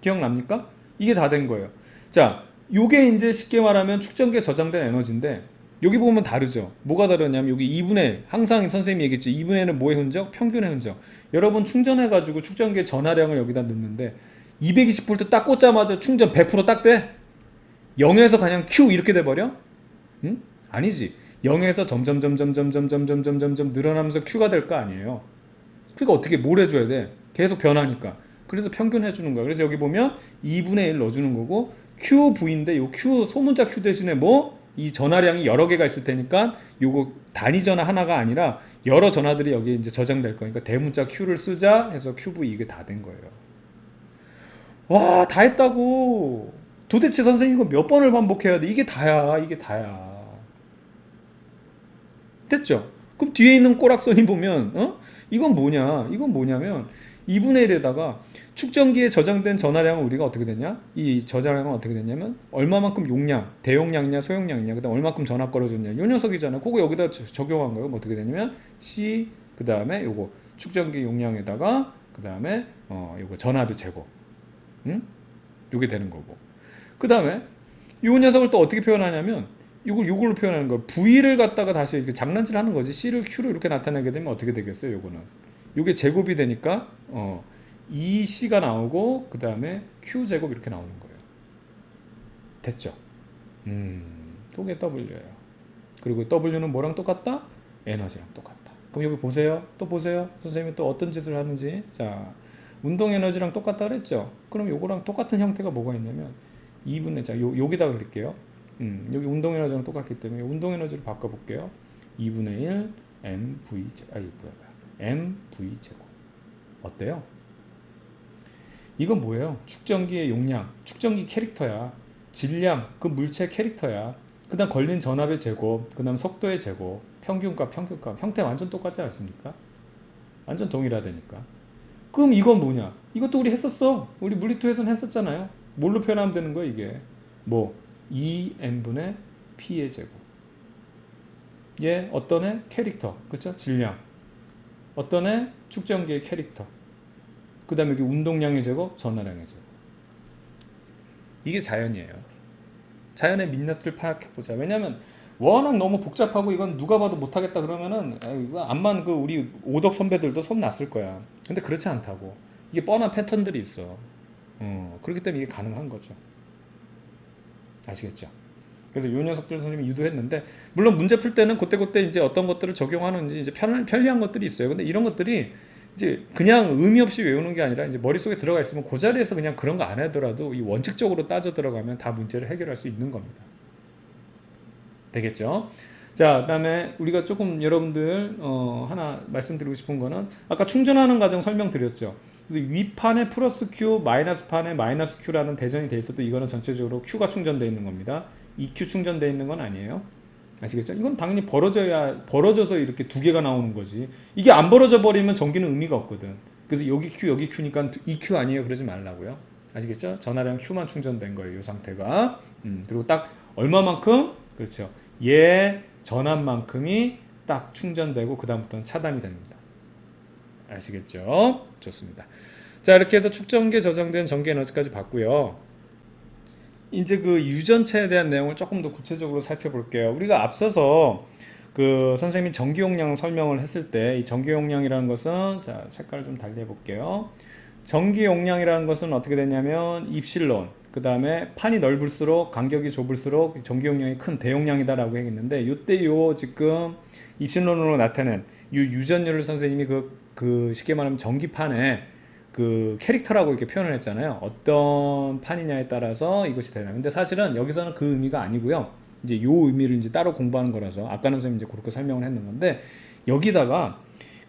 기억납니까? 이게 다 된 거예요. 자, 요게 이제 쉽게 말하면 축전기에 저장된 에너지인데 여기 보면 다르죠. 뭐가 다르냐면 여기 2분의 1, 항상 선생님이 얘기했죠. 2분의 1은 뭐의 흔적? 평균의 흔적. 여러분 충전해가지고 축전기의 전하량을 여기다 넣는데 220V 딱 꽂자마자 충전 100%딱 돼? 0에서 그냥 Q 이렇게 돼버려? 응? 아니지. 0에서 점점 늘어나면서 Q가 될 거 아니에요. 그러니까 어떻게 뭘 해줘야 돼? 계속 변하니까. 그래서 평균해 주는 거야. 그래서 여기 보면 2분의 1 넣어주는 거고 QV인데 요 Q 소문자 Q 대신에 뭐 이 전화량이 여러 개가 있을 테니까 요거 단위 전화 하나가 아니라 여러 전화들이 여기 이제 저장될 거니까 대문자 Q를 쓰자 해서 QV 이게 다 된 거예요. 와, 다 했다고. 도대체 선생님 이거 몇 번을 반복해야 돼? 이게 다야, 이게 다야. 됐죠? 그럼 뒤에 있는 꼬락선이 보면 이건 뭐냐? 이건 뭐냐면 2분의 1에다가 축전기에 저장된 전화량은 우리가 어떻게 되냐? 이 저장량은 어떻게 되냐면 얼마만큼 용량, 대용량이냐 소용량이냐, 그다음 얼마만큼 전압 걸어줬냐 이 녀석이잖아. 그거 여기다 적용한 거예요. 뭐 어떻게 되냐면 C 그다음에 요거 축전기 용량에다가 그다음에 요거 전압의 제곱, 요게 되는 거고. 그다음에 요 녀석을 또 어떻게 표현하냐면 요걸로 표현하는 거예요. V를 갖다가 다시 이렇게 장난질 하는 거지. C를 Q로 이렇게 나타내게 되면 어떻게 되겠어요? 요거는 요게 제곱이 되니까 2C가 나오고 그 다음에 Q제곱 이렇게 나오는 거예요. 됐죠? 그게 W예요. 그리고 W는 뭐랑 똑같다? 에너지랑 똑같다. 그럼 여기 보세요. 또 보세요. 선생님이 또 어떤 짓을 하는지. 자, 운동 에너지랑 똑같다 그랬죠? 그럼 요거랑 똑같은 형태가 뭐가 있냐면 2분의 자, 여기다가 그릴게요. 여기 운동 에너지랑 똑같기 때문에 운동 에너지를 바꿔 볼게요. 2분의 1 mv mv 제곱. 어때요? 이건 뭐예요? 축전기의 용량, 축전기 캐릭터야. 질량, 그 물체 캐릭터야. 그 다음 걸린 전압의 제곱, 그 다음 속도의 제곱, 평균값, 형태 완전 똑같지 않습니까? 완전 동일하다니까. 그럼 이건 뭐냐? 이것도 우리 했었어. 우리 물리투에서는 했었잖아요. 뭘로 표현하면 되는 거야 이게? 뭐 2n분의 p의 제곱. 얘 어떤 애? 캐릭터. 그쵸? 질량. 어떤 애? 축전기의 캐릭터. 그 다음에 여기 운동량의 제곱, 전화량의 제곱. 이게 자연이에요. 자연의 민낯을 파악해보자. 왜냐면 워낙 너무 복잡하고 이건 누가 봐도 못하겠다 그러면은 이거 암만 그 우리 오덕 선배들도 손 났을 거야. 근데 그렇지 않다고. 이게 뻔한 패턴들이 있어. 그렇기 때문에 이게 가능한 거죠. 아시겠죠? 그래서 요 녀석들 선생님이 유도했는데 물론 문제 풀 때는 그때 이제 어떤 것들을 적용하는지 이제 편리한 것들이 있어요. 근데 이런 것들이 이제 그냥 의미 없이 외우는 게 아니라 이제 머릿속에 들어가 있으면 그 자리에서 그냥 그런 거 안 하더라도 이 원칙적으로 따져 들어가면 다 문제를 해결할 수 있는 겁니다. 되겠죠? 자, 그다음에 우리가 조금 여러분들 하나 말씀드리고 싶은 거는 아까 충전하는 과정 설명드렸죠. 그래서 위판에 플러스 Q, 마이너스 판에 마이너스 Q라는 대전이 돼 있어도 이거는 전체적으로 Q가 충전되어 있는 겁니다. EQ 충전되어 있는 건 아니에요. 아시겠죠? 이건 당연히 벌어져서 이렇게 두 개가 나오는 거지. 이게 안 벌어져 버리면 전기는 의미가 없거든. 그래서 여기 Q니까 EQ 아니에요. 그러지 말라고요. 아시겠죠? 전화량 Q만 충전된 거예요. 이 상태가. 그리고 딱 얼마만큼? 그렇죠. 얘 전압만큼이 딱 충전되고 그 다음부터는 차단이 됩니다. 아시겠죠? 좋습니다. 자, 이렇게 해서 축전기에 저장된 전기 에너지까지 봤고요. 이제 그 유전체에 대한 내용을 조금 더 구체적으로 살펴볼게요. 우리가 앞서서 그 선생님이 전기 용량 설명을 했을 때 이 전기 용량이라는 것은 자, 색깔을 좀 달리 해볼게요. 전기 용량이라는 것은 어떻게 되냐면 입실론, 그 다음에 판이 넓을수록 간격이 좁을수록 전기 용량이 큰 대용량이다 라고 했는데 이때 요 지금 입실론으로 나타낸 이 유전율을 선생님이 그 쉽게 말하면 전기판에 그 캐릭터라고 이렇게 표현을 했잖아요. 어떤 판이냐에 따라서 이것이 되나. 근데 사실은 여기서는 그 의미가 아니고요. 이제 요 의미를 이제 따로 공부하는 거라서 아까는 선생님이 이제 그렇게 설명을 했는 건데 여기다가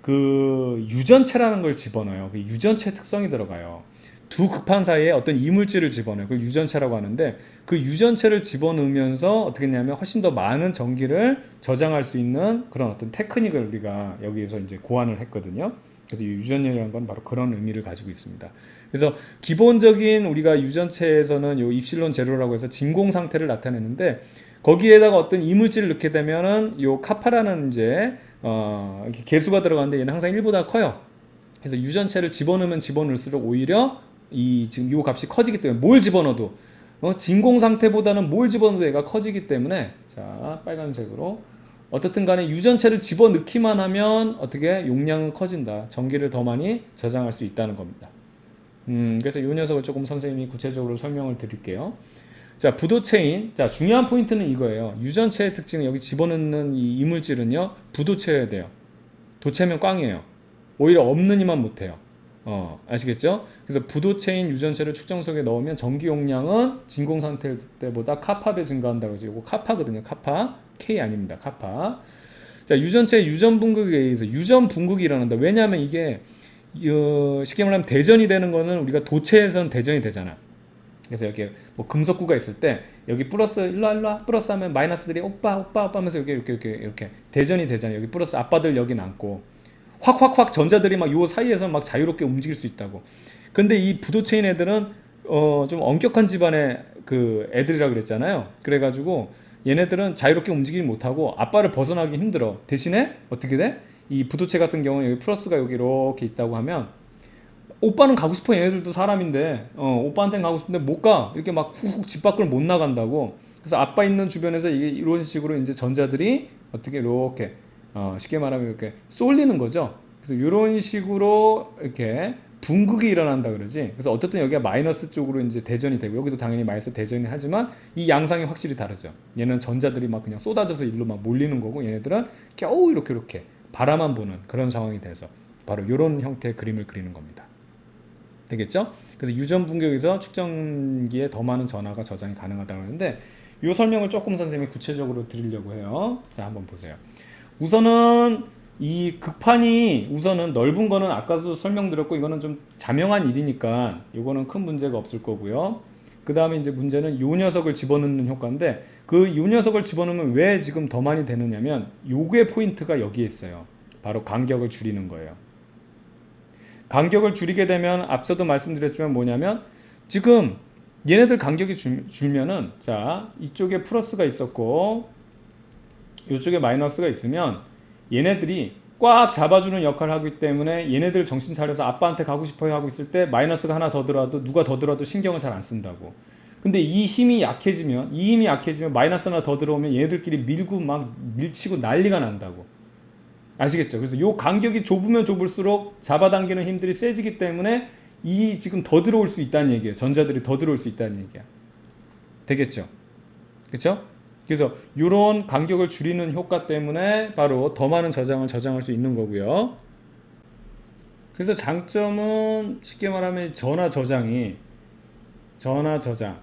그 유전체라는 걸 집어넣어요. 그 유전체 특성이 들어가요. 두 극판 사이에 어떤 이물질을 집어넣어요. 그걸 유전체라고 하는데 그 유전체를 집어넣으면서 어떻게 했냐면 훨씬 더 많은 전기를 저장할 수 있는 그런 어떤 테크닉을 우리가 여기에서 이제 고안을 했거든요. 그래서 유전율이라는 건 바로 그런 의미를 가지고 있습니다. 그래서 기본적인 우리가 유전체에서는 요 입실론 제로라고 해서 진공 상태를 나타내는데 거기에다가 어떤 이물질을 넣게 되면은 요 카파라는 이제 이렇게 개수가 들어가는데 얘는 항상 1보다 커요. 그래서 유전체를 집어넣으면 집어넣을수록 오히려 지금 요 값이 커지기 때문에 뭘 집어넣어도 진공 상태보다는 뭘 집어넣어도 얘가 커지기 때문에 자, 빨간색으로 어떻든 간에 유전체를 집어넣기만 하면 어떻게 용량은 커진다. 전기를 더 많이 저장할 수 있다는 겁니다. 그래서 이 녀석을 조금 선생님이 구체적으로 설명을 드릴게요. 자, 부도체인. 자, 중요한 포인트는 이거예요. 유전체의 특징은 여기 집어넣는 이 이물질은요, 부도체여야 돼요. 도체면 꽝이에요. 오히려 없느니만 못해요. 아시겠죠? 그래서 부도체인 유전체를 축정석에 넣으면 전기 용량은 진공 상태 때보다 카파 배 증가한다고 해서 이거 카파거든요. 카파. K 아닙니다. 카파. 자, 유전체의 유전 분극에 의해서 유전 분극이 일어난다. 왜냐하면 이게 쉽게 말하면 대전이 되는 거는 우리가 도체에선 대전이 되잖아. 그래서 여기 뭐 금속구가 있을 때 여기 플러스 일로 플러스 하면 마이너스들이 오빠 하면서 이렇게 대전이 되잖아요. 여기 플러스 아빠들 여기 남고 확 전자들이 막 요 사이에서 막 자유롭게 움직일 수 있다고. 근데 이 부도체인 애들은 좀 엄격한 집안의 그 애들이라 그랬잖아요. 그래가지고 얘네들은 자유롭게 움직이지 못하고 아빠를 벗어나기 힘들어. 대신에 어떻게 돼? 이 부도체 같은 경우는 여기 플러스가 여기 이렇게 있다고 하면 오빠는 가고 싶어. 얘네들도 사람인데 오빠한테는 가고 싶은데 못 가. 이렇게 막 훅훅 집 밖을 못 나간다고. 그래서 아빠 있는 주변에서 이게 이런 식으로 이제 전자들이 어떻게 이렇게 쉽게 말하면 이렇게 쏠리는 거죠. 그래서 이런 식으로 이렇게 분극이 일어난다 그러지. 그래서 어쨌든 여기가 마이너스 쪽으로 이제 대전이 되고 여기도 당연히 마이너스 대전이 하지만 이 양상이 확실히 다르죠. 얘는 전자들이 막 그냥 쏟아져서 일로 막 몰리는 거고 얘네들은 겨우 이렇게 바라만 보는 그런 상황이 돼서 바로 이런 형태의 그림을 그리는 겁니다. 되겠죠? 그래서 유전 분격에서 축전기에 더 많은 전하가 저장이 가능하다고 하는데 이 설명을 조금 선생님이 구체적으로 드리려고 해요. 자, 한번 보세요. 우선은 이 극판이 우선은 넓은 거는 아까도 설명드렸고 이거는 좀 자명한 일이니까 이거는 큰 문제가 없을 거고요. 그 다음에 이제 문제는 요 녀석을 집어넣는 효과인데 그 요 녀석을 집어넣으면 왜 지금 더 많이 되느냐면 요게 포인트가 여기에 있어요. 바로 간격을 줄이는 거예요. 간격을 줄이게 되면 앞서도 말씀드렸지만 뭐냐면 지금 얘네들 간격이 줄면은 자 이쪽에 플러스가 있었고 이쪽에 마이너스가 있으면 얘네들이 꽉 잡아주는 역할을 하기 때문에 얘네들 정신 차려서 아빠한테 가고 싶어요 하고 있을 때 마이너스가 하나 더 들어와도 누가 더 들어와도 신경을 잘 안 쓴다고. 근데 이 힘이 약해지면 마이너스 하나 더 들어오면 얘네들끼리 밀고 막 밀치고 난리가 난다고. 아시겠죠? 그래서 요 간격이 좁으면 좁을수록 잡아당기는 힘들이 세지기 때문에 이 지금 더 들어올 수 있다는 얘기예요. 전자들이 더 들어올 수 있다는 얘기야. 되겠죠? 그렇죠? 그래서 이런 간격을 줄이는 효과 때문에 바로 더 많은 저장을 저장할 수 있는 거고요. 그래서 장점은 쉽게 말하면 전화 저장 이게 전화 저장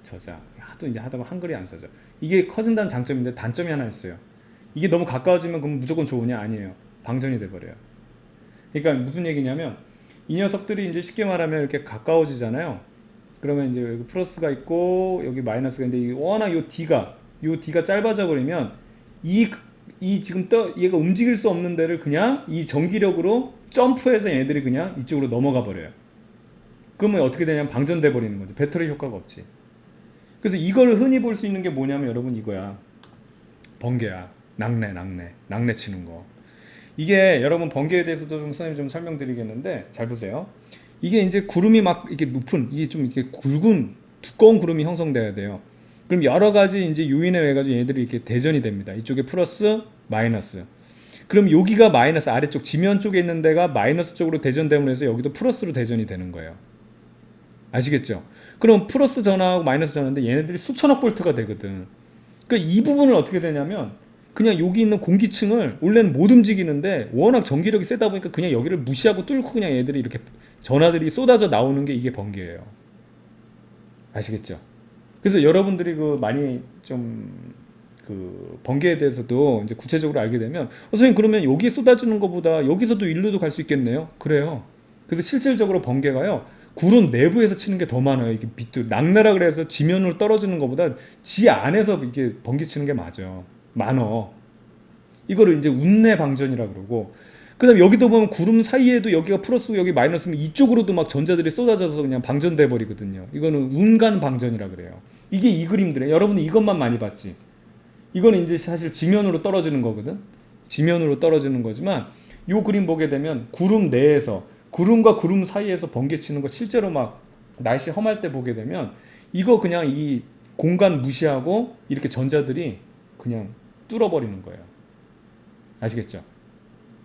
저장 하도 이제 하다 보면 한글이 안 써져. 이게 커진다는 장점인데 단점이 하나 있어요. 이게 너무 가까워지면 그럼 무조건 좋으냐? 아니에요. 방전이 돼버려요. 그러니까 무슨 얘기냐면 이 녀석들이 이제 쉽게 말하면 이렇게 가까워지잖아요. 그러면 이제 여기 플러스가 있고 여기 마이너스가 있는데 워낙 요 D가 짧아져 버리면 이 지금 얘가 움직일 수 없는 데를 그냥 이 전기력으로 점프해서 얘네들이 그냥 이쪽으로 넘어가 버려요. 그러면 어떻게 되냐면 방전돼 버리는 거죠. 배터리 효과가 없지. 그래서 이걸 흔히 볼 수 있는 게 뭐냐면 여러분 이거야. 번개야. 낙내 치는 거. 이게 여러분 번개에 대해서도 좀 선생님이 좀 설명드리겠는데 잘 보세요. 이게 이제 구름이 막 이게 높은 이게 좀 이렇게 굵은 두꺼운 구름이 형성돼야 돼요. 그럼 여러 가지 이제 요인에 의해 가지고 얘네들이 이렇게 대전이 됩니다. 이쪽에 플러스, 마이너스. 그럼 여기가 마이너스 아래쪽 지면 쪽에 있는 데가 마이너스 쪽으로 대전됨으로 해서 여기도 플러스로 대전이 되는 거예요. 아시겠죠? 그럼 플러스 전하하고 마이너스 전하인데 얘네들이 수천억 볼트가 되거든. 그러니까 이 부분을 어떻게 되냐면 그냥 여기 있는 공기층을 원래는 못 움직이는데 워낙 전기력이 세다 보니까 그냥 여기를 무시하고 뚫고 그냥 얘들이 이렇게 전하들이 쏟아져 나오는 게 이게 번개예요. 아시겠죠? 그래서 여러분들이 그 많이 좀 그 번개에 대해서도 이제 구체적으로 알게 되면 선생님 그러면 여기에 쏟아지는 것보다 여기서도 일로도 갈 수 있겠네요. 그래요. 그래서 실질적으로 번개가요. 구름 내부에서 치는 게 더 많아요. 이게 빛도 낙내라 그래서 지면으로 떨어지는 것보다 지 안에서 이게 번개 치는 게 맞아. 많어. 이거를 이제 운내 방전이라 그러고 그 다음에 여기도 보면 구름 사이에도 여기가 플러스고 여기 마이너스면 이쪽으로도 막 전자들이 쏟아져서 그냥 방전돼 버리거든요. 이거는 운간 방전이라 그래요. 이게 이 그림들이에요. 여러분은 이것만 많이 봤지. 이거는 이제 사실 지면으로 떨어지는 거거든. 지면으로 떨어지는 거지만 요 그림 보게 되면 구름 내에서 구름과 구름 사이에서 번개 치는 거 실제로 막 날씨 험할 때 보게 되면 이거 그냥 이 공간 무시하고 이렇게 전자들이 그냥 뚫어버리는 거예요. 아시겠죠?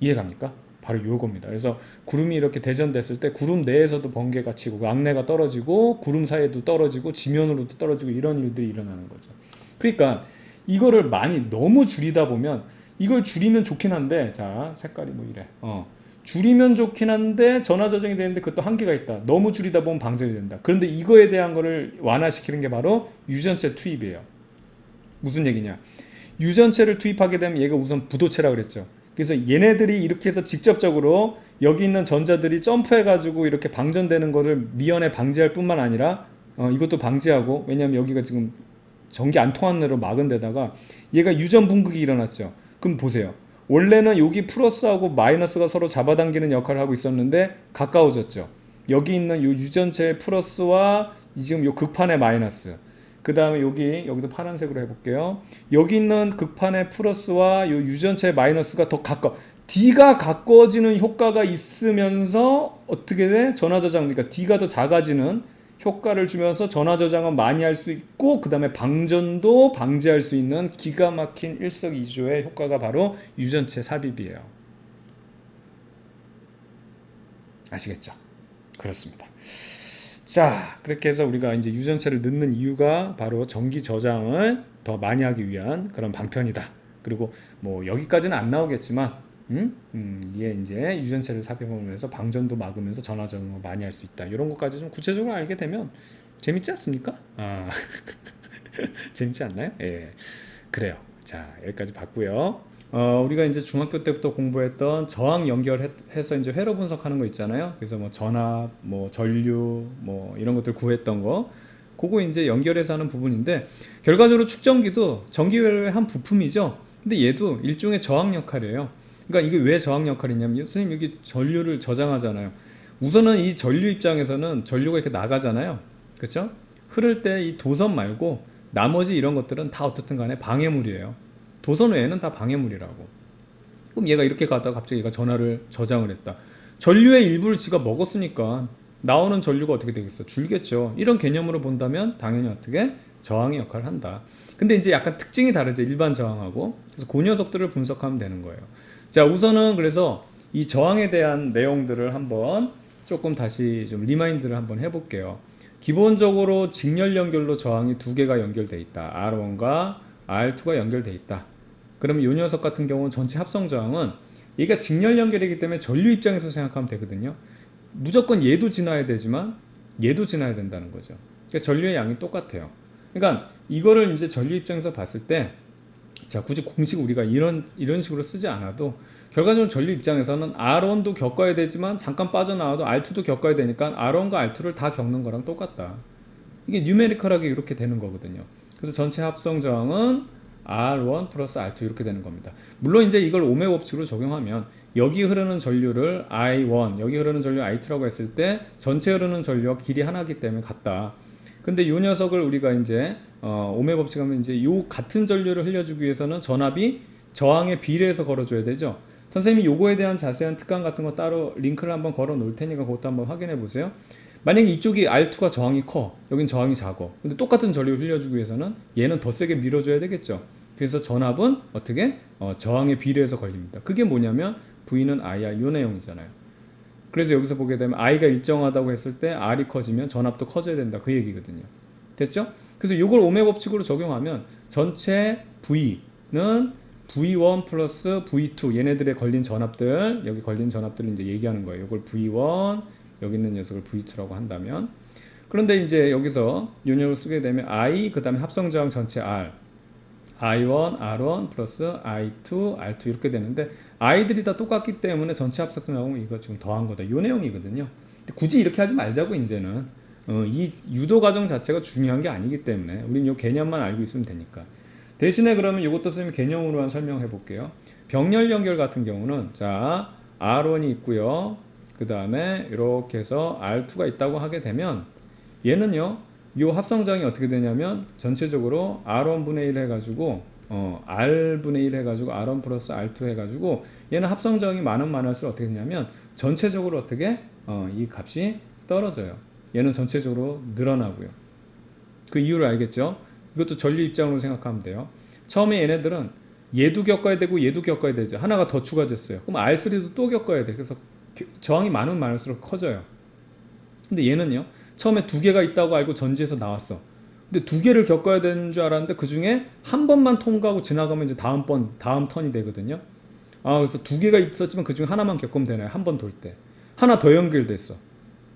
이해갑니까? 바로 요겁니다. 그래서 구름이 이렇게 대전됐을 때 구름 내에서도 번개가 치고 악내가 떨어지고 구름 사이에도 떨어지고 지면으로도 떨어지고 이런 일들이 일어나는 거죠. 그러니까 이거를 많이 너무 줄이다 보면 이걸 줄이면 좋긴 한데, 자, 색깔이 뭐 이래. 줄이면 좋긴 한데 전화 저장이 되는데 그것도 한계가 있다. 너무 줄이다 보면 방전이 된다. 그런데 이거에 대한 거를 완화시키는 게 바로 유전체 투입이에요. 무슨 얘기냐? 유전체를 투입하게 되면 얘가 우선 부도체라 그랬죠. 그래서 얘네들이 이렇게 해서 직접적으로 여기 있는 전자들이 점프해가지고 이렇게 방전되는 거를 미연에 방지할 뿐만 아니라 이것도 방지하고, 왜냐면 여기가 지금 전기 안 통하는 대로 막은 데다가 얘가 유전 분극이 일어났죠. 그럼 보세요. 원래는 여기 플러스하고 마이너스가 서로 잡아당기는 역할을 하고 있었는데 가까워졌죠. 여기 있는 요 유전체의 플러스와 지금 요 극판의 마이너스, 그 다음에 여기도 파란색으로 해볼게요. 여기 있는 극판의 플러스와 요 유전체의 마이너스가 더 가까워, D가 가까워지는 효과가 있으면서 어떻게 돼? 전화 저장, 그러니까 D가 더 작아지는 효과를 주면서 전화 저장은 많이 할 수 있고, 그 다음에 방전도 방지할 수 있는 기가 막힌 일석이조의 효과가 바로 유전체 삽입이에요. 아시겠죠? 그렇습니다. 자, 그렇게 해서 우리가 이제 유전체를 넣는 이유가 바로 전기 저장을 더 많이 하기 위한 그런 방편이다. 그리고 뭐 여기까지는 안 나오겠지만, 이게 이제 유전체를 삽입하면서 방전도 막으면서 전화 저장을 많이 할 수 있다. 이런 것까지 좀 구체적으로 알게 되면 재밌지 않습니까? 재밌지 않나요? 예, 그래요. 자, 여기까지 봤고요. 우리가 이제 중학교 때부터 공부했던 저항 연결해서 이제 회로 분석하는 거 있잖아요. 그래서 뭐 전압, 뭐 전류, 뭐 이런 것들 구했던 거, 그거 이제 연결해서 하는 부분인데, 결과적으로 축전기도 전기회로의 한 부품이죠. 근데 얘도 일종의 저항 역할이에요. 그러니까 이게 왜 저항 역할이냐면, 선생님 여기 전류를 저장하잖아요. 우선은 이 전류 입장에서는 전류가 이렇게 나가잖아요. 그렇죠? 흐를 때 이 도선 말고 나머지 이런 것들은 다 어떻든 간에 방해물이에요. 도선 외에는 다 방해물이라고. 그럼 얘가 이렇게 가다가 갑자기 얘가 전하를 저장을 했다. 전류의 일부를 지가 먹었으니까 나오는 전류가 어떻게 되겠어? 줄겠죠. 이런 개념으로 본다면 당연히 어떻게? 저항의 역할을 한다. 근데 이제 약간 특징이 다르죠. 일반 저항하고. 그래서 그 녀석들을 분석하면 되는 거예요. 자, 우선은 그래서 이 저항에 대한 내용들을 한번 조금 다시 좀 리마인드를 한번 해볼게요. 기본적으로 직렬 연결로 저항이 두 개가 연결돼 있다. R1과 R2가 연결돼 있다. 그러면 이 녀석 같은 경우는 전체 합성 저항은, 얘가 직렬 연결이기 때문에 전류 입장에서 생각하면 되거든요. 무조건 얘도 지나야 되지만 얘도 지나야 된다는 거죠. 그러니까 전류의 양이 똑같아요. 그러니까 이거를 이제 전류 입장에서 봤을 때, 자, 굳이 공식 우리가 이런 식으로 쓰지 않아도 결과적으로 전류 입장에서는 R1도 겪어야 되지만 잠깐 빠져나와도 R2도 겪어야 되니까 R1과 R2를 다 겪는 거랑 똑같다. 이게 뉴메리컬하게 이렇게 되는 거거든요. 그래서 전체 합성 저항은 R1 플러스 R2 이렇게 되는 겁니다. 물론 이제 이걸 오메 법칙으로 적용하면 여기 흐르는 전류를 I1, 여기 흐르는 전류 I2라고 했을 때 전체 흐르는 전류와 길이 하나이기 때문에 같다. 근데 이 녀석을 우리가 이제 오메 법칙 하면 이제 요 같은 전류를 흘려주기 위해서는 전압이 저항에 비례해서 걸어줘야 되죠. 선생님이 요거에 대한 자세한 특강 같은 거 따로 링크를 한번 걸어 놓을 테니까 그것도 한번 확인해 보세요. 만약에 이쪽이 R2가 저항이 커, 여긴 저항이 작어. 근데 똑같은 전류를 흘려주기 위해서는 얘는 더 세게 밀어줘야 되겠죠. 그래서 전압은 어떻게? 저항에 비례해서 걸립니다. 그게 뭐냐면 V는 IR 요 내용이잖아요. 그래서 여기서 보게 되면 I가 일정하다고 했을 때 R이 커지면 전압도 커져야 된다. 그 얘기거든요. 됐죠? 그래서 이걸 오메 법칙으로 적용하면 전체 V는 V1 플러스 V2, 얘네들의 걸린 전압들, 여기 걸린 전압들을 이제 얘기하는 거예요. 이걸 V1, 여기 있는 녀석을 V2라고 한다면, 그런데 이제 여기서 요 녀석을 쓰게 되면 I, 그 다음에 합성 저항 전체 R, I1, R1 플러스 I2, R2 이렇게 되는데, I들이 다 똑같기 때문에 전체 합성 저항은 이거 지금 더한 거다. 요 내용이거든요. 근데 굳이 이렇게 하지 말자고, 이제는. 이 유도 과정 자체가 중요한 게 아니기 때문에 우린 요 개념만 알고 있으면 되니까. 대신에 그러면 이것도 선생님 개념으로만 설명해 볼게요. 병렬 연결 같은 경우는, 자, R1이 있고요. 그 다음에 이렇게 해서 R2가 있다고 하게 되면, 얘는요, 이 합성장이 어떻게 되냐면 전체적으로 R1분의 1 해가지고 R분의 1 해가지고 R1 플러스 R2 해가지고, 얘는 합성장이 많을수록 어떻게 되냐면 전체적으로 어떻게 이 값이 떨어져요. 얘는 전체적으로 늘어나고요. 그 이유를 알겠죠? 이것도 전류 입장으로 생각하면 돼요. 처음에 얘네들은 얘도 겪어야 되고 얘도 겪어야 되죠. 하나가 더 추가됐어요. 그럼 R3도 또 겪어야 돼. 그래서 저항이 많을수록 커져요. 근데 얘는요, 처음에 두 개가 있다고 알고 전지에서 나왔어. 근데 두 개를 겪어야 되는 줄 알았는데 그 중에 한 번만 통과하고 지나가면 이제 다음 턴이 되거든요. 그래서 두 개가 있었지만 그 중에 하나만 겪으면 되나요? 한 번 돌 때. 하나 더 연결됐어.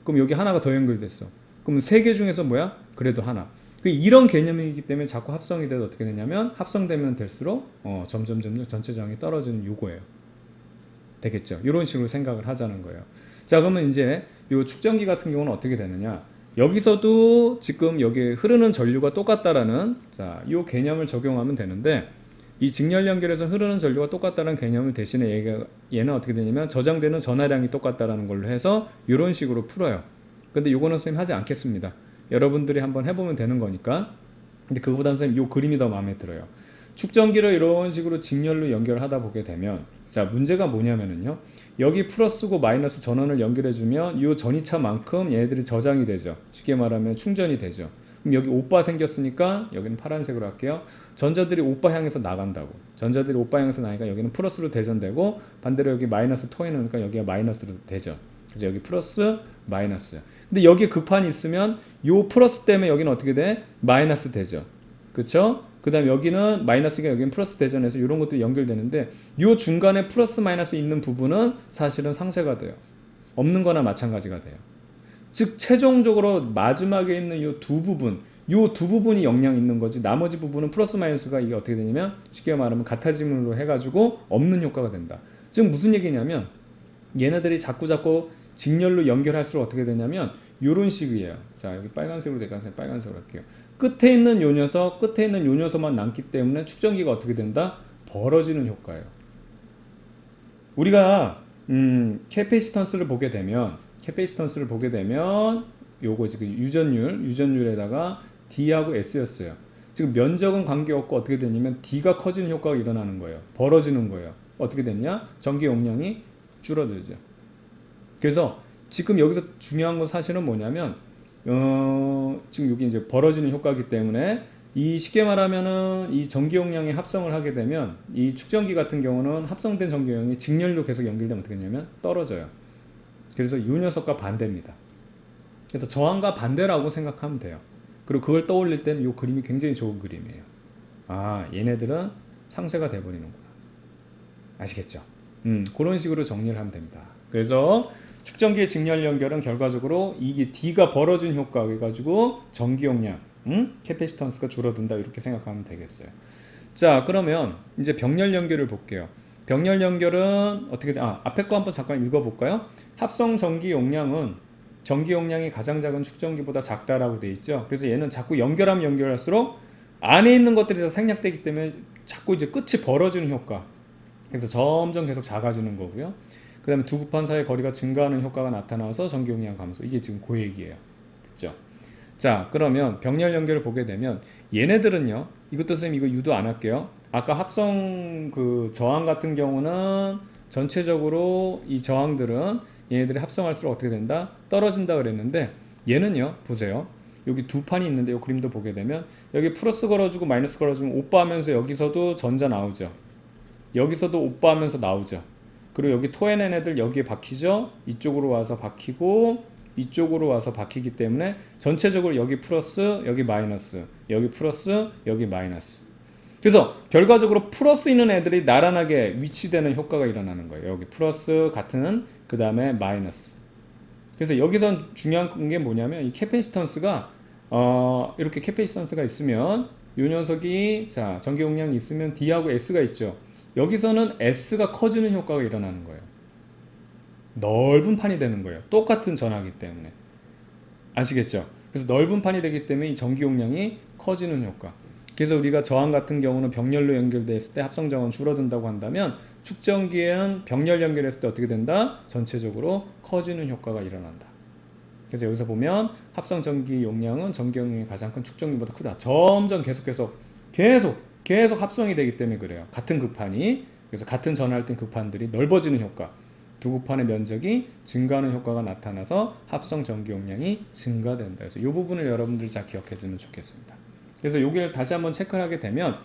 그럼 여기 하나가 더 연결됐어. 그럼 세 개 중에서 뭐야? 그래도 하나. 이런 개념이기 때문에 자꾸 합성이 돼도 어떻게 되냐면 합성되면 될수록 점점 전체 저항이 떨어지는 요거예요. 되겠죠? 이런 식으로 생각을 하자는 거예요. 자, 그러면 이제 요 축전기 같은 경우는 어떻게 되느냐? 여기서도 지금 여기 흐르는 전류가 똑같다라는 자, 요 개념을 적용하면 되는데 이 직렬 연결에서 흐르는 전류가 똑같다는 개념을 대신에 얘는 어떻게 되냐면 저장되는 전하량이 똑같다라는 걸로 해서 이런 식으로 풀어요. 근데 요거는 선생님 하지 않겠습니다. 여러분들이 한번 해보면 되는 거니까. 근데 그거보다는 선생님 요 그림이 더 마음에 들어요. 축전기를 이런 식으로 직렬로 연결하다 보게 되면 자, 문제가 뭐냐면은요. 여기 플러스고 마이너스 전원을 연결해주면 이 전이차만큼 얘네들이 저장이 되죠. 쉽게 말하면 충전이 되죠. 그럼 여기 오빠 생겼으니까 여기는 파란색으로 할게요. 전자들이 오빠 향해서 나간다고. 전자들이 오빠 향해서 나니까 여기는 플러스로 대전되고 반대로 여기 마이너스 토해 놓으니까 여기가 마이너스로 되죠. 그래서 여기 플러스 마이너스. 근데 여기에 급한이 있으면 요 플러스 때문에 여기는 어떻게 돼? 마이너스 되죠. 그쵸? 그 다음에 여기는 마이너스가 여기는 플러스 대전해서 이런 것들이 연결되는데 이 중간에 플러스 마이너스 있는 부분은 사실은 상쇄가 돼요. 없는 거나 마찬가지가 돼요. 즉 최종적으로 마지막에 있는 이 두 부분이 영향이 있는 거지 나머지 부분은 플러스 마이너스가 이게 어떻게 되냐면 쉽게 말하면 같아짐으로 해가지고 없는 효과가 된다. 즉 무슨 얘기냐면 얘네들이 자꾸 직렬로 연결할수록 어떻게 되냐면 이런 식이에요. 자, 여기 빨간색으로 될까요? 빨간색으로 할게요. 끝에 있는 요 녀석만 남기 때문에 축전기가 어떻게 된다? 벌어지는 효과예요. 우리가 캐패시턴스를 보게 되면 요거 지금 유전율에다가 D하고 S였어요. 지금 면적은 관계없고 어떻게 되냐면 D가 커지는 효과가 일어나는 거예요. 벌어지는 거예요. 어떻게 됐냐? 전기 용량이 줄어들죠. 그래서 지금 여기서 중요한 건 사실은 뭐냐면 지금 여기 이제 벌어지는 효과이기 때문에 이 쉽게 말하면은 이 전기 용량에 합성을 하게 되면 이 축전기 같은 경우는 합성된 전기 용량이 직렬로 계속 연결되면 어떻게 되냐면 떨어져요. 그래서 이 녀석과 반대입니다. 그래서 저항과 반대라고 생각하면 돼요. 그리고 그걸 떠올릴 때는 이 그림이 굉장히 좋은 그림이에요. 얘네들은 상쇄가 돼버리는구나. 아시겠죠? 그런 식으로 정리를 하면 됩니다. 그래서 축전기의 직렬 연결은 결과적으로 이게 D가 벌어진 효과 해가지고 전기 용량, 캐패시턴스가 줄어든다 이렇게 생각하면 되겠어요. 자, 그러면 이제 병렬 연결을 볼게요. 병렬 연결은 어떻게 앞에 거 한번 잠깐 읽어볼까요? 합성 전기 용량이 가장 작은 축전기보다 작다라고 돼 있죠. 그래서 얘는 자꾸 연결하면 연결할수록 안에 있는 것들이 다 생략되기 때문에 자꾸 이제 끝이 벌어지는 효과. 그래서 점점 계속 작아지는 거고요. 그 다음에 두 구판 사이의 거리가 증가하는 효과가 나타나서 전기 용량 감소. 이게 지금 그 얘기예요. 됐죠? 자, 그러면 병렬 연결을 보게 되면 얘네들은요. 이것도 선생님 이거 유도 안 할게요. 아까 합성 그 저항 같은 경우는 전체적으로 이 저항들은 얘네들이 합성할수록 어떻게 된다? 떨어진다 그랬는데 얘는요. 보세요. 여기 두 판이 있는데 이 그림도 보게 되면 여기 플러스 걸어주고 마이너스 걸어주면 오빠 하면서 여기서도 전자 나오죠. 여기서도 오빠 하면서 나오죠. 그리고 여기 토해낸 애들 여기에 박히죠. 이쪽으로 와서 박히고 이쪽으로 와서 박히기 때문에 전체적으로 여기 플러스 여기 마이너스 여기 플러스 여기 마이너스. 그래서 결과적으로 플러스 있는 애들이 나란하게 위치되는 효과가 일어나는 거예요. 여기 플러스 같은 그 다음에 마이너스. 그래서 여기서 중요한 게 뭐냐면 이 캐패시턴스가 이렇게 캐패시턴스가 있으면 이 녀석이 자 전기 용량이 있으면 D하고 S가 있죠. 여기서는 S가 커지는 효과가 일어나는 거예요. 넓은 판이 되는 거예요. 똑같은 전하기 때문에. 아시겠죠? 그래서 넓은 판이 되기 때문에 이 전기 용량이 커지는 효과. 그래서 우리가 저항 같은 경우는 병렬로 연결됐을 때 합성 저항은 줄어든다고 한다면 축전기에는 병렬 연결했을 때 어떻게 된다? 전체적으로 커지는 효과가 일어난다. 그래서 여기서 보면 합성 전기 용량은 전기 용량이 가장 큰 축전기보다 크다. 점점 계속 합성이 되기 때문에 그래요. 같은 급판이. 그래서 같은 전할 땐 급판들이 넓어지는 효과. 두 급판의 면적이 증가하는 효과가 나타나서 합성 전기 용량이 증가된다. 그래서 이 부분을 여러분들이 잘 기억해 두면 좋겠습니다. 그래서 여기를 다시 한번 체크를 하게 되면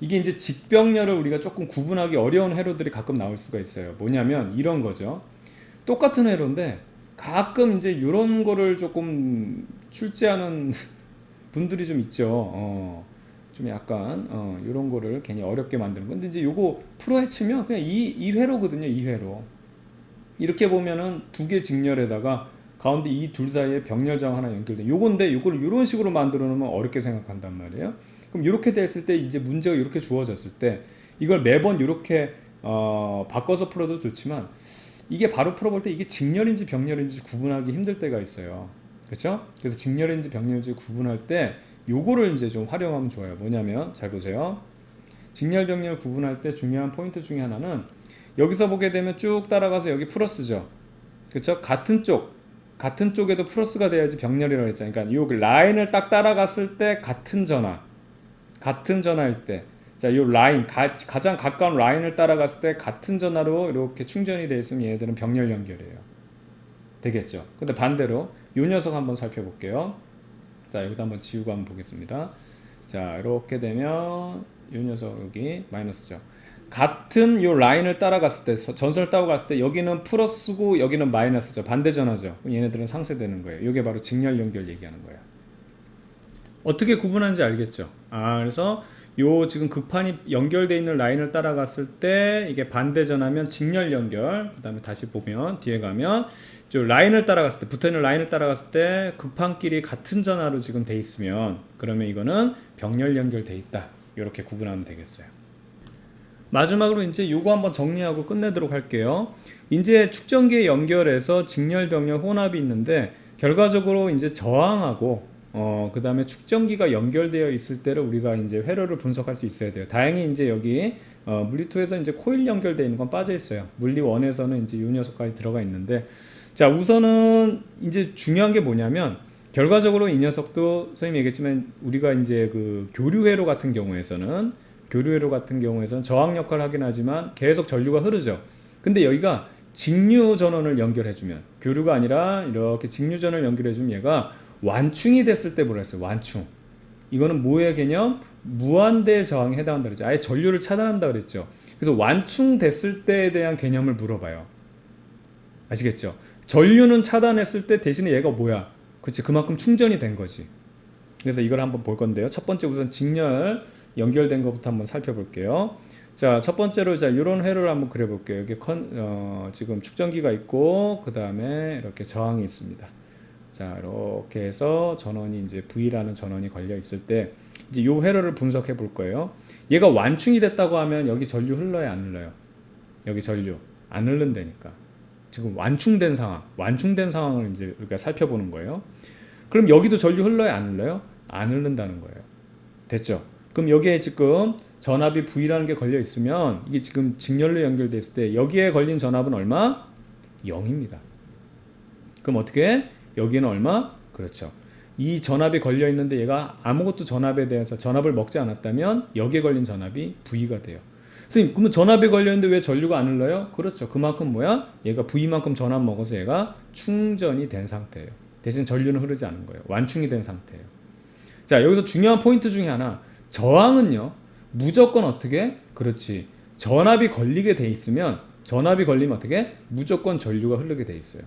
이게 이제 직병렬을 우리가 조금 구분하기 어려운 회로들이 가끔 나올 수가 있어요. 뭐냐면 이런 거죠. 똑같은 회로인데 가끔 이제 이런 거를 조금 출제하는 분들이 좀 있죠. 좀 약간 이런 거를 괜히 어렵게 만드는 건데 이제 요거 풀어 헤치면 그냥 이 회로거든요. 이 회로. 이렇게 보면은 두 개 직렬에다가 가운데 이 둘 사이에 병렬장 하나 연결돼. 요건데 요거를 이런 식으로 만들어 놓으면 어렵게 생각한단 말이에요. 그럼 이렇게 됐을 때 이제 문제가 이렇게 주어졌을 때 이걸 매번 이렇게 바꿔서 풀어도 좋지만 이게 바로 풀어볼 때 이게 직렬인지 병렬인지 구분하기 힘들 때가 있어요. 그렇죠? 그래서 직렬인지 병렬인지 구분할 때 요거를 이제 좀 활용하면 좋아요. 뭐냐면 잘 보세요. 직렬 병렬 구분할 때 중요한 포인트 중에 하나는 여기서 보게 되면 쭉 따라가서 여기 플러스죠. 그렇죠? 같은 쪽에도 플러스가 돼야지 병렬이라고 했잖아요. 그러니까 요 라인을 딱 따라갔을 때 같은 전화일 때, 자, 요 라인 가장 가까운 라인을 따라갔을 때 같은 전화로 이렇게 충전이 되어 있으면 얘네들은 병렬 연결이에요. 되겠죠? 근데 반대로 요 녀석 한번 살펴볼게요. 자, 여기다 한번 지우고 한번 보겠습니다. 자, 이렇게 되면 요 녀석 여기 마이너스죠. 같은 요 라인을 따라갔을 때 전선을 따고 갔을 때 여기는 플러스고 여기는 마이너스죠. 반대 전화죠. 얘네들은 상쇄되는 거예요. 이게 바로 직렬 연결 얘기하는 거예요. 어떻게 구분하는지 알겠죠? 그래서 요 지금 극판이 연결되어 있는 라인을 따라갔을 때 이게 반대 전하면 직렬 연결. 그 다음에 다시 보면 뒤에 가면 저 라인을 따라갔을 때 붙어있는 라인을 따라갔을 때 극판끼리 같은 전하로 지금 돼 있으면 그러면 이거는 병렬 연결돼 있다. 이렇게 구분하면 되겠어요. 마지막으로 이제 요거 한번 정리하고 끝내도록 할게요. 이제 축전기에 연결해서 직렬 병렬 혼합이 있는데 결과적으로 이제 저항하고 그 다음에 축전기가 연결되어 있을 때를 우리가 이제 회로를 분석할 수 있어야 돼요. 다행히 이제 여기 물리2에서 이제 코일 연결되어 있는 건 빠져 있어요. 물리1에서는 이제 요 녀석까지 들어가 있는데 자, 우선은 이제 중요한 게 뭐냐면 결과적으로 이 녀석도 선생님이 얘기했지만 우리가 이제 그 교류회로 같은 경우에서는 저항 역할을 하긴 하지만 계속 전류가 흐르죠. 근데 여기가 직류 전원을 연결해주면 교류가 아니라 이렇게 직류 전원을 연결해주면 얘가 완충이 됐을 때 뭐라 했어요? 완충. 이거는 뭐의 개념? 무한대 저항에 해당한다 그랬죠. 아예 전류를 차단한다 그랬죠. 그래서 완충됐을 때에 대한 개념을 물어봐요. 아시겠죠? 전류는 차단했을 때 대신에 얘가 뭐야? 그치, 그만큼 충전이 된 거지. 그래서 이걸 한번 볼 건데요. 첫 번째 우선 직렬 연결된 것부터 한번 살펴볼게요. 자, 첫 번째로 자 이런 회로를 한번 그려볼게요. 여기 지금 축전기가 있고 그 다음에 이렇게 저항이 있습니다. 자, 이렇게 해서 전원이 이제 V라는 전원이 걸려 있을 때 이제 이 회로를 분석해 볼 거예요. 얘가 완충이 됐다고 하면 여기 전류 흘러요, 안 흘러요? 여기 전류 안 흐른다니까. 지금 완충된 상황을 이제 우리가 살펴보는 거예요. 그럼 여기도 전류 흘러요, 안 흘러요? 안 흐른다는 거예요. 됐죠? 그럼 여기에 지금 전압이 V라는 게 걸려 있으면 이게 지금 직렬로 연결돼 있을 때 여기에 걸린 전압은 얼마? 0입니다. 그럼 어떻게 해? 여기는 얼마? 그렇죠. 이 전압이 걸려 있는데 얘가 아무것도 전압에 대해서 전압을 먹지 않았다면 여기에 걸린 전압이 V가 돼요. 선생님, 그러면 전압이 걸려 있는데 왜 전류가 안 흘러요? 그렇죠. 그만큼 뭐야? 얘가 V만큼 전압 먹어서 얘가 충전이 된 상태예요. 대신 전류는 흐르지 않은 거예요. 완충이 된 상태예요. 자, 여기서 중요한 포인트 중에 하나, 저항은요 무조건 어떻게? 그렇지, 전압이 걸리게 돼 있으면 전압이 걸리면 어떻게? 무조건 전류가 흐르게 돼 있어요.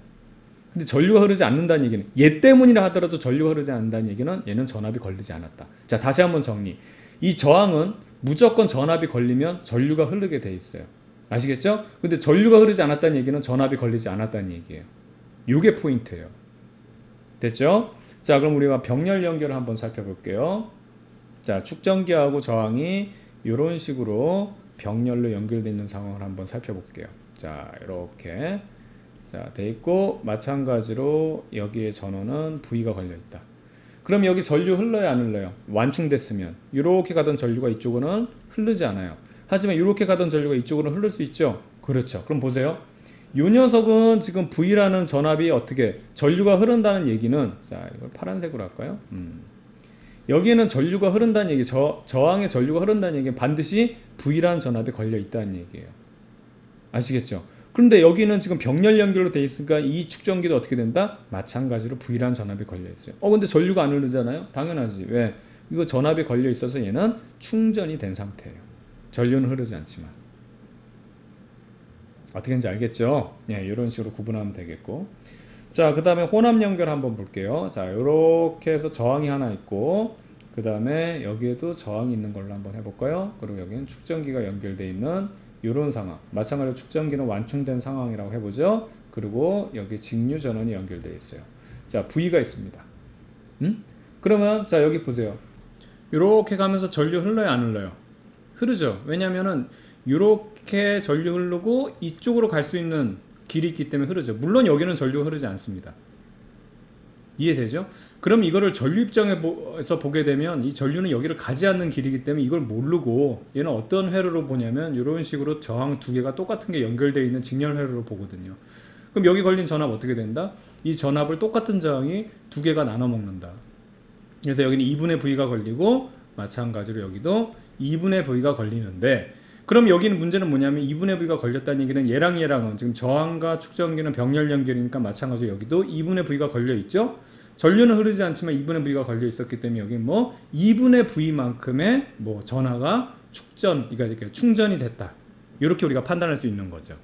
근데 전류가 흐르지 않는다는 얘기는 얘 때문이라 하더라도 전류가 흐르지 않는다는 얘기는 얘는 전압이 걸리지 않았다. 자, 다시 한번 정리. 이 저항은 무조건 전압이 걸리면 전류가 흐르게 돼 있어요. 아시겠죠? 근데 전류가 흐르지 않았다는 얘기는 전압이 걸리지 않았다는 얘기예요. 요게 포인트예요. 됐죠? 자, 그럼 우리가 병렬 연결을 한번 살펴볼게요. 자, 축전기하고 저항이 이런 식으로 병렬로 연결되어 있는 상황을 한번 살펴볼게요. 자, 이렇게 자, 돼 있고 마찬가지로 여기에 전원은 V가 걸려 있다. 그럼 여기 전류 흘러요, 안 흘러요? 완충됐으면 이렇게 가던 전류가 이쪽으로는 흐르지 않아요. 하지만 이렇게 가던 전류가 이쪽으로 흐를 수 있죠? 그렇죠. 그럼 보세요. 이 녀석은 지금 V라는 전압이 어떻게 전류가 흐른다는 얘기는, 자, 이걸 파란색으로 할까요? 여기에는 전류가 흐른다는 얘기, 저항에 전류가 흐른다는 얘기는 반드시 V라는 전압이 걸려 있다는 얘기예요. 아시겠죠? 그런데 여기는 지금 병렬 연결로 돼 있으니까 이 축전기도 어떻게 된다? 마찬가지로 V라는 전압이 걸려 있어요. 근데 전류가 안 흐르잖아요? 당연하지. 왜? 이거 전압이 걸려 있어서 얘는 충전이 된 상태예요. 전류는 흐르지 않지만. 어떻게 되는지 알겠죠? 예, 이런 식으로 구분하면 되겠고. 자, 그 다음에 혼합 연결 한번 볼게요. 자, 요렇게 해서 저항이 하나 있고, 그 다음에 여기에도 저항이 있는 걸로 한번 해볼까요? 그리고 여기는 축전기가 연결되어 있는 이런 상황. 마찬가지로 축전기는 완충된 상황이라고 해보죠. 그리고 여기 직류 전원이 연결되어 있어요. 자, V가 있습니다. 그러면 자, 여기 보세요. 이렇게 가면서 전류 흘러요, 안 흘러요? 흐르죠. 왜냐면은 이렇게 전류 흐르고 이쪽으로 갈 수 있는 길이 있기 때문에 흐르죠. 물론 여기는 전류가 흐르지 않습니다. 이해되죠? 그럼 이거를 전류 입장에서 보게 되면 이 전류는 여기를 가지 않는 길이기 때문에 이걸 모르고 얘는 어떤 회로로 보냐면 이런 식으로 저항 두 개가 똑같은 게 연결되어 있는 직렬 회로로 보거든요. 그럼 여기 걸린 전압 어떻게 된다? 이 전압을 똑같은 저항이 두 개가 나눠 먹는다. 그래서 여기는 2분의 V가 걸리고 마찬가지로 여기도 2분의 V가 걸리는데, 그럼 여기는 문제는 뭐냐면 2분의 V가 걸렸다는 얘기는 얘랑은 지금 저항과 축전기는 병렬 연결이니까 마찬가지로 여기도 2분의 V가 걸려 있죠. 전류는 흐르지 않지만 2분의 V가 걸려 있었기 때문에 여기 뭐 2분의 V만큼의 뭐 전하가 그러니까 충전이 됐다. 이렇게 우리가 판단할 수 있는 거죠.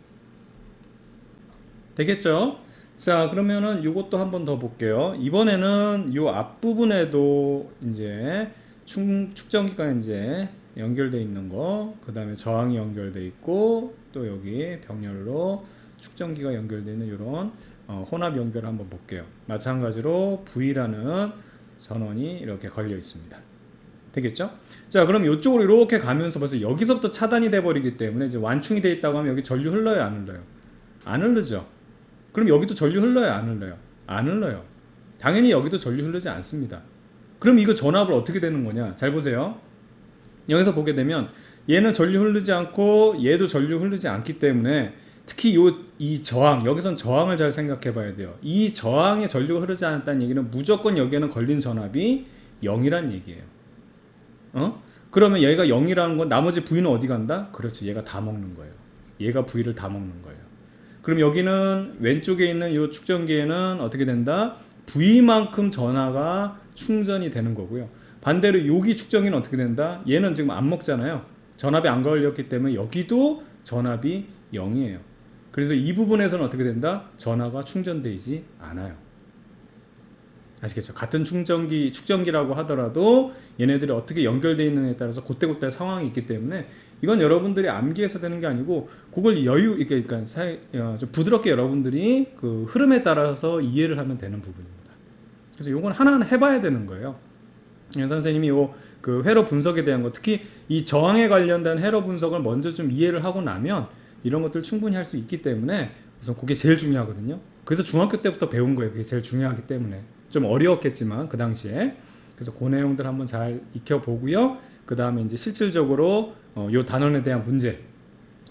되겠죠? 자, 그러면은 이것도 한번 더 볼게요. 이번에는 이 앞부분에도 이제 축전기가 이제 연결돼 있는 거, 그 다음에 저항이 연결돼 있고, 또 여기 병렬로 축전기가 연결되어 있는 이런 혼합 연결을 한번 볼게요. 마찬가지로 V라는 전원이 이렇게 걸려 있습니다. 되겠죠? 자, 그럼 이쪽으로 이렇게 가면서 벌써 여기서부터 차단이 돼 버리기 때문에 이제 완충이 돼 있다고 하면 여기 전류 흘러요, 안 흘러요? 안 흐르죠? 그럼 여기도 전류 흘러요, 안 흘러요? 안 흘러요. 당연히 여기도 전류 흐르지 않습니다. 그럼 이거 전압을 어떻게 되는 거냐? 잘 보세요. 여기서 보게 되면 얘는 전류 흐르지 않고 얘도 전류 흐르지 않기 때문에 특히 이 저항, 여기선 저항을 잘 생각해 봐야 돼요. 이 저항에 전류가 흐르지 않았다는 얘기는 무조건 여기에는 걸린 전압이 0이란 얘기예요. 그러면 얘가 0이라는 건 나머지 V는 어디 간다? 그렇죠. 얘가 다 먹는 거예요. 얘가 V를 다 먹는 거예요. 그럼 여기는 왼쪽에 있는 이 축전기에는 어떻게 된다? V만큼 전하가 충전이 되는 거고요. 반대로 여기 축전기는 어떻게 된다? 얘는 지금 안 먹잖아요. 전압이 안 걸렸기 때문에 여기도 전압이 0이에요. 그래서 이 부분에서는 어떻게 된다? 전하가 충전되지 않아요. 아시겠죠? 같은 축전기라고 하더라도 얘네들이 어떻게 연결되어 있느냐에 따라서 그때그때 상황이 있기 때문에 이건 여러분들이 암기해서 되는 게 아니고 그걸 그러니까 좀 부드럽게 여러분들이 그 흐름에 따라서 이해를 하면 되는 부분입니다. 그래서 이건 하나하나 해봐야 되는 거예요. 선생님이 그 회로 분석에 대한 거, 특히 이 저항에 관련된 회로 분석을 먼저 좀 이해를 하고 나면 이런 것들 충분히 할 수 있기 때문에 우선 그게 제일 중요하거든요. 그래서 중학교 때부터 배운 거예요. 그게 제일 중요하기 때문에. 좀 어려웠겠지만 그 당시에. 그래서 그 내용들 한번 잘 익혀보고요. 그 다음에 이제 실질적으로 요 단원에 대한 문제,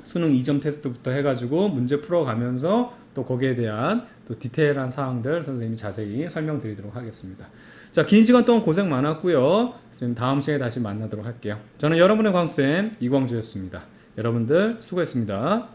수능 2점 테스트부터 해가지고 문제 풀어가면서 또 거기에 대한 또 디테일한 사항들 선생님이 자세히 설명드리도록 하겠습니다. 자, 긴 시간 동안 고생 많았고요. 선생님 다음 시간에 다시 만나도록 할게요. 저는 여러분의 광쌤 이광주였습니다. 여러분들 수고했습니다.